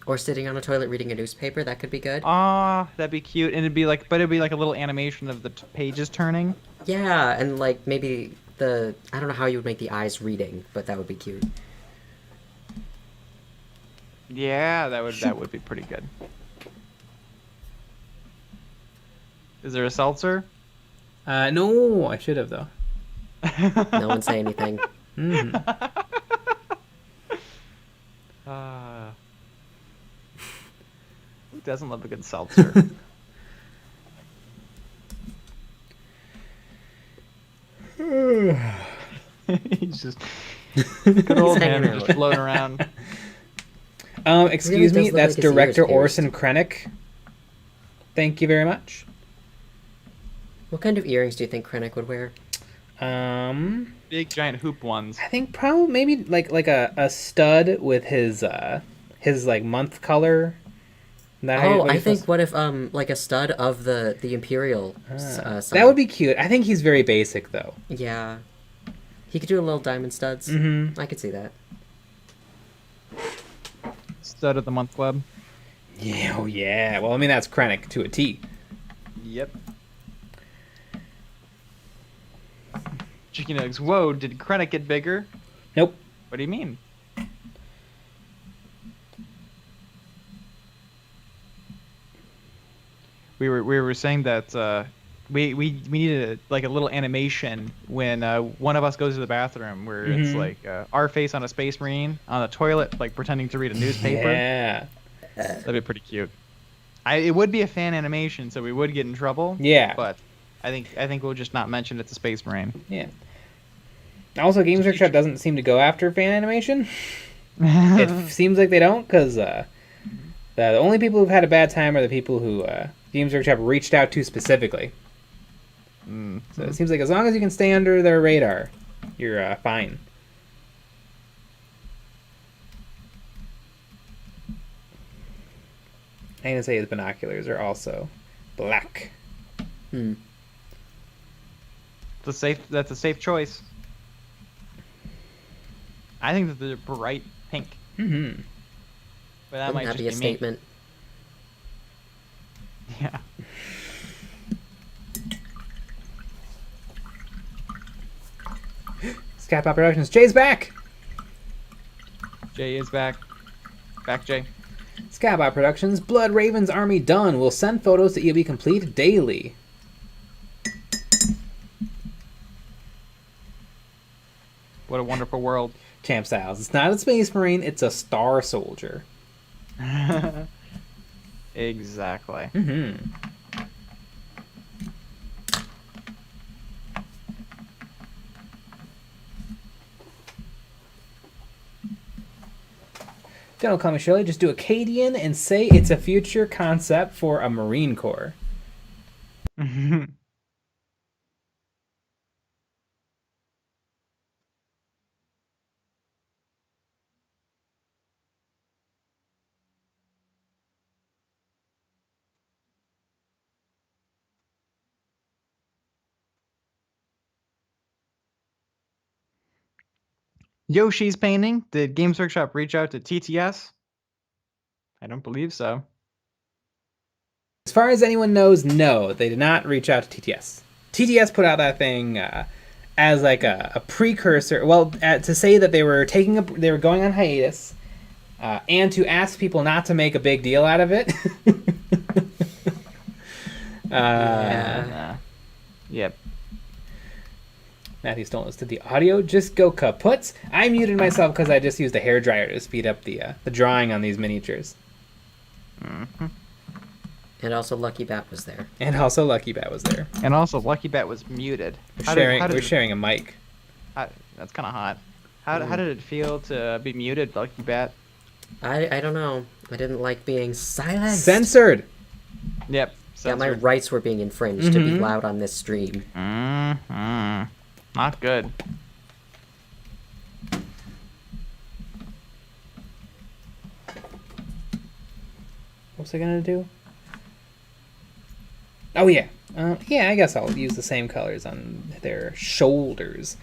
Or sitting on a toilet reading a newspaper, that could be good. That'd be cute, and it'd be like a little animation of the pages turning. Yeah, and like maybe I don't know how you would make the eyes reading, but that would be cute. Yeah, that would be pretty good. Is there a seltzer? No, I should have though. No one say anything. Who doesn't love a good seltzer? He's just good old man hanging just out. floating around. Excuse Really me, does look that's like his ears director pierced. Orson Krennic. Thank you very much. What kind of earrings do you think Krennic would wear? Big giant hoop ones. I think probably maybe like a stud with his like month color. I think what if like a stud of the Imperial that sign. would be cute. I think he's very basic though. Yeah. He could do a little diamond studs. Mm-hmm. I could see that. Stud of the month club. Yeah, oh yeah. Well, I mean that's Krennic to a T. Yep. Chicken eggs. Whoa, did Krennic get bigger? Nope. What do you mean? We were saying that we needed a little animation when one of us goes to the bathroom where it's like our face on a Space Marine on the toilet, like pretending to read a newspaper. Yeah. That'd be pretty cute. It would be a fan animation, so we would get in trouble. Yeah. But I think we'll just not mention it's a Space Marine. Yeah. Also, Games Workshop doesn't seem to go after fan animation. It seems like they don't, because the only people who've had a bad time are the people who Games Workshop reached out to specifically. So it seems like as long as you can stay under their radar, you're fine. I'm going to say his binoculars are also black. That's a safe choice. I think that they're bright pink. Mm-hmm. But that might just be a statement. Yeah. Skypop Productions. Jay's back! Jay is back. Back, Jay. Skypop Productions. Blood Raven's army done. Will send photos to EOB Complete daily. What a wonderful world. Champ Styles. It's not a Space Marine, it's a Star Soldier. Exactly. Don't call me Shirley, just do Acadian and say it's a future concept for a Marine Corps. Yoshi's painting. Did Games Workshop reach out to TTS? I don't believe so. As far as anyone knows, no, they did not reach out to TTS. TTS put out that thing as like a precursor, well, to say that they were going on hiatus, and to ask people not to make a big deal out of it. Yep. Matthew Stolen listed the audio. Just go kaputs. I muted myself because I just used a hairdryer to speed up the drawing on these miniatures. And also Lucky Bat was there. And also Lucky Bat was there. And also Lucky Bat was muted. We're sharing a mic. That's kind of hot. How did it feel to be muted, Lucky Bat? I don't know. I didn't like being silenced. Censored. Yep. Yeah, my rights were being infringed to be loud on this stream. Not good. What was I gonna do? Oh yeah. Yeah, I guess I'll use the same colors on their shoulders.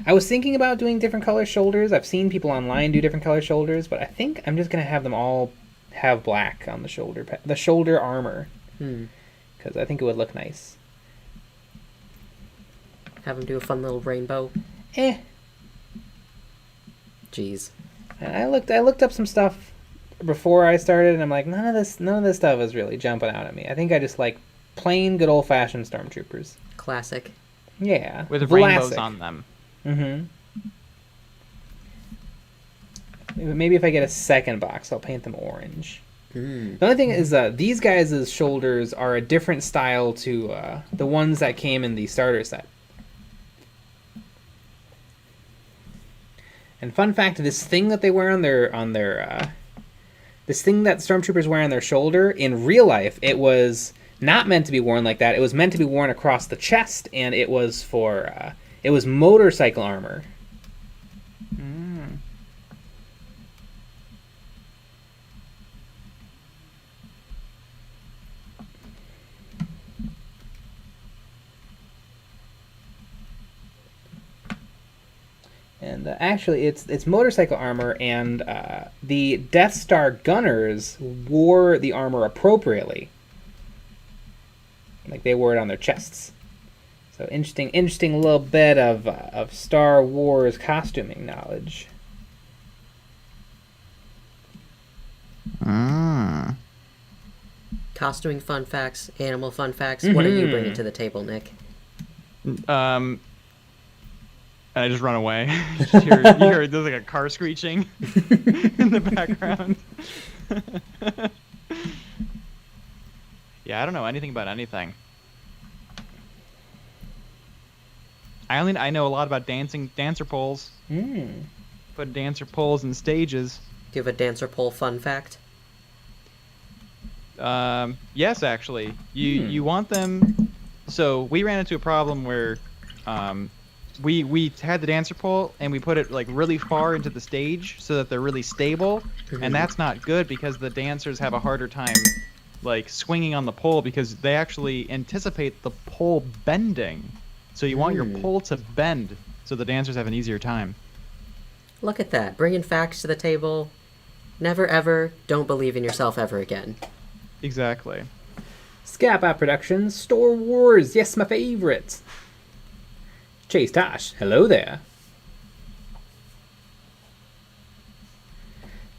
I was thinking about doing different color shoulders. I've seen people online do different color shoulders, but I think I'm just gonna have them all have black on the shoulder armor, because I think it would look nice. Have them do a fun little rainbow. Jeez. I looked up some stuff before I started, and I'm like, none of this stuff is really jumping out at me. I think I just like plain good old fashioned stormtroopers. Classic. Yeah. With rainbows on them. Maybe if I get a second box, I'll paint them orange. The only thing is these guys' shoulders are a different style to the ones that came in the starter set. And fun fact, this thing that they wear on their this thing that stormtroopers wear on their shoulder, in real life, it was not meant to be worn like that. It was meant to be worn across the chest, and it was for it was motorcycle armor. And actually, it's motorcycle armor, and the Death Star gunners wore the armor appropriately. Like, they wore it on their chests. So interesting little bit of Star Wars costuming knowledge. costuming fun facts, animal fun facts. What are you bringing to the table, Nick? I just run away. You hear there's like a car screeching in the background. Yeah, I don't know anything about anything. I know a lot about dancer poles. Put dancer poles in stages. Do you have a dancer pole fun fact? Yes, actually. You want them. So we ran into a problem where we had the dancer pole and we put it like really far into the stage so that they're really stable, and that's not good because the dancers have a harder time like swinging on the pole because they actually anticipate the pole bending. So you want your pole to bend so the dancers have an easier time. Look at that. Bringing facts to the table. Never ever don't believe in yourself ever again. Exactly. Scappa Productions, Star Wars, yes, my favorite. Chase Tosh, hello there.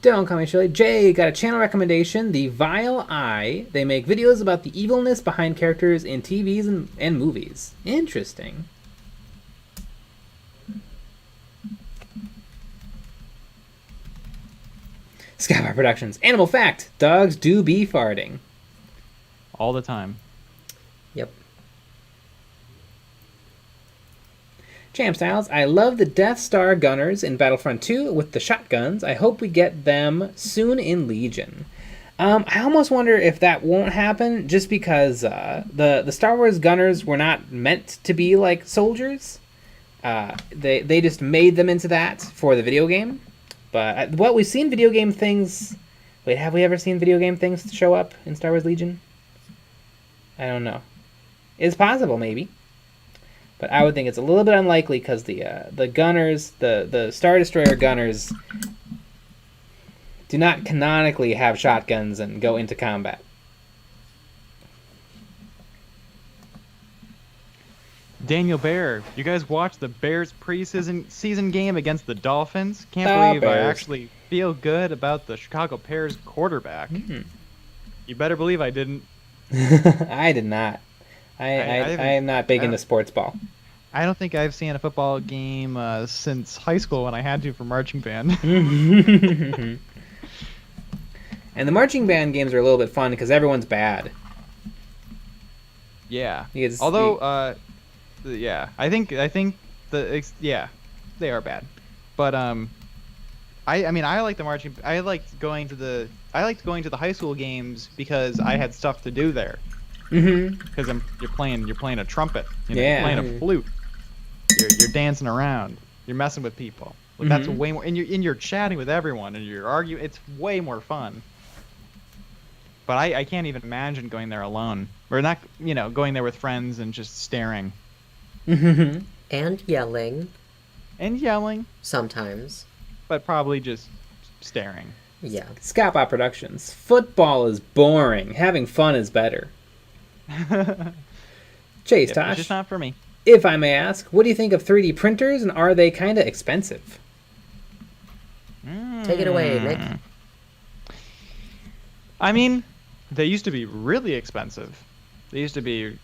Don't call me Shirley. Jay got a channel recommendation, The Vile Eye. They make videos about the evilness behind characters in TVs and movies. Interesting. Scappa Productions, Animal Fact, dogs do be farting. All the time. Yep. Champ Styles, I love the Death Star gunners in Battlefront 2 with the shotguns. I hope we get them soon in Legion. I almost wonder if that won't happen just because the Star Wars gunners were not meant to be like soldiers. They just made them into that for the video game. But what we've seen video game things... Wait, have we ever seen video game things show up in Star Wars Legion? I don't know. It's possible, maybe. But I would think it's a little bit unlikely because the gunners, the Star Destroyer gunners, do not canonically have shotguns and go into combat. Daniel Bear, you guys watched the Bears season game against the Dolphins? Can't The believe Bears. I actually feel good about the Chicago Bears quarterback. You better believe I didn't. I did not. I am not big into sports ball. I don't think I've seen a football game since high school when I had to for marching band. And the marching band games are a little bit fun because everyone's bad. Yeah. Because Although, yeah, I think they are bad, but I mean I like the marching. I liked going to the high school games because I had stuff to do there. Because you're playing a trumpet, you're playing a flute, you're dancing around, you're messing with people. Like, that's way more, and you're chatting with everyone, and you're arguing. It's way more fun. But I can't even imagine going there alone, or not, going there with friends and just staring. And yelling. Sometimes. But probably just staring. Yeah. Scappa Productions. Football is boring. Having fun is better. Chase It's Tosh, just not for me. if I may ask, what do you think of 3D printers, and are they kind of expensive? Take it away, Nick. I mean, they used to be really expensive. They used to be,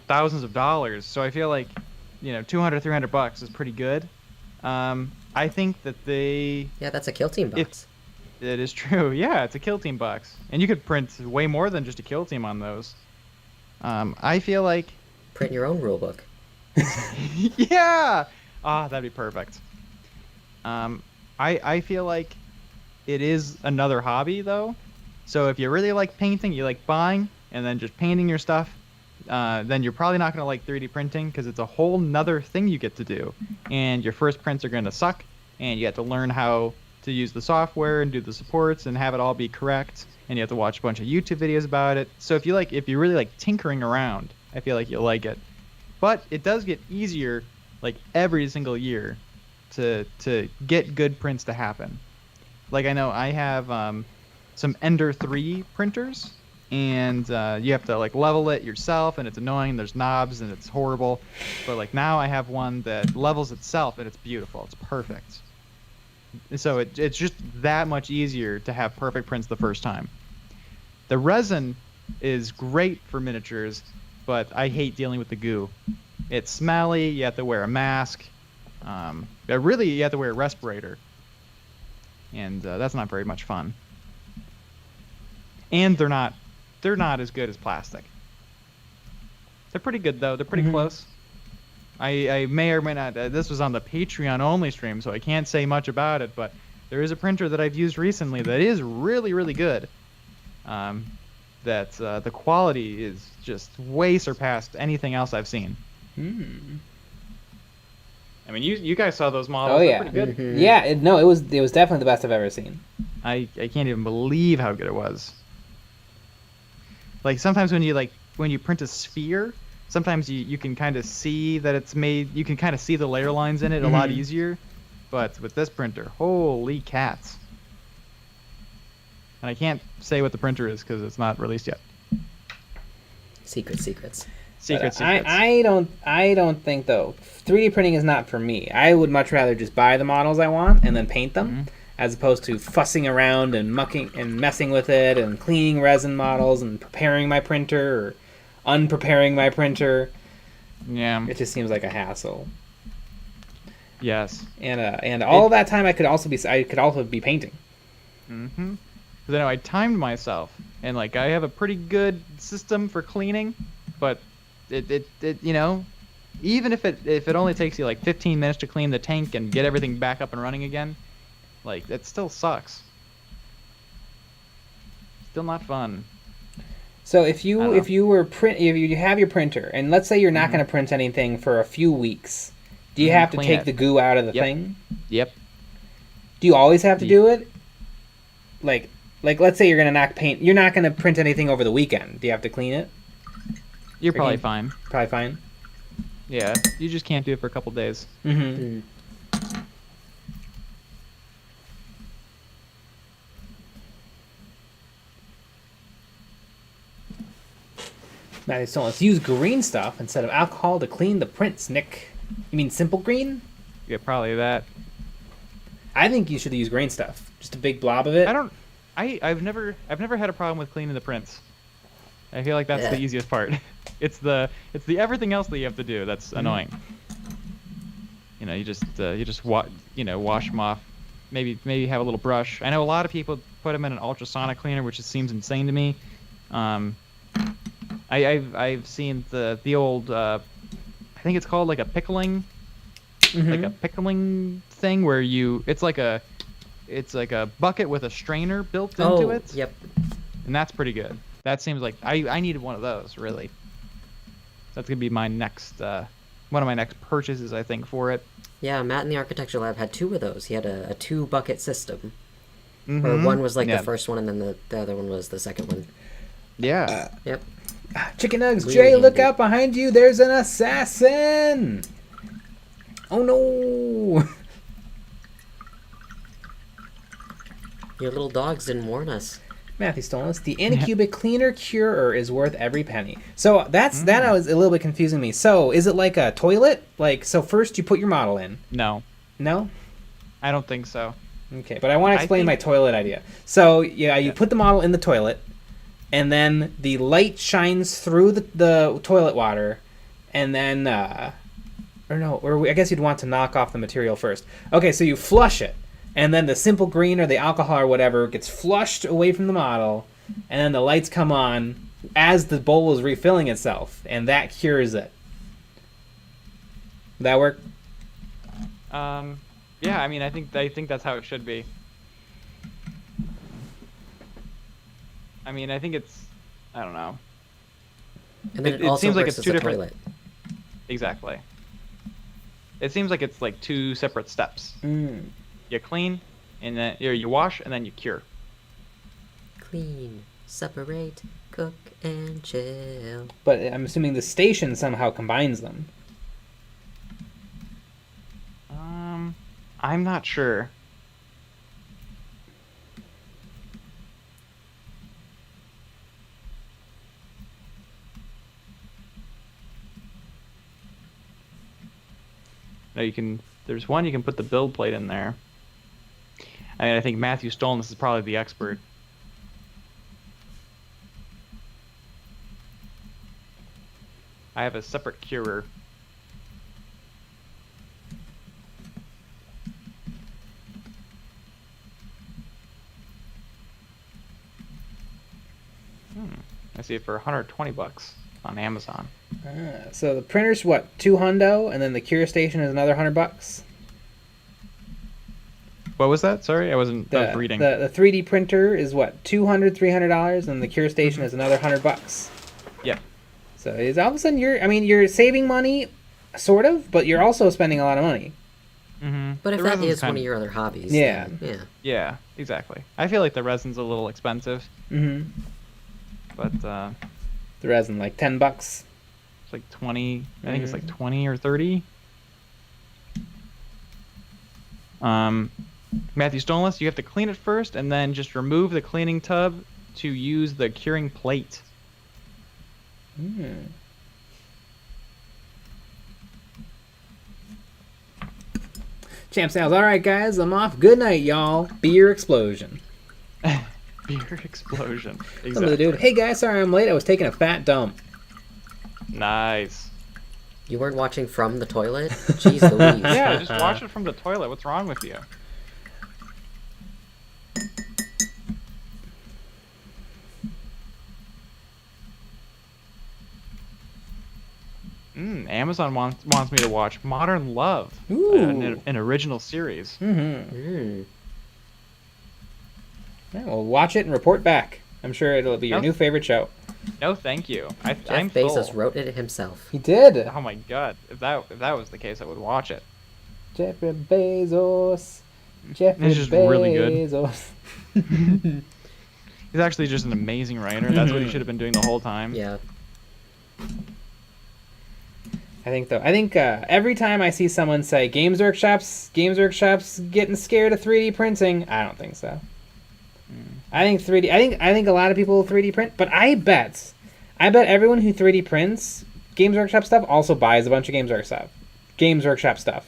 thousands of dollars. So I feel like, $200, $300 is pretty good. I think that Yeah, that's a Kill Team box. It is true. Yeah, it's a Kill Team box. And you could print way more than just a Kill Team on those. I feel like... Print your own rulebook. Yeah! That'd be perfect. I feel like it is another hobby, though. So if you really like painting, you like buying, and then just painting your stuff, then you're probably not going to like 3D printing because it's a whole nother thing you get to do. And your first prints are going to suck, and you have to learn how to use the software and do the supports and have it all be correct, and you have to watch a bunch of YouTube videos about it. So if you really like tinkering around, I feel like you'll like it. But it does get easier like every single year to get good prints to happen. Like I know I have some Ender 3 printers, and you have to like level it yourself, and it's annoying. There's knobs and it's horrible. But like now I have one that levels itself, and it's beautiful. It's perfect. So it's just that much easier to have perfect prints the first time. The resin is great for miniatures, but I hate dealing with the goo. It's smelly. You have to wear a mask. Really, you have to wear a respirator, and that's not very much fun. And they're not as good as plastic. They're pretty good though. They're pretty close. I may or may not. This was on the Patreon only stream, so I can't say much about it. But there is a printer that I've used recently that is really, really good. The quality is just way surpassed anything else I've seen. I mean, you guys saw those models. Oh They're yeah, pretty good. yeah. It was definitely the best I've ever seen. I can't even believe how good it was. Like sometimes when you print a sphere, sometimes you can kind of see that it's made. You can kind of see the layer lines in it a lot easier. But with this printer, holy cats! And I can't say what the printer is because it's not released yet. Secrets. Secrets. I don't think though 3D printing is not for me. I would much rather just buy the models I want and then paint them, as opposed to fussing around and mucking and messing with it and cleaning resin models and preparing my printer or unpreparing my printer. Yeah. It just seems like a hassle. Yes. And all that time I could also be painting. Because I know I timed myself, and like I have a pretty good system for cleaning, but it you know, even if it only takes you like 15 minutes to clean the tank and get everything back up and running again, like that still sucks. Still not fun. So if you have your printer, and let's say you're not going to print anything for a few weeks, do you have to take the goo out of the thing? Yep. Do you always have to do it? Like let's say you're not going to print anything over the weekend. Do you have to clean it? You're probably fine. Probably fine. Yeah, you just can't do it for a couple days. So let's use green stuff instead of alcohol to clean the prints, Nick. You mean simple green? Yeah, probably that. I think you should use green stuff. Just a big blob of it. I've never had a problem with cleaning the prints. I feel like that's the easiest part. It's the everything else that you have to do that's annoying. You know, you just wash them off. Maybe have a little brush. I know a lot of people put them in an ultrasonic cleaner, which just seems insane to me. I've seen the old I think it's called like a pickling thing where it's like a bucket with a strainer built into it. Yep. And that's pretty good. That seems like I needed one of those, really. That's gonna be my next one of my next purchases, I think, for it. Yeah, Matt in the architecture lab had 2 of those. He had a 2-bucket system. Where one was like the first one, and then the other one was the second one. Yeah. Yep. Chicken nugs, Really Jay, look handy. out behind you. There's an assassin. Oh no. Your little dogs didn't warn us. Matthew Stolas, the Anycubic Cleaner Curer is worth every penny. So that was a little bit confusing me. So is it like a toilet? So first you put your model in. No. No? I don't think so. Okay, but I want to explain my toilet idea. So you put the model in the toilet, and then the light shines through the toilet water, and then I guess you'd want to knock off the material first. Okay, so you flush it. And then the simple green or the alcohol or whatever gets flushed away from the model, and then the lights come on as the bowl is refilling itself, and that cures it. Would that work? Yeah, I mean, I think that's how it should be. I mean, I think I don't know. And then It it also seems like works it's as two a different- toilet. Exactly. It seems like it's like 2 separate steps. You clean, and then you wash, and then you cure. Clean, separate, cook, and chill. But I'm assuming the station somehow combines them. I'm not sure. No, there's one you can put the build plate in there. I think Matthew Stolen is probably the expert. I have a separate curer. I see it for $120 on Amazon. So the printer's what, $200, and then the cure station is another $100. What was that? Sorry, I was reading. The 3D printer is what, $300, and the cure station is another $100. Yeah. So it's all of a sudden you're saving money, sort of, but you're also spending a lot of money. Mm-hmm. But if that is one of your other hobbies, yeah, then, yeah, exactly. I feel like the resin's a little expensive. Mm-hmm. But the resin like $10. It's like 20. I think it's like 20 or 30. Matthew Stoneless, you have to clean it first, and then just remove the cleaning tub to use the curing plate. Champ Sales. All right, guys, I'm off. Good night, y'all. Beer explosion. Beer explosion. Exactly. Hello, dude. Hey, guys, sorry I'm late. I was taking a fat dump. Nice. You weren't watching from the toilet? Jeez Louise. Yeah, just watch it from the toilet. What's wrong with you? Amazon wants me to watch Modern Love, an original series. Yeah, well, watch it and report back. I'm sure it'll be your new favorite show. No, thank you. Jeff I'm Bezos full. wrote it himself. He did. Oh my god! If that was the case, I would watch it. Jeffrey Bezos. Jeffrey It's just Bezos. really good. He's actually just an amazing writer. That's what he should have been doing the whole time. Yeah. I think every time I see someone say Games Workshop's getting scared of 3D printing, I don't think so. I think 3D. I think a lot of people 3D print, but I bet everyone who 3D prints Games Workshop stuff also buys a bunch of Games Workshop stuff.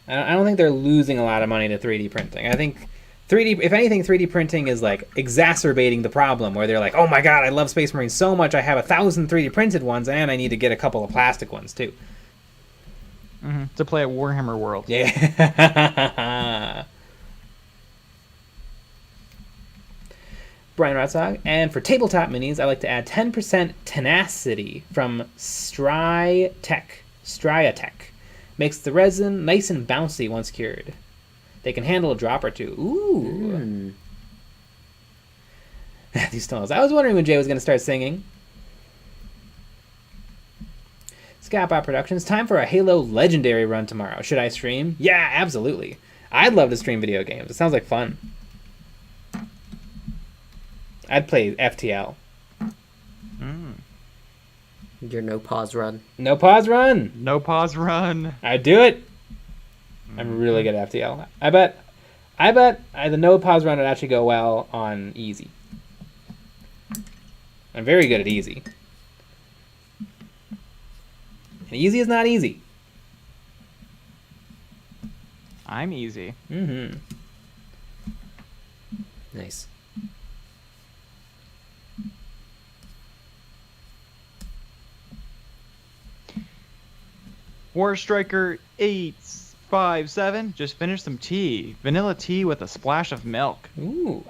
I don't think they're losing a lot of money to 3D printing. I think 3D, if anything, 3D printing is like exacerbating the problem where they're like, oh my god, I love Space Marines so much, I have 1,000 3D printed ones, and I need to get a couple of plastic ones too. To play at Warhammer World. Yeah. Brian Rotzog. And for tabletop minis, I like to add 10% tenacity from Striatech. Makes the resin nice and bouncy once cured. They can handle a drop or two. Ooh. These tones. I was wondering when Jay was going to start singing. Scapbot Productions. Time for a Halo Legendary run tomorrow. Should I stream? Yeah, absolutely. I'd love to stream video games. It sounds like fun. I'd play FTL. Your no pause run. No pause run. No pause run. I'd do it. I'm really good at FTL. I bet the no pause run would actually go well on easy. I'm very good at easy. And easy is not easy. I'm easy. Nice. War Striker 857 just finished some tea. Vanilla tea with a splash of milk. Ooh.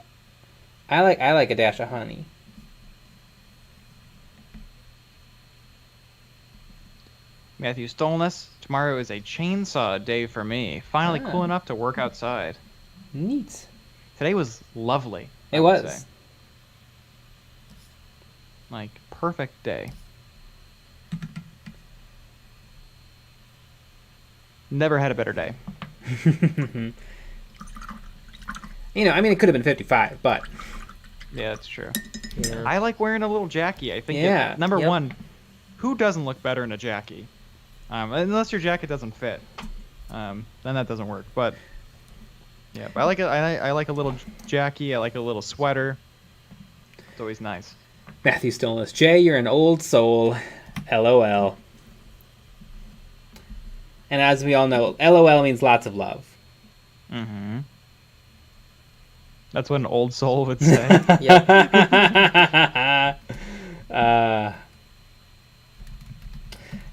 I like a dash of honey. Matthew Stolness, tomorrow is a chainsaw day for me. Finally cool enough to work outside. Neat. Today was lovely. It I would was. say. Like, perfect day. Never had a better day. It could have been 55, but... Yeah, that's true. Yeah. I like wearing a little Jackie. I think number one, who doesn't look better in a Jackie? Unless your jacket doesn't fit. Then that doesn't work. But yeah, but I like a little Jackie. I like a little sweater. It's always nice. Matthew Stillness. Jay, you're an old soul. LOL. And as we all know, LOL means lots of love. That's what an old soul would say. Yep.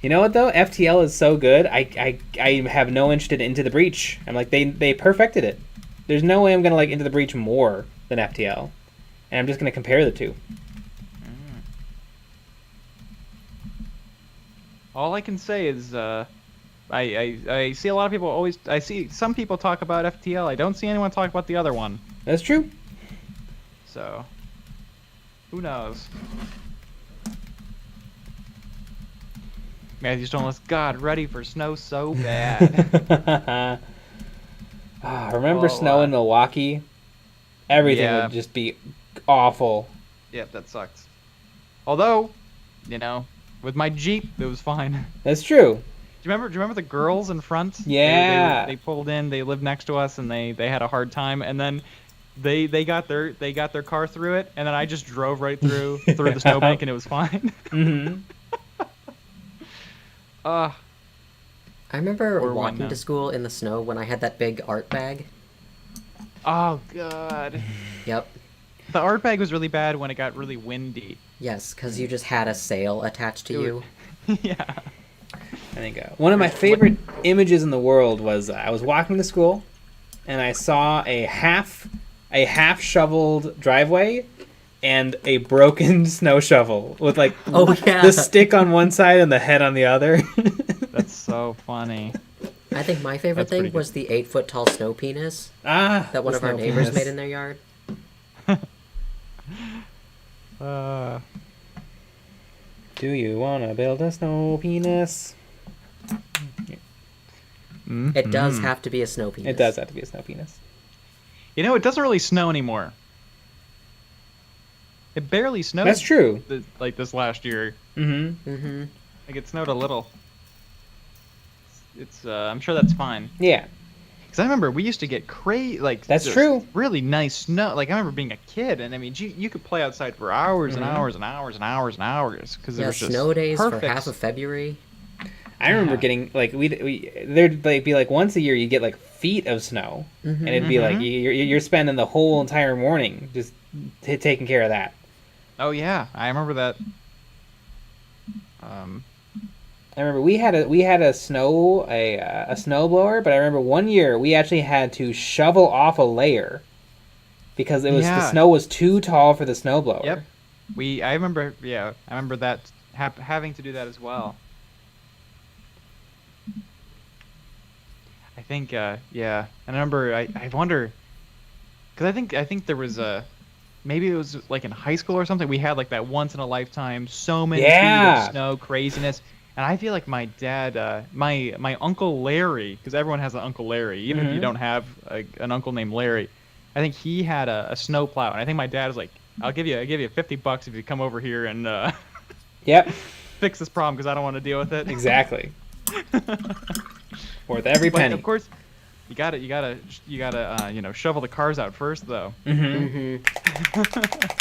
You know what though? FTL is so good. I have no interest in Into the Breach. I'm like they perfected it. There's no way I'm gonna like Into the Breach more than FTL, and I'm just gonna compare the two. All I can say is, I see a lot of people always. I see some people talk about FTL. I don't see anyone talk about the other one. That's true. So, who knows? Matthew's telling us, God, ready for snow so bad. Remember snow in Milwaukee? Everything Yeah. would just be awful. Yep, that sucks. Although, you know, with my Jeep, it was fine. That's true. Do you remember the girls in front? Yeah. They pulled in. They lived next to us, and they had a hard time. And then they got their car through it, and then I just drove right through the snowbank, and it was fine. Mm-hmm. Uh, I remember Or one walking now. to school in the snow when I had that big art bag. oh God. Yep. The art bag was really bad when it got really windy. Yes, because you just had a sail attached to you. Yeah. I think one of my favorite images in the world was I was walking to school, and I saw a half shoveled driveway and a broken snow shovel with like Oh, yeah. the stick on one side and the head on the other. That's so funny. I think my favorite That's pretty thing good. was the 8-foot tall snow penis that one the of our snow neighbors penis. made in their yard. Do you wanna build a snow penis? It does have to be a snow penis. It does have to be a snow penis. You know, it doesn't really snow anymore. It barely snowed. That's true. Like this last year. Mm-hmm. Mm-hmm. Like it snowed a little. It's I'm sure that's fine. Yeah. Because I remember we used to get That's just true. really nice snow. Like I remember being a kid, and I mean, you could play outside for hours and hours and hours and hours and hours because it Yeah, was just snow days perfect. for half of February. I remember getting like there'd like be like once a year you get like feet of snow, and it'd be like you're spending the whole entire morning just taking care of that. Oh yeah, I remember that. I remember we had a snow blower, but I remember one year we actually had to shovel off a layer because it was the Yeah. snow was too tall for the snow blower. Yep. I remember that having to do that as well. I think and I remember I wonder because I think there was maybe it was like in high school or something we had like that once in a lifetime so many feet Yeah. of snow craziness. And I feel like my dad, my Uncle Larry, because everyone has an Uncle Larry, even if you don't have an uncle named Larry, I think he had a snow plow, and I think my dad was like, "I'll give you $50 if you come over here and Yep. fix this problem because I don't want to deal with it." Exactly. Worth every But penny. of course, you gotta shovel the cars out first though. Mm-hmm. Mm-hmm.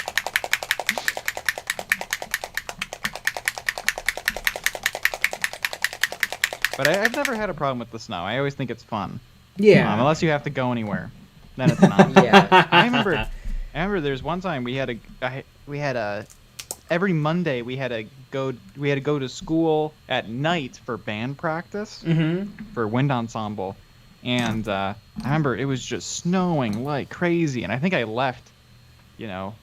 But I've never had a problem with the snow. I always think it's fun. Yeah. Unless you have to go anywhere, then it's not. Yeah. I remember there's one time we had every Monday we had to go to school at night for band practice for wind ensemble, and I remember it was just snowing like crazy, and I think I left,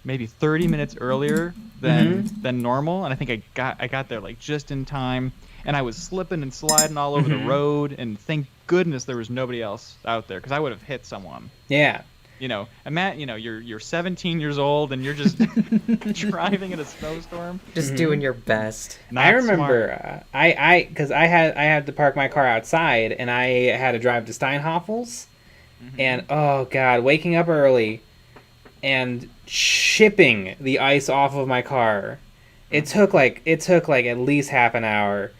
maybe 30 minutes earlier than normal, and I think I got there like just in time, and I was slipping and sliding all over the road, and thank goodness there was nobody else out there because I would have hit someone. Yeah. And Matt, you're 17 years old and you're just driving in a snowstorm. Just doing your best. Not I remember smart. because I had to park my car outside and I had to drive to Steinhoffel's, and oh god, waking up early and shipping the ice off of my car. It took like at least half an hour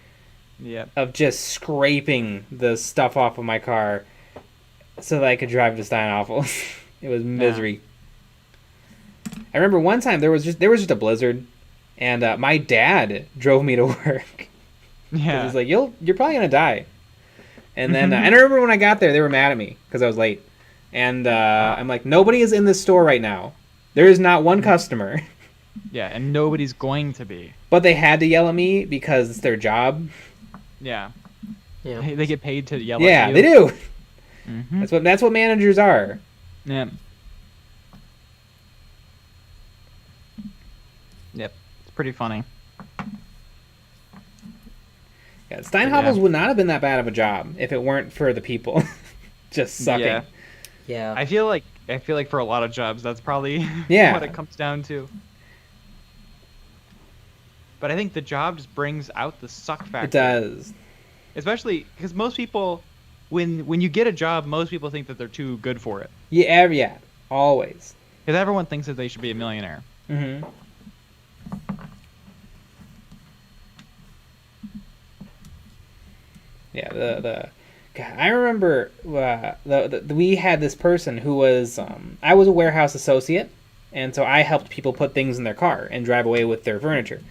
Yep. of just scraping the stuff off of my car so that I could drive to Steinhoffel's. It was misery. I remember one time there was just a blizzard, and my dad drove me to work. Yeah. He's like, you're probably gonna die. And then and I remember when I got there, they were mad at me because I was late. And I'm like, nobody is in this store right now. There is not one customer. Yeah, and nobody's going to be. But they had to yell at me because it's their job. Yeah. Yeah. They get paid to yell Yeah, at you. they do. Mm-hmm. That's what managers are. Yeah. Yep. It's pretty funny. Yeah, Steinhoffels would not have been that bad of a job if it weren't for the people just sucking. Yeah. Yeah. I feel like for a lot of jobs that's probably Yeah. what it comes down to. But I think the job just brings out the suck factor. It does. Especially because most people, when you get a job, most people think that they're too good for it. Yeah, always. Because everyone thinks that they should be a millionaire. Mm-hmm. Yeah, God, I remember we had this person who was I was a warehouse associate, and so I helped people put things in their car and drive away with their furniture.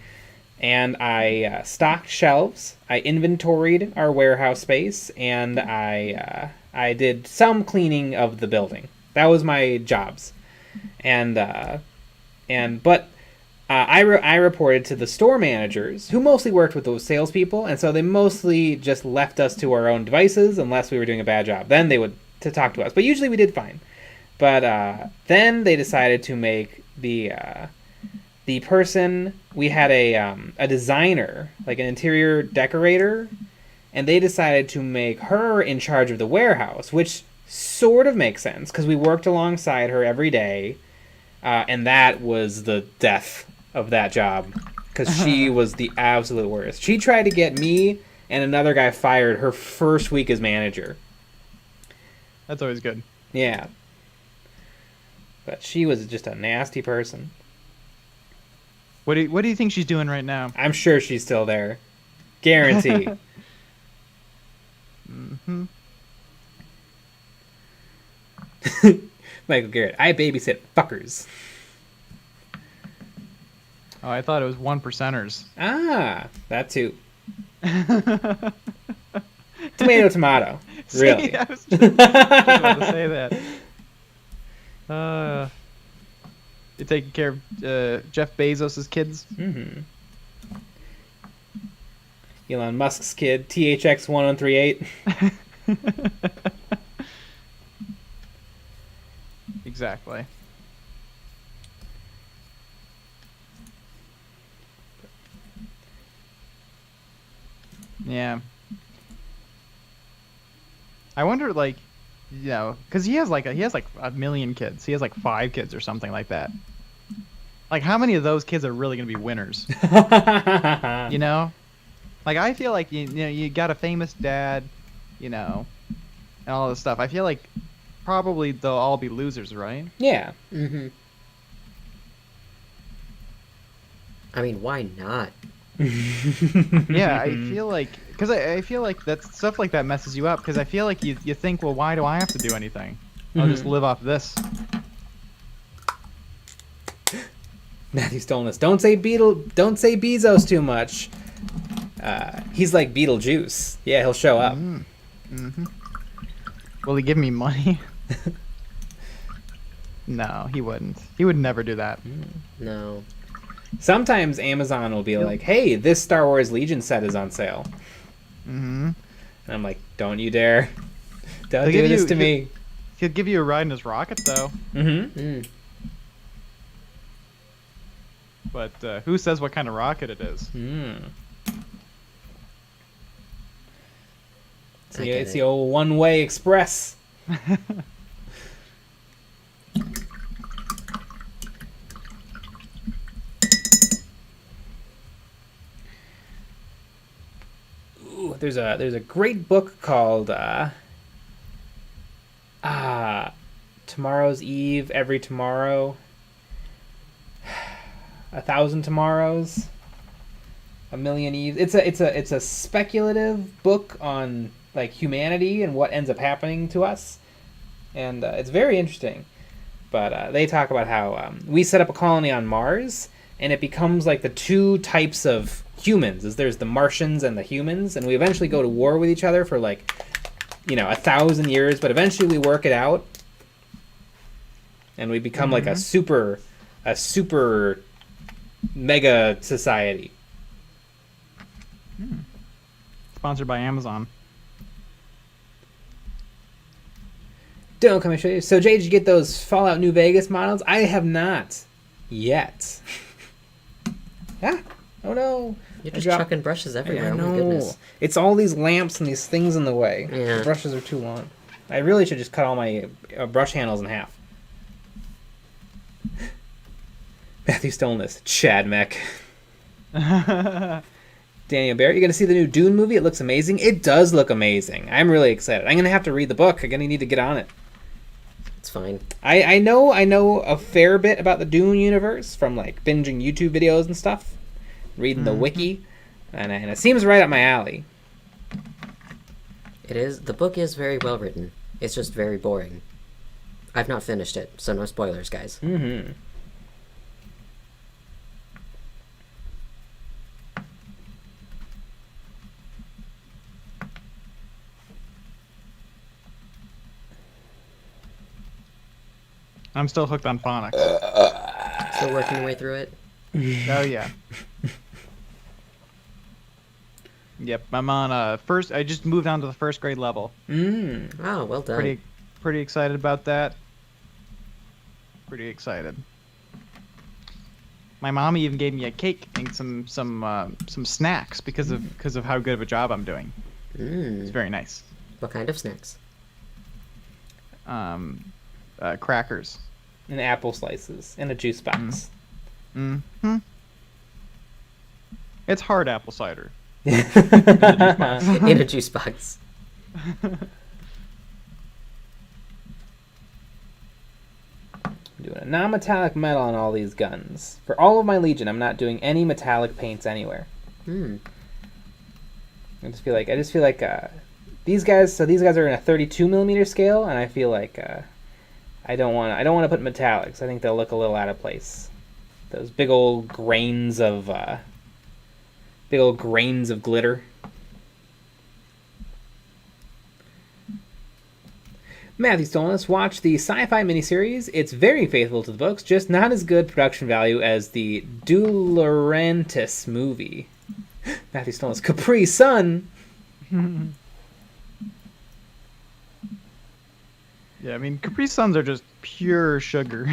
And I stocked shelves, I inventoried our warehouse space, and I did some cleaning of the building. That was my jobs, but I reported to the store managers, who mostly worked with those salespeople, and so they mostly just left us to our own devices unless we were doing a bad job. Then they would to talk to us, but usually we did fine. But then they decided to make the person, we had a designer, like an interior decorator, and they decided to make her in charge of the warehouse, which sort of makes sense because we worked alongside her every day, and that was the death of that job because she was the absolute worst. She tried to get me and another guy fired her first week as manager. That's always good. Yeah. But she was just a nasty person. What do you think she's doing right now? I'm sure she's still there. Guarantee. Mm-hmm. Michael Garrett, I babysit fuckers. Oh, I thought it was 1%ers. Ah, that too. Tomato. Really? See, I was just about to say that. You're taking care of Jeff Bezos' kids? Mm-hmm. Elon Musk's kid, THX 1038. Exactly. Yeah. I wonder, like, you know, because he has like a million kids. He has like 5 kids or something like that. Like, how many of those kids are really gonna be winners? You know, like I feel like you know you got a famous dad, you know, and all this stuff. I feel like probably they'll all be losers, right? Yeah. Mm-hmm. I mean, why not? Yeah, I feel like because I feel like that stuff like that messes you up because I feel like you think, well, why do I have to do anything? I'll just live off this. Matthew Stolness, don't say Bezos too much. He's like Beetlejuice. Yeah, he'll show up. Mm-hmm. Will he give me money? No, he wouldn't. He would never do that. No. Sometimes Amazon will be like, hey, this Star Wars Legion set is on sale. Mm-hmm. And I'm like, don't you dare. Don't He'll do give this you- to me. He'll give you a ride in his rocket, though. Mm-hmm. Mm. But who says what kind of rocket it is? Mm. I get It's it. the old one-way express. Ooh, there's a great book called Tomorrow's Eve, Every Tomorrow, 1,000 Tomorrows, A Million Eves. It's a speculative book on like humanity and what ends up happening to us, and it's very interesting. But they talk about how we set up a colony on Mars, and it becomes like the two types of humans. Is there's the Martians and the humans, and we eventually go to war with each other for like, 1,000 years. But eventually we work it out, and we become like a super mega society. Sponsored by Amazon. Don't come and show you. So, Jay, did you get those Fallout New Vegas models? I have not yet. Ah, oh no. You're just chucking brushes everywhere. I know. Oh my goodness. It's all these lamps and these things in the way. Yeah. The brushes are too long. I really should just cut all my brush handles in half. Matthew Stillness, Chad Mech. Daniel Barrett, you're going to see the new Dune movie? It looks amazing. It does look amazing. I'm really excited. I'm going to have to read the book. I'm going to need to get on it. It's fine. I know a fair bit about the Dune universe from like binging YouTube videos and stuff, reading the wiki, and it seems right up my alley. It is. The book is very well written. It's just very boring. I've not finished it, so no spoilers, guys. Mm-hmm. I'm still hooked on phonics. Still working your way through it? Oh yeah. Yep, I'm on first. I just moved on to the first grade level. Oh, well done. Pretty excited about that. Pretty excited. My mom even gave me a cake and some snacks because of how good of a job I'm doing. It's very nice. What kind of snacks? Crackers. And apple slices and a juice box. It's hard apple cider. In a juice box. Doing a non-metallic metal on all these guns. For all of my Legion, I'm not doing any metallic paints anywhere. I just feel like these guys are in a 32 millimeter scale, and I feel like I don't want to put metallics. I think they'll look a little out of place. Those big old grains of glitter. Matthew Stolness, watch the sci-fi miniseries. It's very faithful to the books, just not as good production value as the De Laurentiis movie. Matthew Stolness, Capri Sun. Yeah, I mean, Capri Suns are just pure sugar.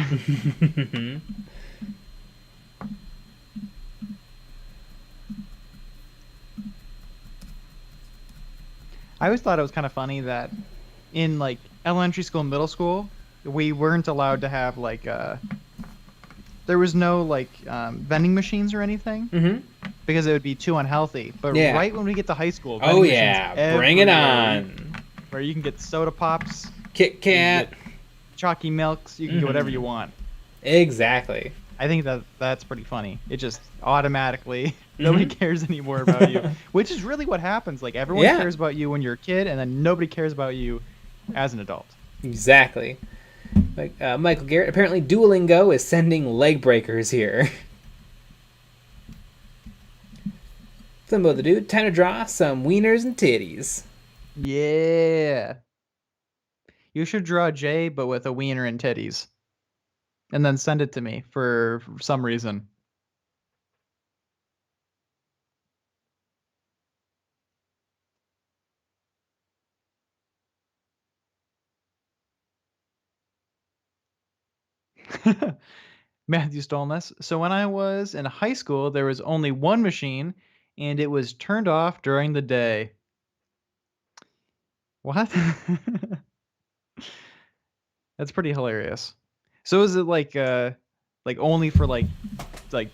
I always thought it was kind of funny that in, like, elementary school and middle school, we weren't allowed to have, like, there was no, like, vending machines or anything. Because it would be too unhealthy. But right when we get to high school, oh yeah, bring it on. Where you can get soda pops, Kit Kat, chalky milks, you can get whatever you want. Exactly. I think that's pretty funny. It just automatically nobody cares anymore about you, which is really what happens. Like everyone cares about you when you're a kid, and then nobody cares about you as an adult. Exactly. Like Michael Garrett, apparently Duolingo is sending leg breakers here. Flimbo the dude, time to draw some wieners and titties. Yeah. You should draw Jay, but with a wiener and titties. And then send it to me for some reason. Matthew Stolness. So when I was in high school, there was only one machine, and it was turned off during the day. What? That's pretty hilarious. So is it like only for like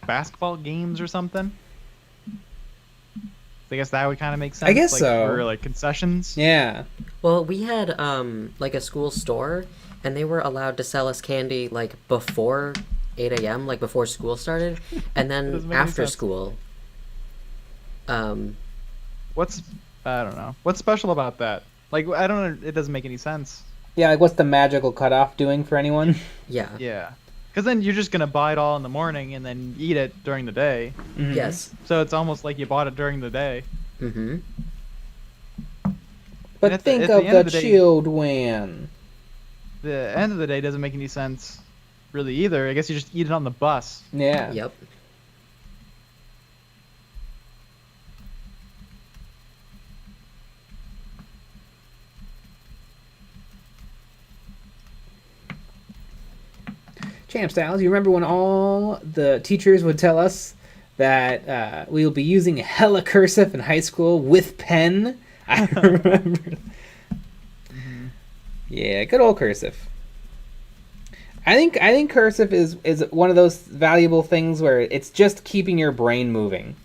basketball games or something? I guess that would kind of make sense. I guess like, so. For like concessions. Yeah. Well, we had like a school store, and they were allowed to sell us candy like before 8 a.m., like before school started, and then after school. What's I don't know. What's special about that? Like I don't know. It doesn't make any sense. Yeah, like what's the magical cutoff doing for anyone? Yeah. Yeah. Because then you're just gonna buy it all in the morning and then eat it during the day. Yes. So it's almost like you bought it during the day. But at think the of end the of the day- chilled win. The end of the day doesn't make any sense. really either. I guess you just eat it on the bus. Yeah. Yep. Champ Styles, you remember when all the teachers would tell us that we will be using hella cursive in high school with pen? I remember. Yeah, good old cursive. I think cursive is one of those valuable things where it's just keeping your brain moving.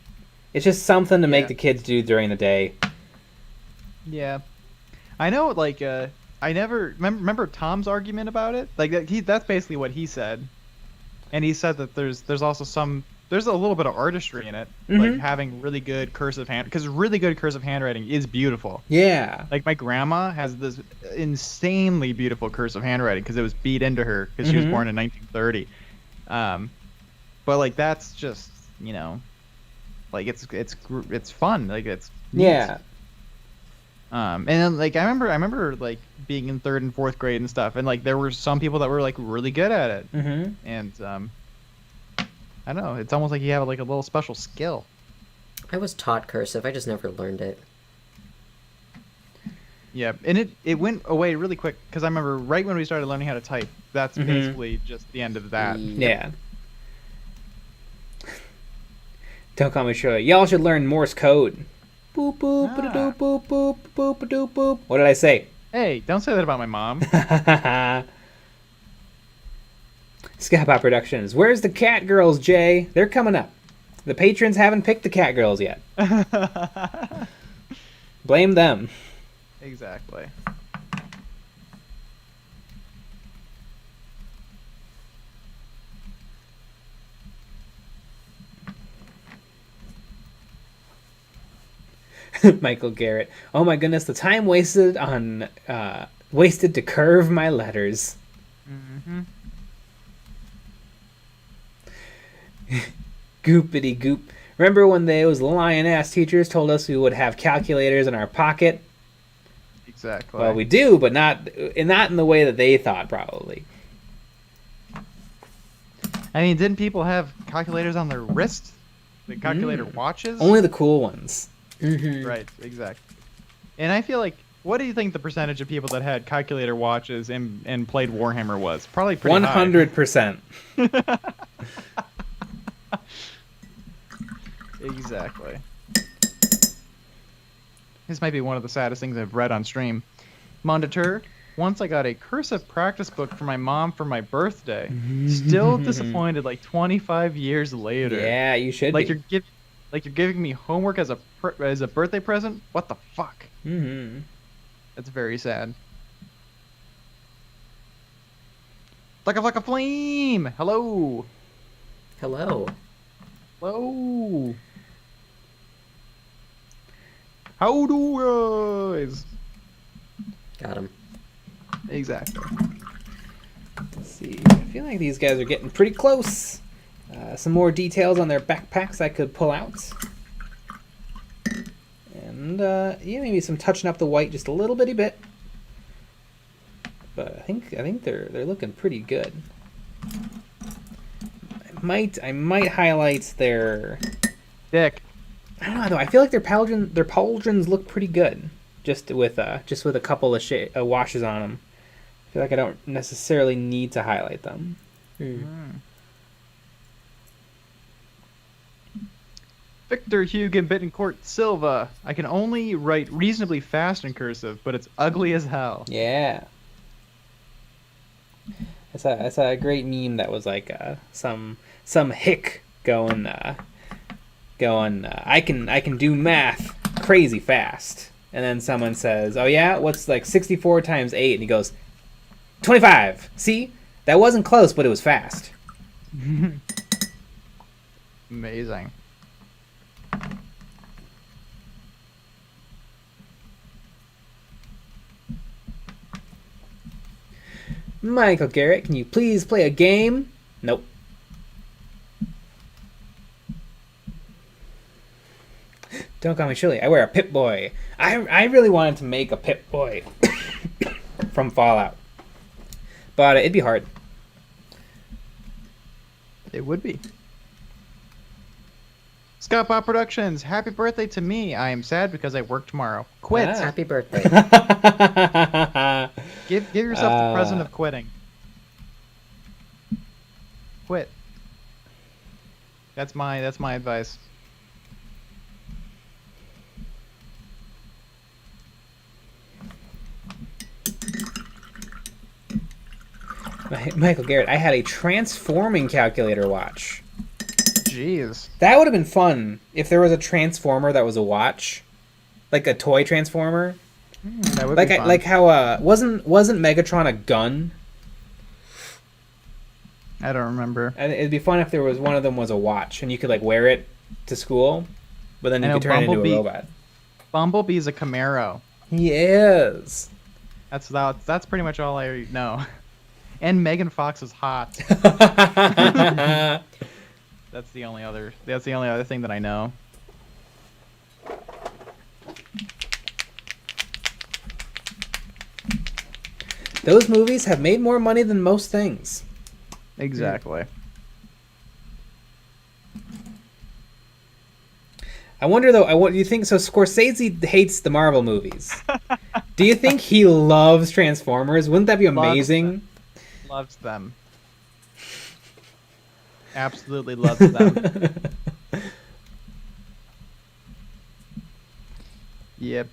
It's just something to make the kids do during the day. Yeah, I know. Like, I never remember Tom's argument about it. Like that's basically what he said, and he said that there's also there's a little bit of artistry in it, like having really good cursive hand, because really good cursive handwriting is beautiful. Yeah. Like my grandma has this insanely beautiful cursive handwriting because it was beat into her because she was born in 1930. But like that's just like it's fun. Like it's neat. Yeah. And then like I remember like being in 3rd and 4th grade and stuff, and like there were some people that were like really good at it, and I don't know, it's almost like you have like a little special skill. I was taught cursive. I just never learned it. Yeah, and it went away really quick because I remember right when we started learning how to type, that's basically just the end of that. Yeah. Don't call me Shirley. Y'all should learn Morse code. Boop boop boop boop boop boop boop boop. What did I say? Hey, don't say that about my mom. Scapot Productions. Where's the cat girls, Jay? They're coming up. The patrons haven't picked the cat girls yet. Blame them. Exactly. Michael Garrett. Oh my goodness, the time wasted to curve my letters. Goopity goop. Remember when those lion-ass teachers told us we would have calculators in our pocket? Exactly. Well, we do, but not in the way that they thought, probably. I mean, didn't people have calculators on their wrist? The calculator watches? Only the cool ones. Right, exactly. And I feel like, what do you think the percentage of people that had calculator watches and played Warhammer was? Probably pretty 100%. high. Exactly. This might be one of the saddest things I've read on stream. Monitor, once I got a cursive practice book for my mom for my birthday. Still disappointed like 25 years later. Yeah, you should like be. You're giving me homework as a birthday present? What the fuck? That's very sad. Like a flame! Hello! Hello. Hello! How do guys? Got him. Exactly. Let's see. I feel like these guys are getting pretty close. Some more details on their backpacks I could pull out. And, yeah, maybe some touching up the white just a little bitty bit. But I think they're looking pretty good. I might highlight their Dick. I don't know though. I feel like their pauldrons look pretty good, just with a couple of washes on them. I feel like I don't necessarily need to highlight them. Victor Hugen Bittencourt Silva. I can only write reasonably fast in cursive, but it's ugly as hell. Yeah. That's a great meme that was like some hick going I can do math crazy fast, and then someone says, oh yeah, what's like 64 times 8? And he goes 25. See, that wasn't close, but it was fast. Amazing. Michael Garrett, can you please play a game? Nope. Don't call me Shirley. I wear a Pip-Boy. I really wanted to make a Pip-Boy from Fallout, but it'd be hard. It would be. Scott Bob Productions, happy birthday to me. I am sad because I work tomorrow. Quit. Ah. Happy birthday. Give yourself the present of quitting. Quit. That's my advice. Michael Garrett, I had a transforming calculator watch. Jeez. That would have been fun if there was a transformer that was a watch, like a toy transformer. That would Like be fun. like how wasn't Megatron a gun? I don't remember. And it'd be fun if there was one of them was a watch and you could like wear it to school, but then you I know could turn it into a Bumblebee- robot. Bumblebee's a Camaro. He is. That's pretty much all I know. And Megan Fox is hot. That's the only other thing that I know. Those movies have made more money than most things. Exactly. I wonder though. What do you think? So Scorsese hates the Marvel movies. Do you think he loves Transformers? Wouldn't that be amazing? Loves them. Absolutely loves them. Yep.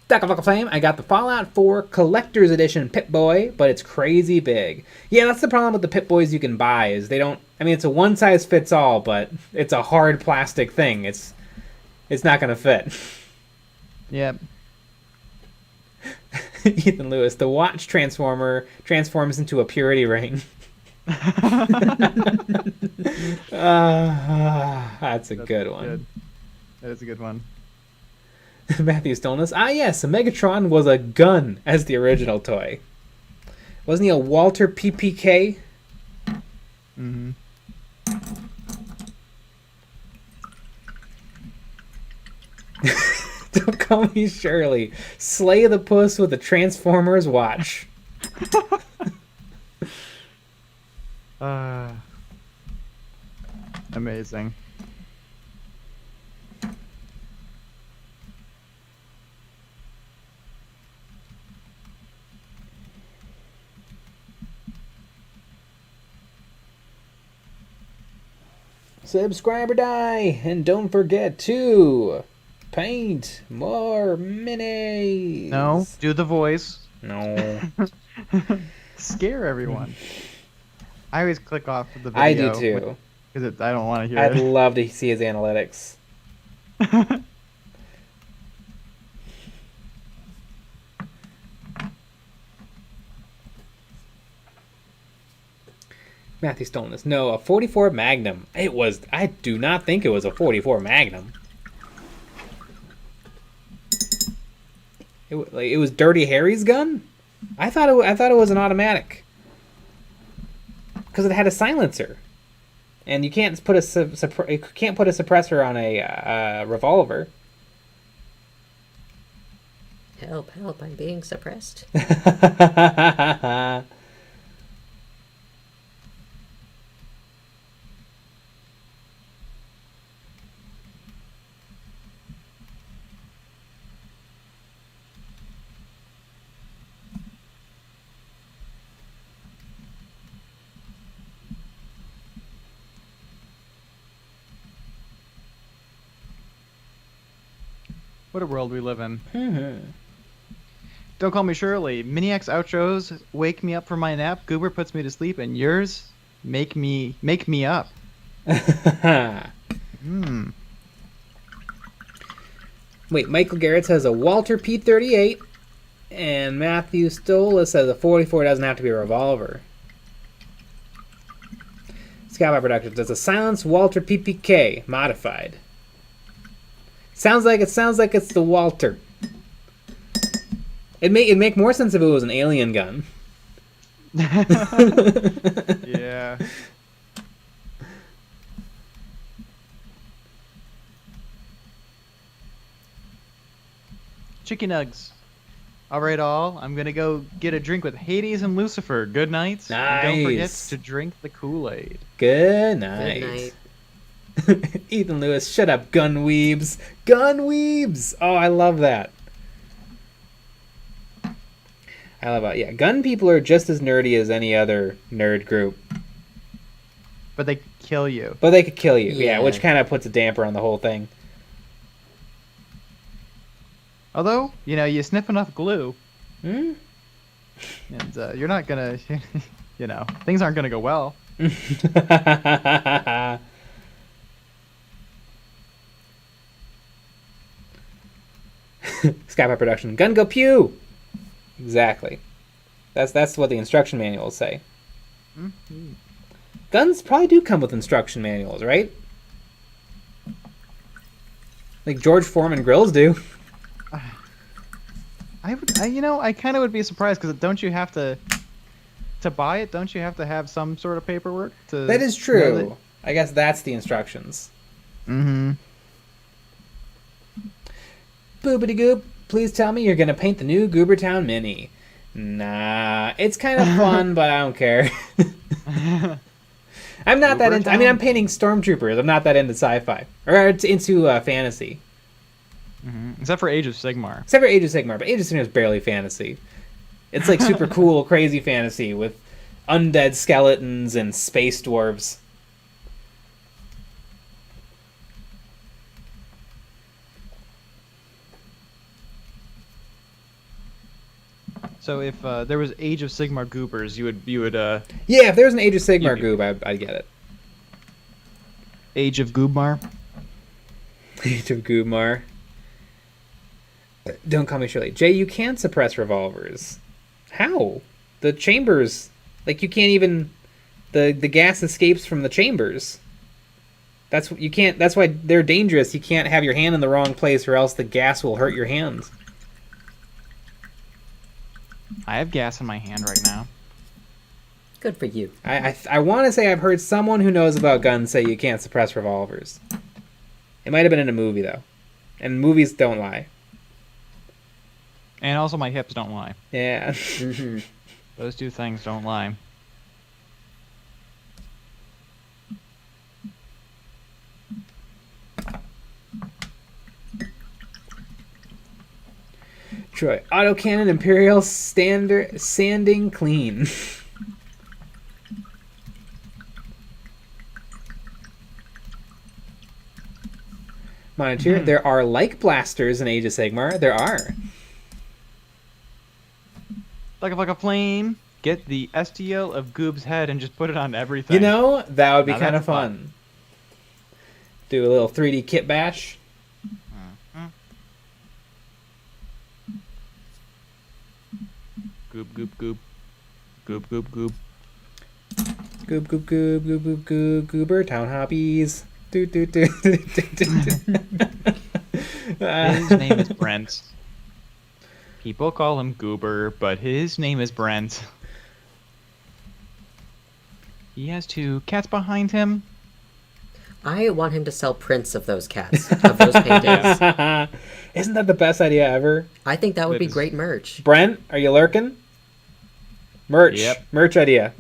Duck of Flame, I got the Fallout 4 Collector's Edition Pip-Boy, but it's crazy big. Yeah, that's the problem with the Pip-Boys you can buy, is they don't... I mean, it's a one-size-fits-all, but it's a hard plastic thing. It's not going to fit. Yep. Ethan Lewis, the watch transformer transforms into a purity ring. That's a good one. Good. That is a good one. Matthew Stolness. Ah, yes, a Megatron was a gun as the original toy. Wasn't he a Walter PPK? Mm-hmm. Don't call me Shirley. Slay the Puss with a Transformers watch. Amazing. Subscribe or die, and don't forget to paint more minis. No, do the voice. No. Scare everyone. I always click off the video. I do too. Because I don't want to hear I'd it. love to see his analytics. Matthew Stolness. No, a 44 Magnum. It was. I do not think it was a 44 Magnum. It was Dirty Harry's gun. I thought it was an automatic because it had a silencer, and you can't put a suppressor on a revolver. Help, I'm being suppressed. What a world we live in. Mm-hmm. Don't call me Shirley. Miniacs outros wake me up from my nap. Goober puts me to sleep, and yours make me up. Wait, Michael Garrett says a Walter P38, and Matthew Stola says a 44 doesn't have to be a revolver. Skybound Productions does a silenced Walter PPK modified. Sounds like it's the Walter. It'd make more sense if it was an alien gun. Yeah. Chicken nugs. All right, all. I'm gonna go get a drink with Hades and Lucifer. Good night. And don't forget Nice. to drink the Kool-Aid. Good Good night. night. Ethan Lewis, shut up, gun weebs. Gun weebs. Oh, I love that. I love it. Yeah, gun people are just as nerdy as any other nerd group, But they kill you. but they could kill you. Yeah, Yeah. which kind of puts a damper on the whole thing. Although, you sniff enough glue, Hmm? and you're not gonna, things aren't gonna go well. Skypie production. Gun go pew. Exactly. That's what the instruction manuals say. Mhm. Guns probably do come with instruction manuals, right? Like George Foreman grills do. I kind of would be surprised because don't you have to buy it? Don't you have to have some sort of paperwork to? That is true. I guess that's the instructions. Mm-hmm. Boobity goop, please tell me you're gonna paint the new Goobertown Mini. Nah, it's kind of fun, but I don't care. I'm not that into. I mean, I'm painting stormtroopers. I'm not that into sci-fi or into fantasy. Except for Age of Sigmar. Except for Age of Sigmar, but Age of Sigmar is barely fantasy. It's like super cool, crazy fantasy with undead skeletons and space dwarves. So if there was Age of Sigmar goobers, you would Yeah, if there was an Age of Sigmar goob, I'd get it. Age of Goobmar. Age of Goobmar. Don't call me Shirley. Jay, you can suppress revolvers. How? The chambers, like you can't even. The gas escapes from the chambers. That's you can't. That's why they're dangerous. You can't have your hand in the wrong place, or else the gas will hurt your hands. I have gas in my hand right now. Good for you. I want to say I've heard someone who knows about guns say you can't suppress revolvers. It might have been in a movie though, and movies don't lie. And also my hips don't lie. Yeah. Mm-hmm. Those two things don't lie. Troy, autocannon Imperial standard sanding clean. Monitor, there are like blasters in Age of Sigmar. There are. Like a flame. Get the STL of Goob's head and just put it on everything. You know, that would be Now kind of that's fun. Do a little 3D kit bash. Goob, goob, goob. Goob, goob, goob. Goob, goob, goob, goob, goob, goob, goober, town hobbies. Do, do, do, do, do, do. His name is Brent. People call him Goober, but his name is Brent. He has two cats behind him. I want him to sell prints of those cats, of those paintings. Isn't that the best idea ever? I think that would be That is- great merch. Brent, are you lurking? Merch. Yep. Merch idea.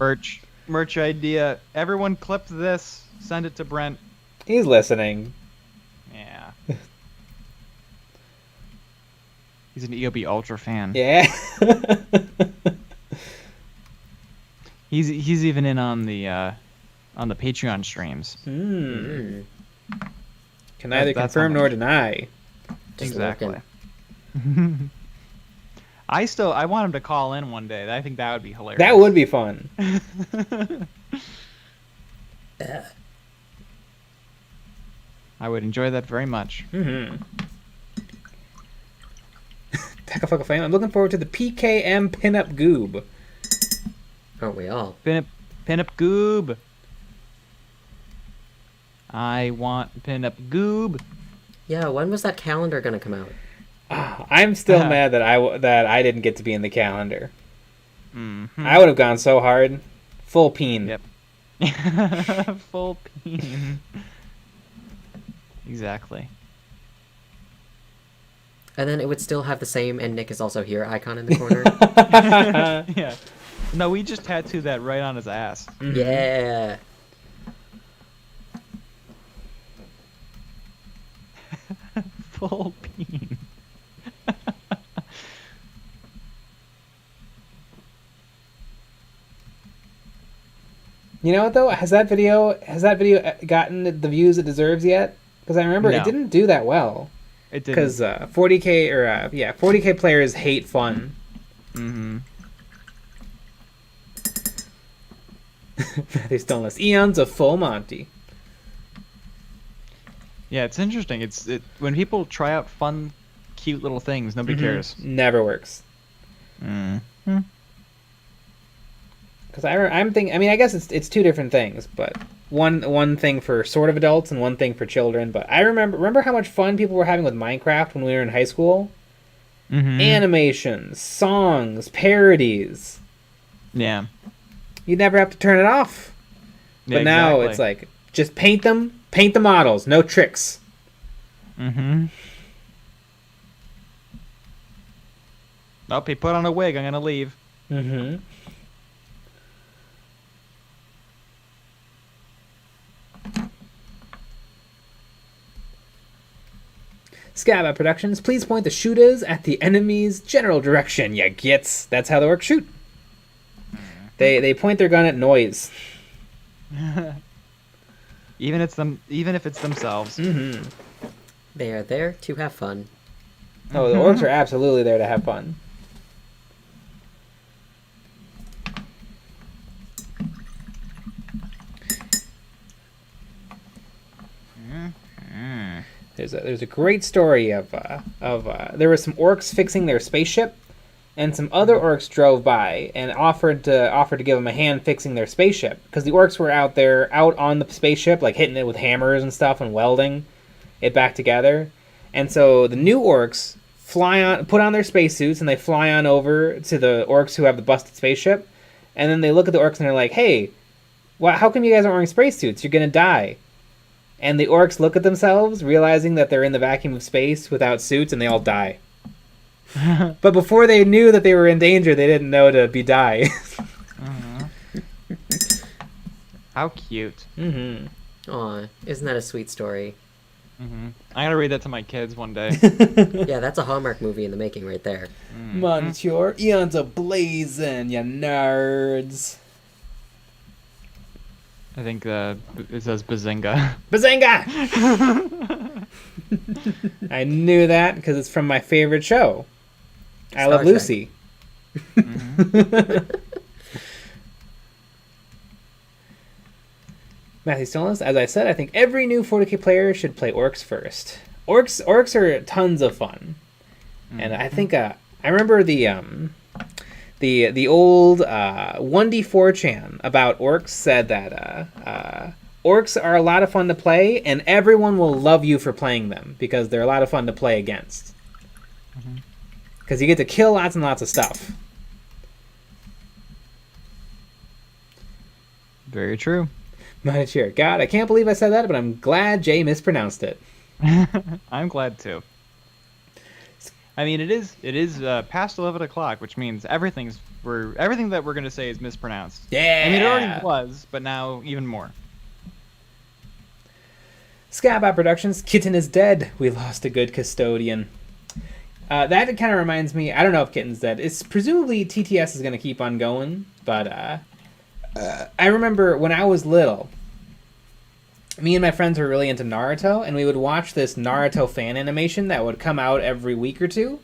Merch idea. Everyone clip this. Send it to Brent. He's listening. Yeah. He's an EOB Ultra fan. Yeah. He's even in on the Patreon streams. Mm. Can neither That's confirm how nor much. deny. Just Exactly. looking. I want him to call in one day. I think that would be hilarious. That would be fun. I would enjoy that very much. Mm-hmm. Tackafucka Flame. I'm looking forward to the PKM pinup goob. Aren't we all? Pinup Goob. I want Pinup Goob. Yeah, when was that calendar gonna come out? I'm still mad that I didn't get to be in the calendar. Mm-hmm. I would have gone so hard. Full peen. Yep. Full peen. Exactly. And then it would still have the same "and Nick is also here" icon in the corner. Yeah. No, we just tattooed that right on his ass. Yeah. Full bean. You know what though? Has that video gotten the views it deserves yet? Because I remember it No. didn't do that well. It didn't. Because 40K 40K players hate fun. Mm-hmm. They're still in this. Eons of Full Monty. Yeah, it's interesting. When people try out fun, cute little things, nobody cares. Never works. Mm-hmm. Because I'm thinking. I mean, I guess it's two different things, but one thing for sort of adults and one thing for children. But I remember how much fun people were having with Minecraft when we were in high school. Mm-hmm. Animations, songs, parodies. Yeah. You'd never have to turn it off. Yeah, But now exactly. it's like, just paint the models, no tricks. Mm-hmm. Oh, he put on a wig. I'm gonna leave. Mm-hmm. Scabba Productions, please point the shooters at the enemy's general direction, ya gits. That's how the orcs shoot. They point their gun at noise. Even if it's themselves. Mm-hmm. They are there to have fun. Oh, the orcs are absolutely there to have fun. There's a great story of there were some orcs fixing their spaceship, and some other orcs drove by and offered to give them a hand fixing their spaceship, because the orcs were out on the spaceship, like hitting it with hammers and stuff and welding it back together. And so the new orcs put on their spacesuits and they fly on over to the orcs who have the busted spaceship, and then they look at the orcs and they're like, "Hey, how come you guys aren't wearing spacesuits? You're gonna die." And the orcs look at themselves, realizing that they're in the vacuum of space without suits, and they all die. But before they knew that they were in danger, they didn't know to be die. How cute. Mm-hmm. Aw, isn't that a sweet story? Mm-hmm. I gotta read that to my kids one day. Yeah, that's a Hallmark movie in the making right there. Monsieur, eons are blazing, you nerds. I think it says Bazinga. Bazinga! I knew that because it's from my favorite show. I Love Trek. Lucy. Matthew Stillness, as I said, I think every new 40K player should play orcs first. Orcs are tons of fun, and I think I remember the old 1D4chan about orcs said that orcs are a lot of fun to play, and everyone will love you for playing them because they're a lot of fun to play against. Because you get to kill lots and lots of stuff. Very true. Monitor. God, I can't believe I said that, but I'm glad Jay mispronounced it. I'm glad too. I mean, it is past 11 o'clock, which means everything that we're gonna say is mispronounced. Yeah. I mean, it already was, but now even more. Scabot Productions, Kitten is dead. We lost a good custodian. That kind of reminds me, I don't know if Kitten's dead. It's presumably TTS is going to keep on going, but I remember when I was little, me and my friends were really into Naruto, and we would watch this Naruto fan animation that would come out every week or two.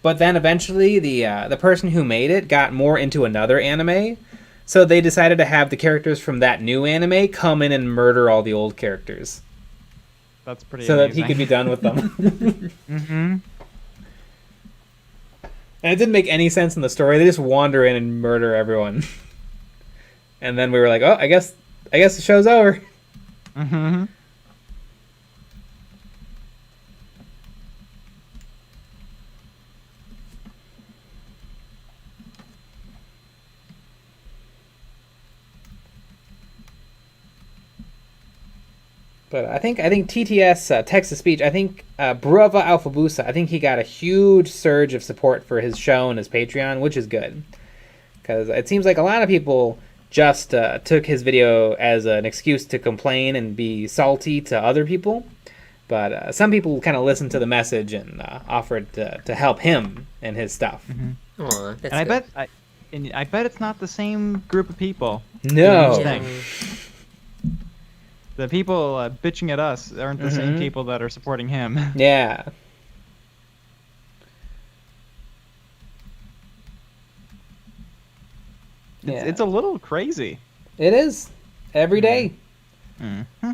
But then eventually the person who made it got more into another anime, so they decided to have the characters from that new anime come in and murder all the old characters. That's pretty So amazing. that he could be done with them. Mm-hmm. And it didn't make any sense in the story. They just wander in and murder everyone. And then we were like, oh, I guess the show's over. Mm-hmm. But I think TTS text to speech. I think Brava Alphabusa. I think he got a huge surge of support for his show and his Patreon, which is good, because it seems like a lot of people just took his video as an excuse to complain and be salty to other people. But some people kind of listened to the message and offered to help him and his stuff. Mm-hmm. Aw, that's And good. I bet it's not the same group of people. No. doing each thing. The people bitching at us aren't the same people that are supporting him. Yeah. It's a little crazy. It is. Every day. Mm-hmm.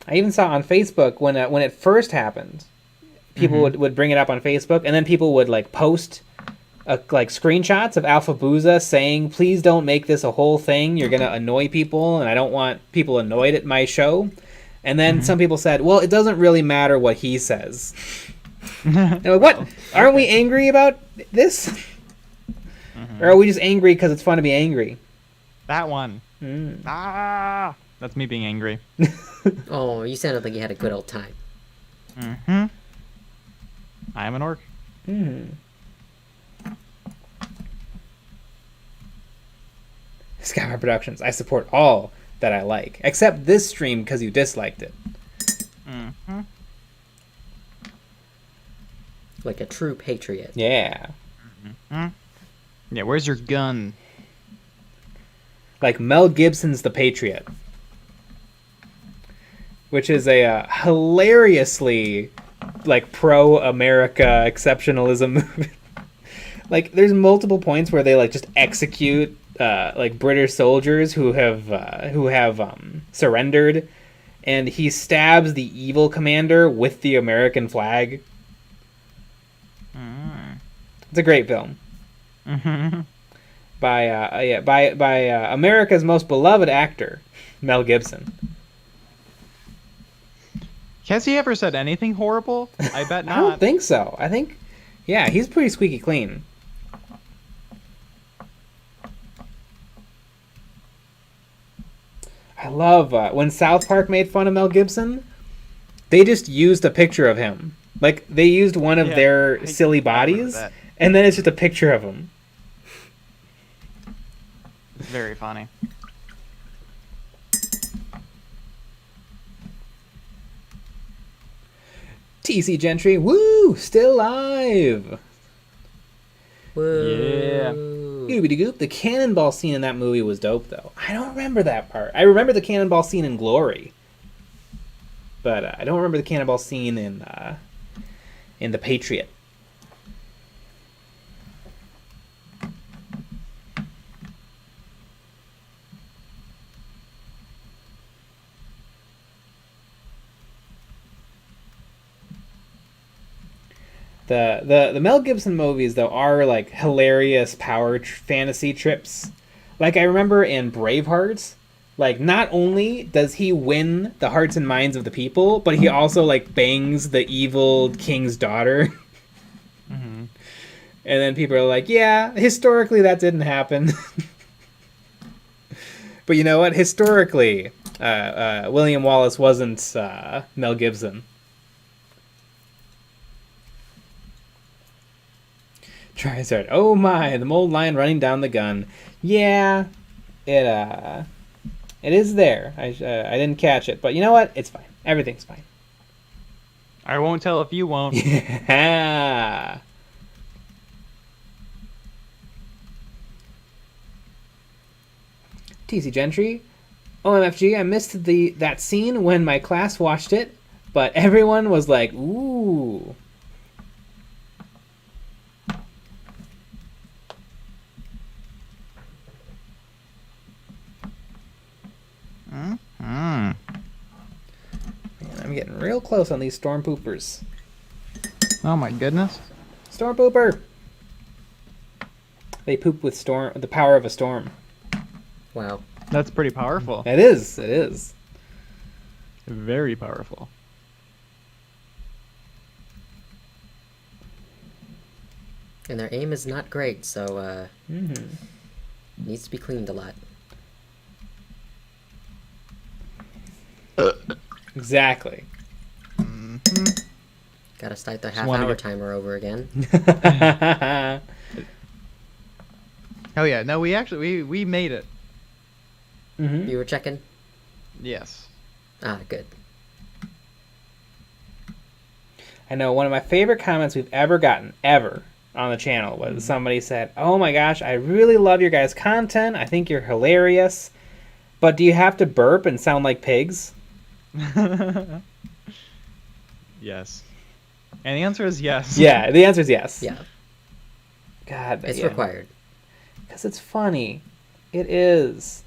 I even saw on Facebook when it first happened, people would bring it up on Facebook, and then people would like post like screenshots of Alphabusa saying, "Please don't make this a whole thing. You're gonna annoy people, and I don't want people annoyed at my show." And then some people said, "Well, it doesn't really matter what he says." And like, what? Aren't we angry about this? Or are we just angry because it's fun to be angry? That one. Ah, that's me being angry. Oh, you sounded like you had a good old time. Mm-hmm. I am an orc. Skyfire Productions. I support all that I like, except this stream because you disliked it. Mm-hmm. Like a true patriot. Yeah. Mm-hmm. Yeah, where's your gun? Like Mel Gibson's The Patriot, which is a hilariously like pro-America exceptionalism movie. Like, there's multiple points where they like just execute like British soldiers who have surrendered, and he stabs the evil commander with the American flag. It's a great film. Mm-hmm. By America's most beloved actor, Mel Gibson. Has he ever said anything horrible? I bet not. I don't think so. I think, yeah, he's pretty squeaky clean. I love when South Park made fun of Mel Gibson. They just used a picture of him. Like, they used one of their silly bodies, and then it's just a picture of him. It's very funny. TC Gentry, woo, still live. Whoa. Yeah. Goobity goop. The cannonball scene in that movie was dope, though. I don't remember that part. I remember the cannonball scene in Glory, but I don't remember the cannonball scene in The Patriot. The Mel Gibson movies, though, are like hilarious power fantasy trips. Like, I remember in Braveheart, like, not only does he win the hearts and minds of the people, but he also like bangs the evil king's daughter. Mm-hmm. And then people are like, yeah, historically that didn't happen. But you know what? Historically, William Wallace wasn't Mel Gibson. Trizard. Oh my, the mold lion running down the gun. Yeah, it is there. I didn't catch it, but you know what? It's fine. Everything's fine. I won't tell if you won't. Yeah. TC Gentry. OMFG, I missed that scene when my class watched it, but everyone was like, ooh. Man, I'm getting real close on these storm poopers. Oh my goodness. Storm pooper. They poop with the power of a storm. Wow. That's pretty powerful. It is. It is. Very powerful. And their aim is not great, so needs to be cleaned a lot. Exactly. Gotta start the wanna half-hour get- timer over again. Oh yeah, no, we made it. Hmm. You were checking? Yes. Ah, good. I know one of my favorite comments we've ever gotten, ever, on the channel was somebody said, "Oh my gosh, I really love your guys' content. I think you're hilarious. But do you have to burp and sound like pigs?" Yes. And the answer is yes. Yeah, the answer is yes. Yeah, God, it's yeah. required. Because it's funny. It is.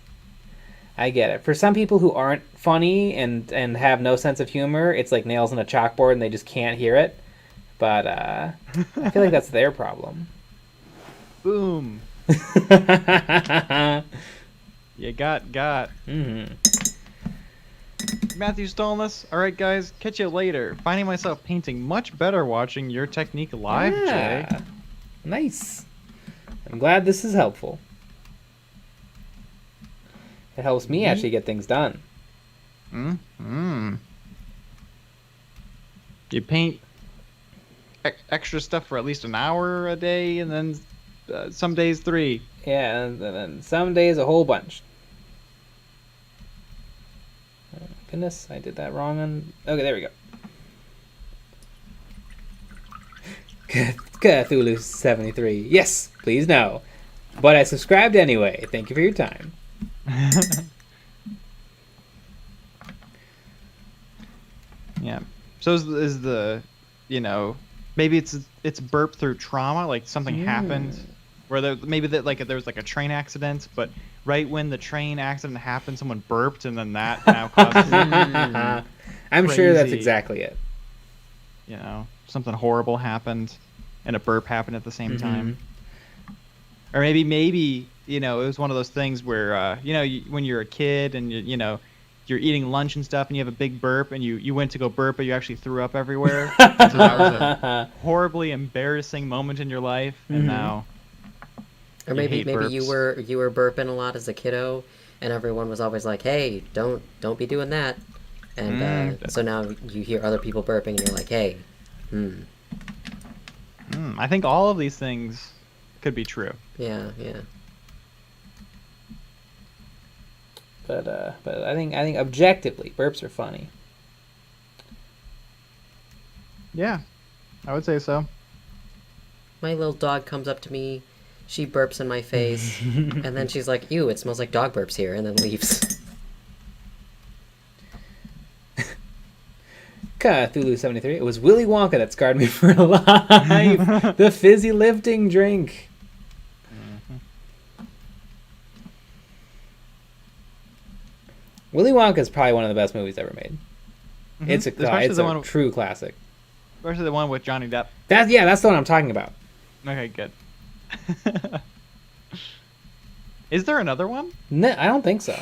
I get it. For some people who aren't funny and have no sense of humor, it's like nails on a chalkboard and they just can't hear it. But I feel like that's their problem. Boom. You got. Mm-hmm. Matthew Stolness. All right, guys. Catch you later. Finding myself painting much better watching your technique live, Jay. Yeah. Nice. I'm glad this is helpful. It helps me actually get things done. You paint extra stuff for at least an hour a day, and then some days 3. Yeah, and then some days a whole bunch. Oh, goodness, I did that wrong on... Okay, there we go. Cthulhu 73. Yes, please no. But I subscribed anyway. Thank you for your time. Yeah. So is the, maybe it's burp through trauma, like something happened, where maybe that like there was like a train accident, but right when the train accident happened, someone burped, and then that now causes I'm sure that's Crazy. exactly it. Something horrible happened, and a burp happened at the same time. Or maybe it was one of those things where when you're a kid and you're eating lunch and stuff and you have a big burp and you went to go burp but you actually threw up everywhere. And so that was a horribly embarrassing moment in your life, and now Or you maybe hate you burps. were burping a lot as a kiddo, and everyone was always like, "Hey, don't be doing that." And so now you hear other people burping, and you're like, "Hey, I think all of these things could be true. yeah." But I think objectively, burps are funny. Yeah, I would say so. My little dog comes up to me, she burps in my face, and then she's like, "Ew, it smells like dog burps here," and then leaves. Cthulhu 73. It was Willy Wonka that scarred me for life. The fizzy lifting drink. Willy Wonka is probably one of the best movies ever made. It's a true classic. Especially the one with Johnny Depp. That's the one I'm talking about. Okay, good. Is there another one? No, I don't think so.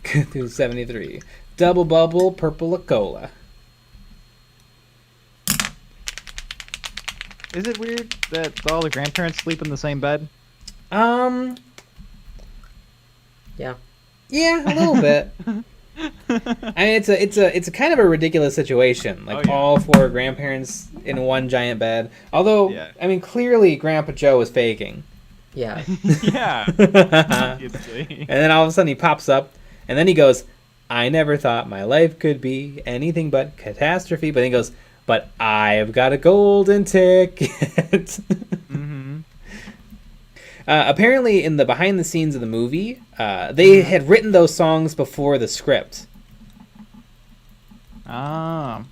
Cthulhu 73. Double bubble, purple cola. Is it weird that all the grandparents sleep in the same bed? Yeah. Yeah, a little bit. I mean, it's a kind of a ridiculous situation. Like all 4 grandparents in one giant bed. Although, I mean, clearly Grandpa Joe was faking. Yeah. Yeah. Obviously. And then all of a sudden he pops up, and then he goes, "I never thought my life could be anything but catastrophe." But then he goes, "But I've got a golden ticket." Apparently, in the behind the scenes of the movie, they had written those songs before the script. Ah.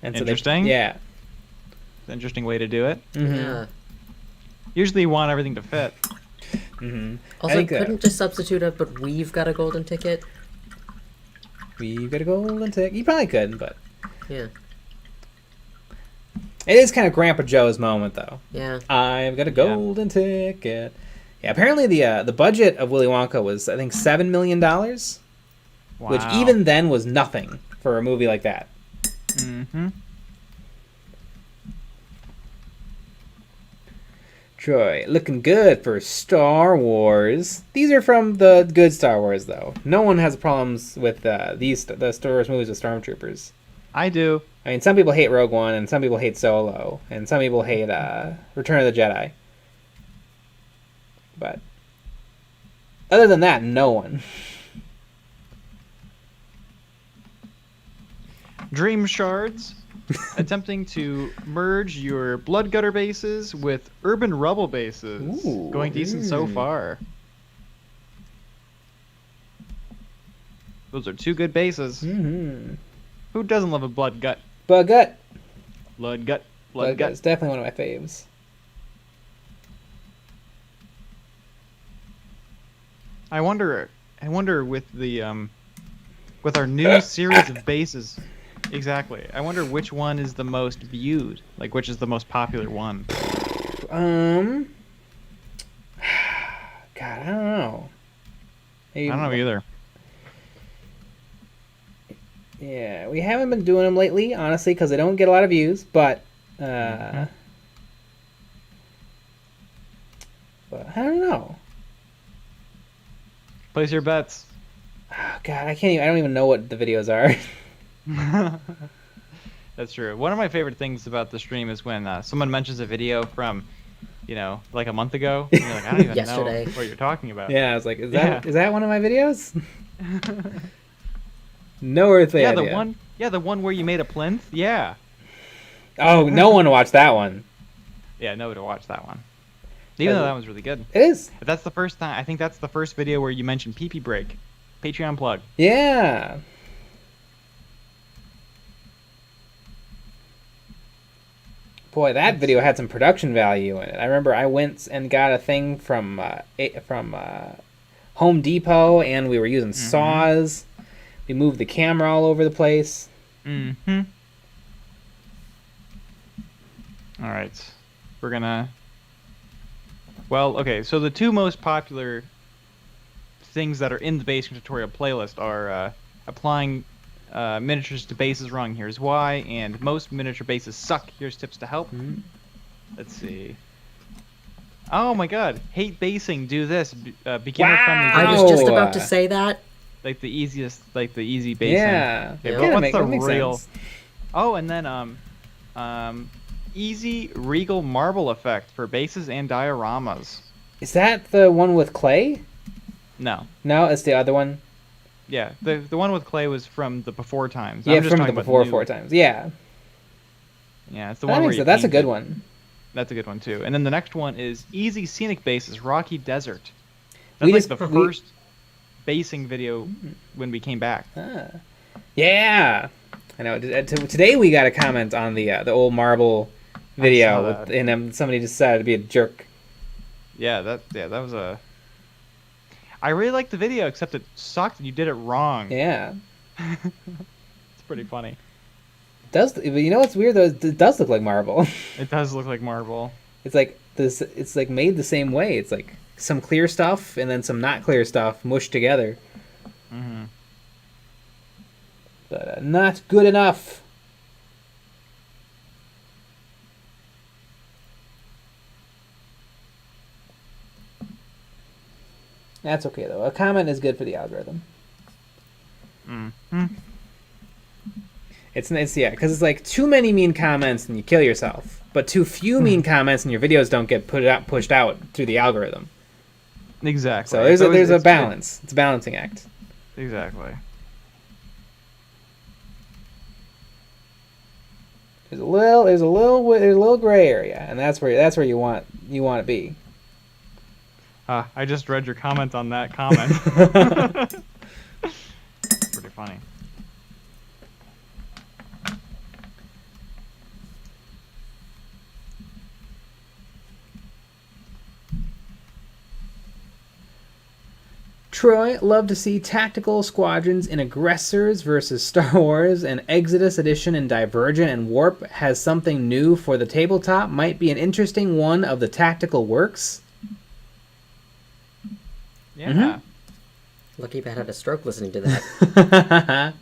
And Interesting. Yeah. It's an interesting way to do it. Yeah. Usually you want everything to fit. Also, couldn't just substitute it, but we've got a golden ticket. We've got a golden ticket. You probably could, but Yeah. it is kind of Grandpa Joe's moment, though. Yeah. I've got a golden ticket. Yeah, apparently the budget of Willy Wonka was, I think, $7 million. which even then was nothing for a movie like that. Mm-hmm. Troy, looking good for Star Wars. These are from the good Star Wars, though. No one has problems with the Star Wars movies with Stormtroopers. I do. I mean, some people hate Rogue One, and some people hate Solo, and some people hate Return of the Jedi. But other than that, no one. Dream Shards, attempting to merge your Blood Gutter bases with Urban Rubble bases. Ooh. Going decent so far. Those are 2 good bases. Mm-hmm. Who doesn't love a Blood Gut? Blood Gut. Blood Gut. Blood Gut is definitely one of my faves. I wonder with the with our new series of bases. Exactly. I wonder which one is the most viewed. Like, which is the most popular one. God, I don't know. Maybe, I don't know either. Yeah, we haven't been doing them lately, honestly, because they don't get a lot of views. But, but I don't know. Place your bets. Oh, God, I don't even know what the videos are. That's true. One of my favorite things about the stream is when someone mentions a video from, like a month ago. And you're like, I don't even Yesterday. know what you're talking about. Yeah, I was like, is that one of my videos? No earthly idea. The one where you made a plinth. Yeah. Oh, no one watched that one. Yeah, no one to watch that one. Even though that one's really good. It is. But that's the first time. I think that's the first video where you mentioned pee-pee break. Patreon plug. Yeah. Boy, that video had some production value in it. I remember I went and got a thing from Home Depot, and we were using saws. We moved the camera all over the place. Mm-hmm. All right. We're gonna... Well, okay, so the 2 most popular things that are in the basing tutorial playlist are applying miniatures to bases wrong, here's why, and most miniature bases suck, here's tips to help. Let's see. Oh my god, hate basing, do this. Beginner friendly. I was just about to say that. Like the easy basing. Yeah. Okay, Yeah, what's the real? Sense. Oh, and then easy regal marble effect for bases and dioramas. Is that the one with clay? No. No, it's the other one. Yeah, the one with clay was from the before times. Yeah, I'm just from the talking before about four times. Yeah. Yeah, it's the one where you that's a paint good it. one. That's a good one too. And then the next one is easy scenic bases, rocky desert. That's the first basing video when we came back. Yeah. I know. Today we got a comment on the old marble video, and somebody decided to be a jerk. Yeah, that was a. I really liked the video, except it sucked and you did it wrong. Yeah. It's pretty funny. But you know what's weird though? It does look like marble. It does look like marble. It's like this. It's like made the same way. It's like some clear stuff and then some not clear stuff mushed together. Mm-hmm. But not good enough. That's okay though. A comment is good for the algorithm. Mm-hmm. It's because it's like too many mean comments and you kill yourself, but too few mean comments and your videos don't get pushed out through the algorithm. Exactly. So there's a balance. It's a balancing act. Exactly. There's a little gray area, and that's where you want to be. I just read your comment on that comment. Pretty funny. Troy, love to see tactical squadrons in Aggressors versus Star Wars, and Exodus Edition and Divergent and Warp has something new for the tabletop. Might be an interesting one of the tactical works. Yeah. Lucky Bat had a stroke listening to that.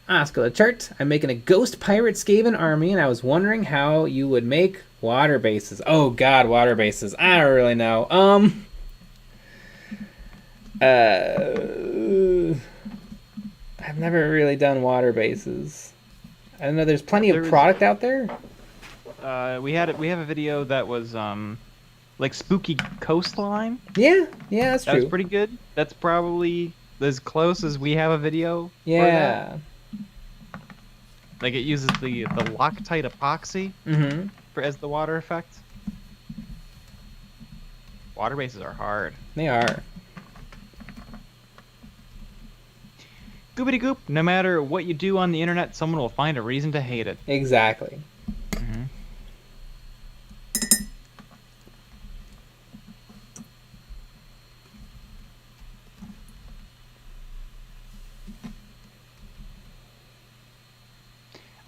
Oscar the chart. I'm making a ghost pirate Skaven army, and I was wondering how you would make water bases. Oh god, water bases. I don't really know. I've never really done water bases. I don't know. There's plenty of product out there. We have a video that was like spooky coastline. Yeah, that's true. That was pretty good. That's probably as close as we have a video. Yeah. For that. Like it uses the Loctite epoxy as the water effect. Water bases are hard. They are. Goobity goop. No matter what you do on the internet, someone will find a reason to hate it. Exactly.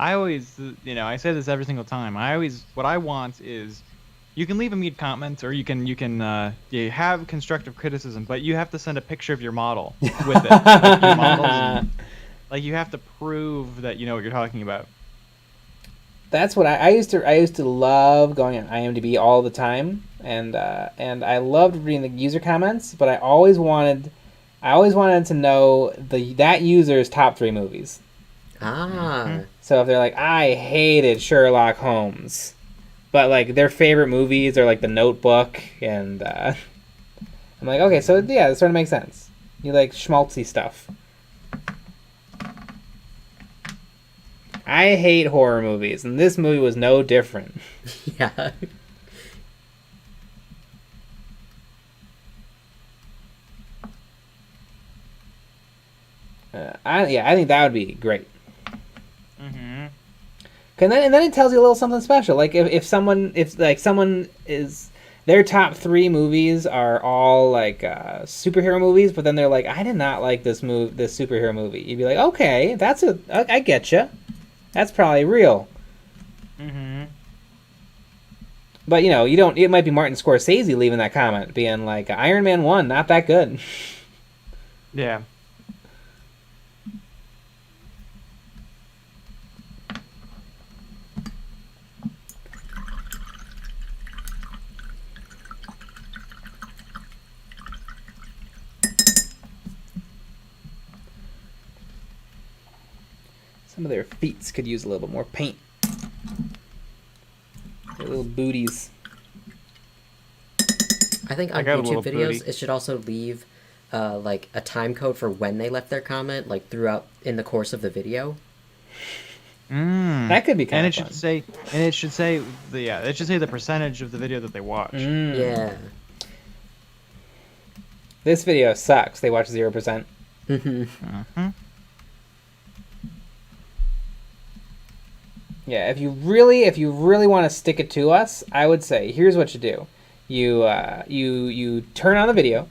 I always, I say this every single time. What I want is, you can leave a mean comment, or you have constructive criticism, but you have to send a picture of your model with it. Like, your models, like you have to prove that you know what you're talking about. That's what I used to love going on IMDb all the time, and I loved reading the user comments, but I always wanted to know that user's top 3 movies. So if they're like, I hated Sherlock Holmes, but like their favorite movies are like The Notebook, and I'm like, okay, so yeah, that sort of makes sense. You like schmaltzy stuff. I hate horror movies, and this movie was no different. Yeah. I think that would be great. And then it tells you a little something special. Like if someone is, their top 3 movies are all like superhero movies, but then they're like, I did not like this superhero movie. You'd be like, okay, I get you. That's probably real. But you don't. It might be Martin Scorsese leaving that comment, being like, Iron Man 1, not that good. Yeah. Some of their feet could use a little bit more paint. Their little booties. I think on YouTube videos, it should also leave like a time code for when they left their comment, like throughout in the course of the video. That could be kind of fun. It should say the percentage of the video that they watch. Yeah. This video sucks. They watch 0%. Yeah, if you really want to stick it to us, I would say here's what you do: you turn on the video,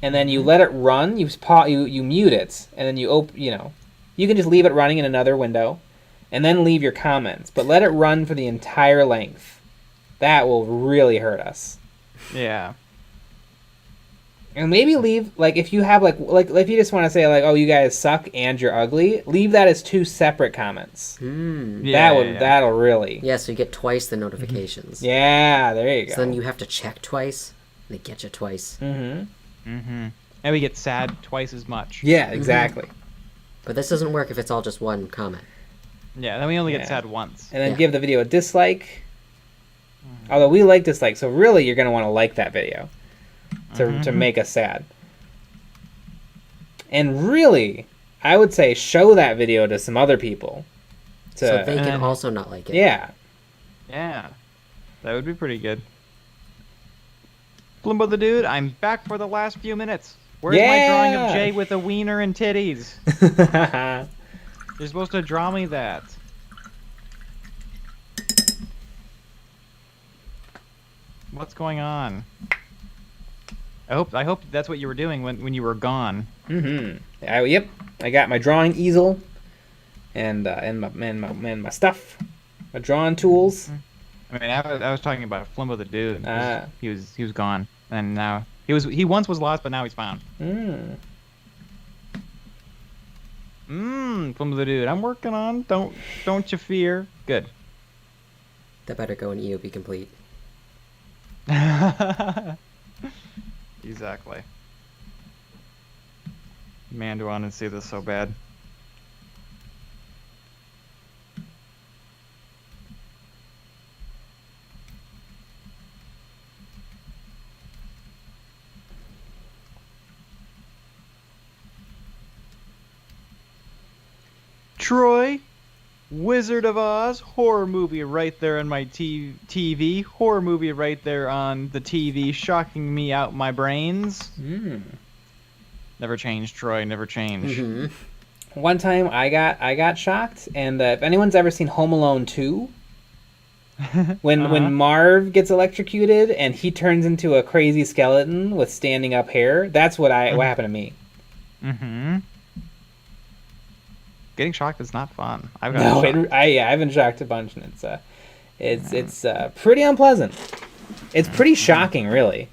and then you let it run. You mute it, and then you can just leave it running in another window, and then leave your comments. But let it run for the entire length. That will really hurt us. Yeah. And maybe leave, like, if you have, like if you just want to say, like, oh, you guys suck and you're ugly, leave that as 2 separate comments. That'll really... Yeah, so you get twice the notifications. Yeah, there you go. So then you have to check twice, and they get you twice. And we get sad twice as much. Yeah, exactly. But this doesn't work if it's all just one comment. Yeah, then we only get sad once. And then give the video a dislike. Although we like dislike, so really you're going to want to like that video. To make us sad. And really, I would say show that video to some other people. So they can also not like it. Yeah. Yeah. That would be pretty good. Flimbo the Dude, I'm back for the last few minutes. Where's my drawing of Jay with a wiener and titties? You're supposed to draw me that. What's going on? I hope that's what you were doing when you were gone. Yep. I got my drawing easel and my stuff, my drawing tools. I mean, I was talking about Flimbo the Dude. He was gone. And now he once was lost, but now he's found. From the dude. I'm working on. Don't you fear. Good. That better go in EOB complete. Exactly. Man, do I want to see this so bad. Troy, Wizard of Oz, horror movie right there on my TV, horror movie right there on the TV, shocking me out my brains. Never change, Troy, never change. One time I got shocked, and if anyone's ever seen Home Alone 2, when Marv gets electrocuted and he turns into a crazy skeleton with standing up hair, that's what happened to me. Getting shocked is not fun. I've been shocked a bunch, and it's pretty unpleasant. It's pretty shocking, really.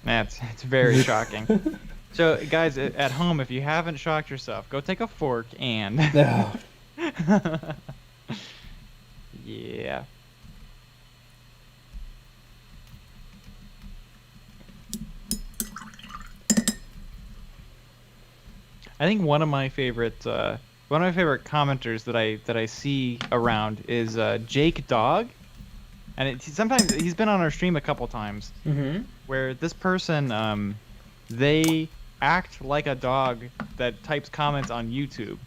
Yeah, it's very shocking. So, guys, at home, if you haven't shocked yourself, go take a fork and... Yeah. I think one of my favorite commenters that I see around is Jake Dog, and sometimes he's been on our stream a couple times, where this person they act like a dog that types comments on YouTube.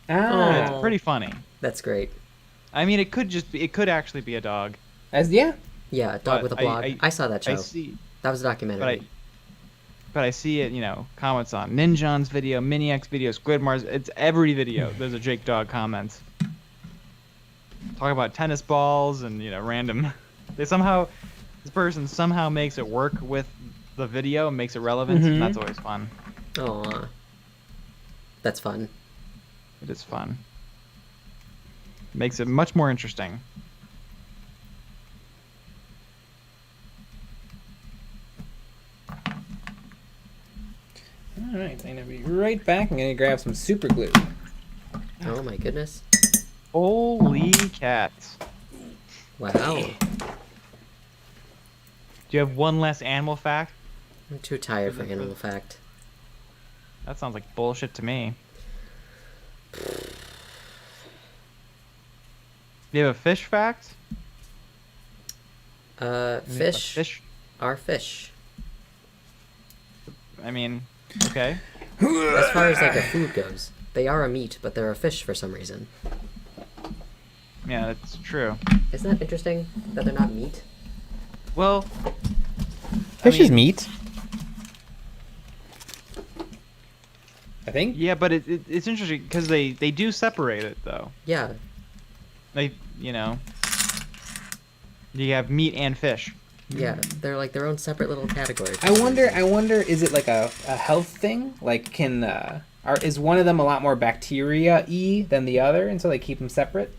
And it's pretty funny. That's great. I mean, it could actually be a dog. Yeah, a dog with a blog. I saw that show. That was a documentary. But I see it, comments on Ninjon's video, Miniax video, Squidmar's. It's every video. There's a Jake Dog comments. Talk about tennis balls and random. This person somehow makes it work with the video and makes it relevant. And that's always fun. Aw, that's fun. It is fun. Makes it much more interesting. Alright, I'm going to be right back. I'm going to grab some super glue. Oh my goodness. Holy cats. Wow. Do you have one less animal fact? I'm too tired for animal fact. That sounds like bullshit to me. Do you have a fish fact? Fish are fish. I mean, okay. As far as like a food goes, they are a meat, but they're a fish for some reason. Yeah, that's true. Isn't that interesting that they're not meat? Well, fish is meat, I think. Yeah, but it's interesting because they do separate it though. Yeah. They you have meat and fish. Yeah, they're like their own separate little categories. I wonder, is it like a health thing? Like, is one of them a lot more bacteria-y than the other, and so they keep them separate?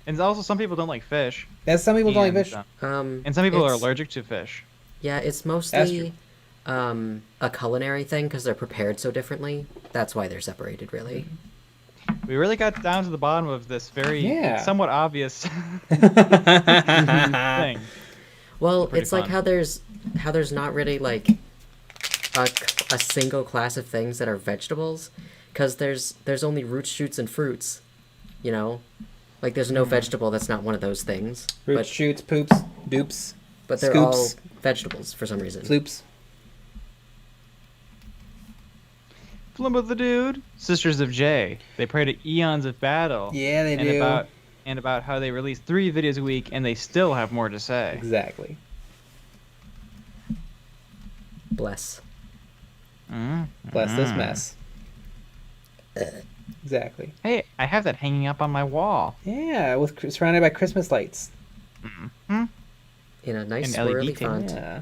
And also, some people don't like fish. Some people don't like fish. And some people are allergic to fish. Yeah, it's mostly a culinary thing because they're prepared so differently. That's why they're separated, really. We really got down to the bottom of this somewhat obvious thing. Well, it's fun. Like how there's not really like a single class of things that are vegetables, because there's only roots, shoots, and fruits. Like there's no vegetable that's not one of those things. Roots, shoots, poops, dupes. But they're all vegetables for some reason. Floops. Flimbo the Dude, Sisters of J. They pray to Eons of Battle. Yeah, they do. About how they release 3 videos a week and they still have more to say. Exactly. Bless. Bless this mess. Exactly. Hey, I have that hanging up on my wall. Yeah, surrounded by Christmas lights. In a nice swirly font. Yeah.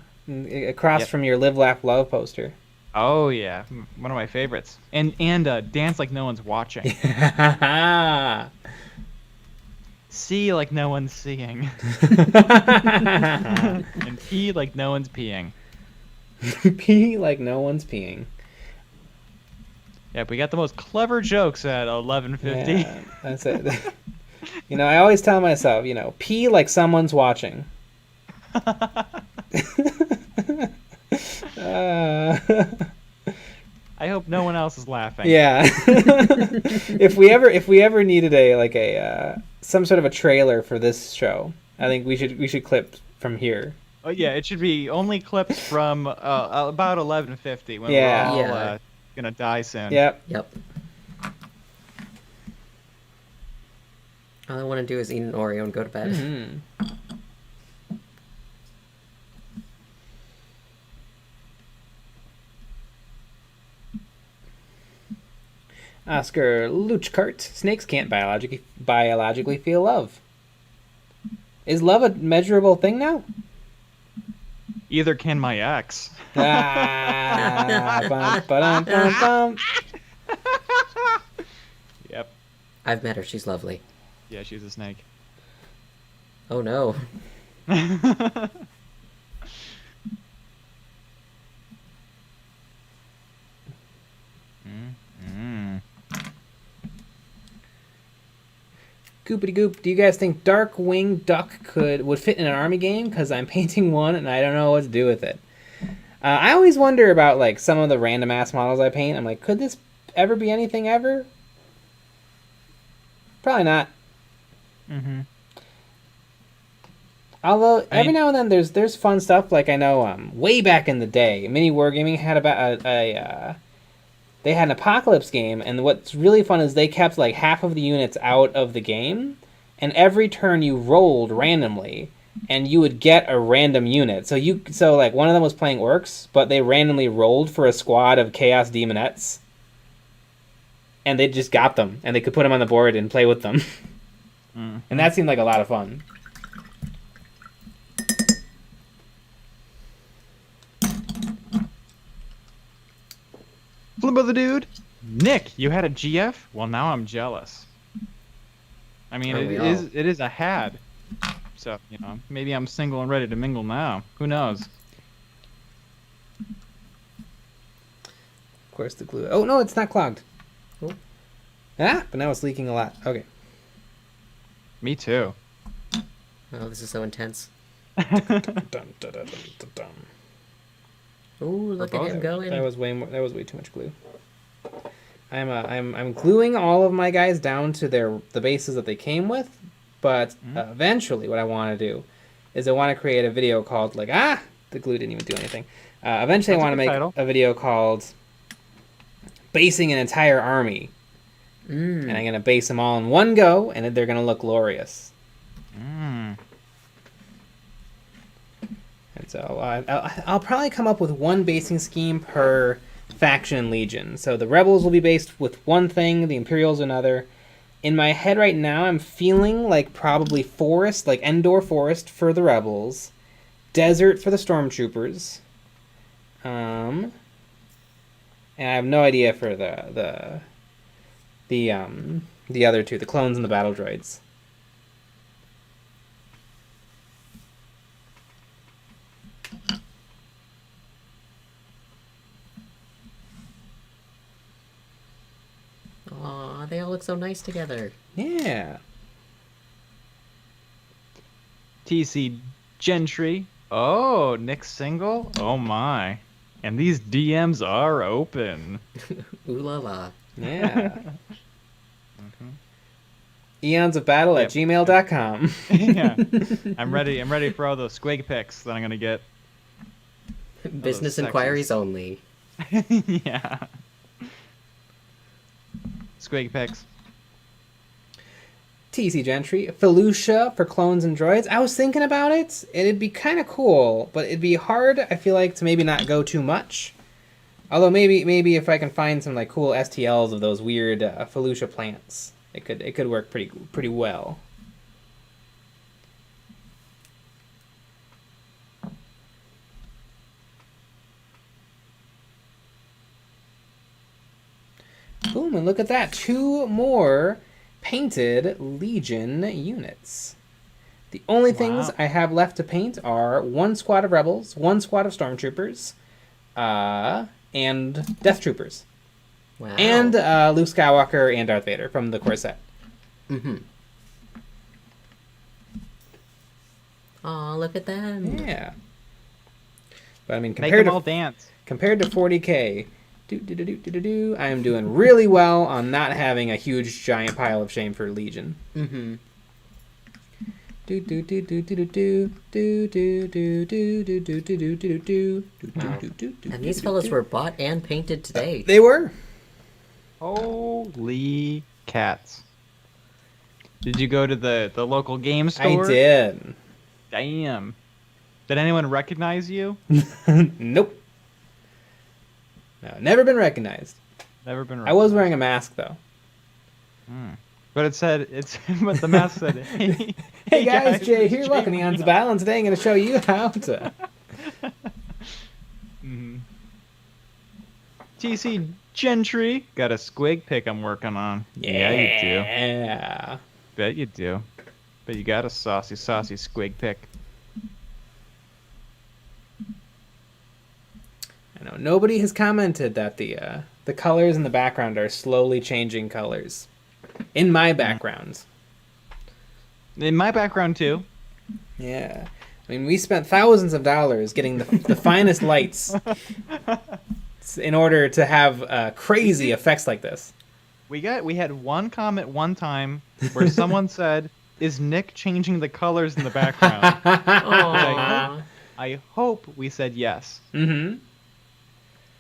Across from your Live, Laugh, Love poster. Oh yeah, one of my favorites. And dance like no one's watching. See like no one's seeing. And pee like no one's peeing. Pee like no one's peeing. Yeah, we got the most clever jokes at 11:50. Yeah, that's it. I always tell myself, pee like someone's watching. I hope no one else is laughing. Yeah. if we ever needed some sort of a trailer for this show, I think we should clip from here. Oh yeah, it should be only clips from about 11:50 when Yeah. we're all gonna die soon. Yep. All I want to do is eat an Oreo and go to bed. Mm-hmm. Oscar Luchkart. Snakes can't biologically feel love. Is love a measurable thing now? Either can my ex. Bum, ba-dum, bum, bum. Yep. I've met her. She's lovely. Yeah, she's a snake. Oh no. Goopity goop. Do you guys think Darkwing Duck would fit in an army game? Because I'm painting one and I don't know what to do with it. I always wonder about some of the random ass models I paint. I'm like, could this ever be anything ever? Probably not. Mm-hmm. Although every now and then there's fun stuff. I know way back in the day, Mini Wargaming had they had an apocalypse game, and what's really fun is they kept half of the units out of the game, and every turn you rolled randomly, and you would get a random unit. So one of them was playing orcs, but they randomly rolled for a squad of Chaos Demonettes, and they just got them, and they could put them on the board and play with them. Mm-hmm. And that seemed like a lot of fun. Flip of the dude. Nick, you had a GF? Well, now I'm jealous. I mean, Aren't we all? it is a had. So, maybe I'm single and ready to mingle now. Who knows? Of course, the glue. Oh no, it's not clogged. Oh. But now it's leaking a lot. Okay. Me too. Oh, this is so intense. Dun, dun, dun, dun, dun, dun. Ooh, look at him going. That was way too much glue. I'm gluing all of my guys down to the bases that they came with, but eventually what I want to do is I want to create a video called the glue didn't even do anything. Eventually I want to make a video called basing an entire army, and I'm gonna base them all in one go, and they're gonna look glorious. And so I'll probably come up with one basing scheme per faction and legion. So the rebels will be based with one thing, the Imperials another. In my head right now, I'm feeling probably forest, Endor Forest for the rebels, desert for the stormtroopers, and I have no idea for the other two, the clones and the battle droids. Aw, they all look so nice together. Yeah. TC Gentry. Oh, Nick single? Oh my. And these DMs are open. Ooh la la. Yeah. EonsOfBattle at gmail.com. Yeah. I'm ready for all those squig pics that I'm gonna get. Business inquiries only. Yeah. Squig pics. TC Gentry. Felucia for clones and droids. I was thinking about it. It'd be kind of cool, but it'd be hard, I feel like, to maybe not go too much. Although maybe if I can find some cool STLs of those weird Felucia plants, it could work pretty well. Boom, and look at that. 2 more painted Legion units. The only things I have left to paint are 1 squad of rebels, 1 squad of stormtroopers, and Death Troopers. Wow. And Luke Skywalker and Darth Vader from the core set. Mm-hmm. Aw, look at them. Yeah. But I mean, Make them all dance. compared to 40K, I am doing really well on not having a huge giant pile of shame for Legion. Mm-hmm. And these fellas were bought and painted today. They were. Holy cats. Did you go to the local game store? I did. Damn. Did anyone recognize you? Nope. No, never been recognized. Never been I recognized. was wearing a mask though. But but the mask said, hey, Hey guys, Jay it's here, welcome to EonsOfBattle, and today I'm going to show you how to... TC Gentry. Got a squig pick I'm working on. Yeah, you do. Yeah. Bet you do. But you got a saucy squig pick. I know, nobody has commented that the colors in the background are slowly changing colors. In my backgrounds. In my background, too. Yeah. I mean, we spent thousands of dollars getting the finest lights in order to have crazy effects like this. We had one comment one time where someone said, "Is Nick changing the colors in the background?" Aww. I hope we said yes. Mm-hmm.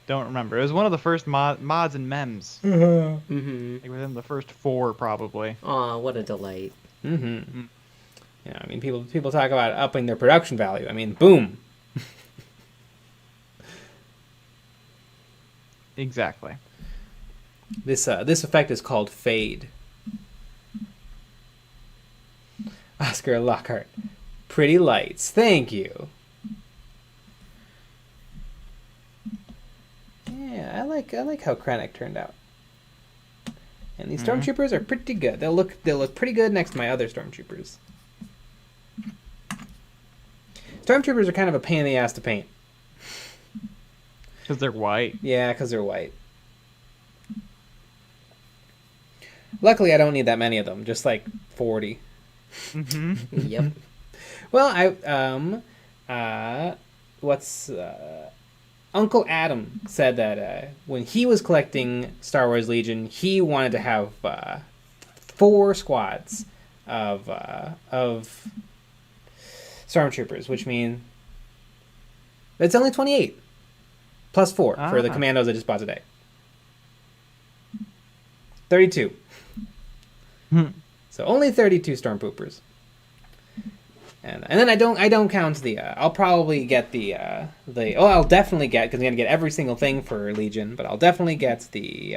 Don't remember. It was one of the first mods and memes. Mm-hmm. Like within the first 4, probably. Aw, what a delight. Mm-hmm. Yeah, I mean, people talk about upping their production value. I mean, boom. Exactly. This effect is called fade. Oscar Lockhart. Pretty lights. Thank you. Yeah, I like how Krennic turned out. And these stormtroopers are pretty good. They'll look pretty good next to my other stormtroopers. Stormtroopers are kind of a pain in the ass to paint. Because they're white. Yeah, because they're white. Luckily, I don't need that many of them. Just like 40. Mm-hmm. Yep. Well, Uncle Adam said that when he was collecting Star Wars Legion, he wanted to have 4 squads of stormtroopers, which means it's only 28 plus 4 for the commandos I just bought today. 32. So only 32 stormtroopers. And then I don't count the I'll probably get I'll definitely get, because I'm gonna get every single thing for Legion, but I'll definitely get the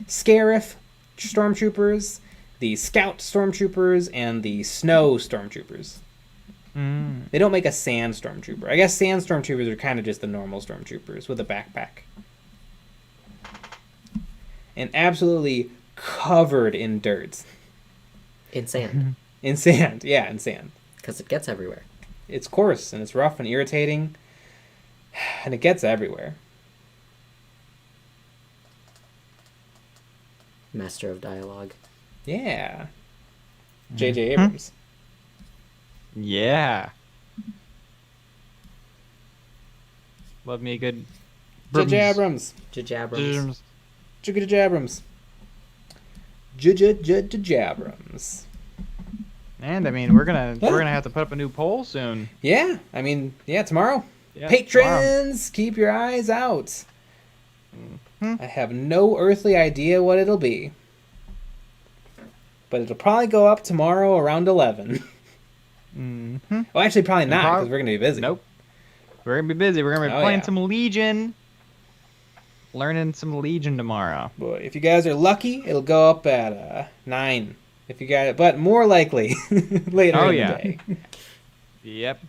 Scarif stormtroopers, the Scout stormtroopers, and the Snow stormtroopers. They don't make a sand stormtrooper. I guess sand stormtroopers are kind of just the normal stormtroopers with a backpack. And absolutely covered in dirt. In sand. In sand, yeah, in sand. Because it gets everywhere. It's coarse, and it's rough and irritating, and it gets everywhere. Master of dialogue. Yeah. J.J. Abrams. Yeah. Love me a good... J.J. Abrams. Jabrams. J.J. Abrams. J.J. Abrams. And I mean, we're gonna have to put up a new poll soon. Yeah, I mean, yeah, tomorrow. Yeah, Patrons, keep your eyes out. I have no earthly idea what it'll be. But it'll probably go up tomorrow around 11. Mm-hmm. Well, actually, probably not, because we're going to be busy. Nope. We're gonna be busy. We're gonna be playing some Legion. Learning some Legion tomorrow. Boy, if you guys are lucky, it'll go up at 9. If you got it, but more likely later in the day. Yep.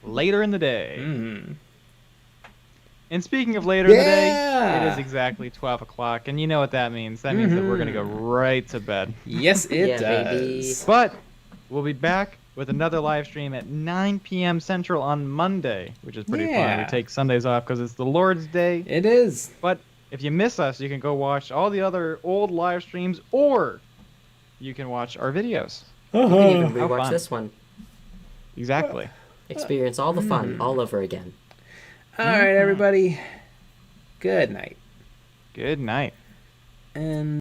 Later in the day. Mm-hmm. And speaking of later in the day, it is exactly 12 o'clock, and you know what that means. That means that we're going to go right to bed. Yes, it does. Baby. But we'll be back with another live stream at 9 p.m. Central on Monday, which is pretty fun. Yeah. We take Sundays off because it's the Lord's Day. It is. But if you miss us, you can go watch all the other old live streams, or you can watch our videos. You can even How rewatch fun. this one. Exactly. Experience all the fun all over again. All right, everybody. Good night. Good night. And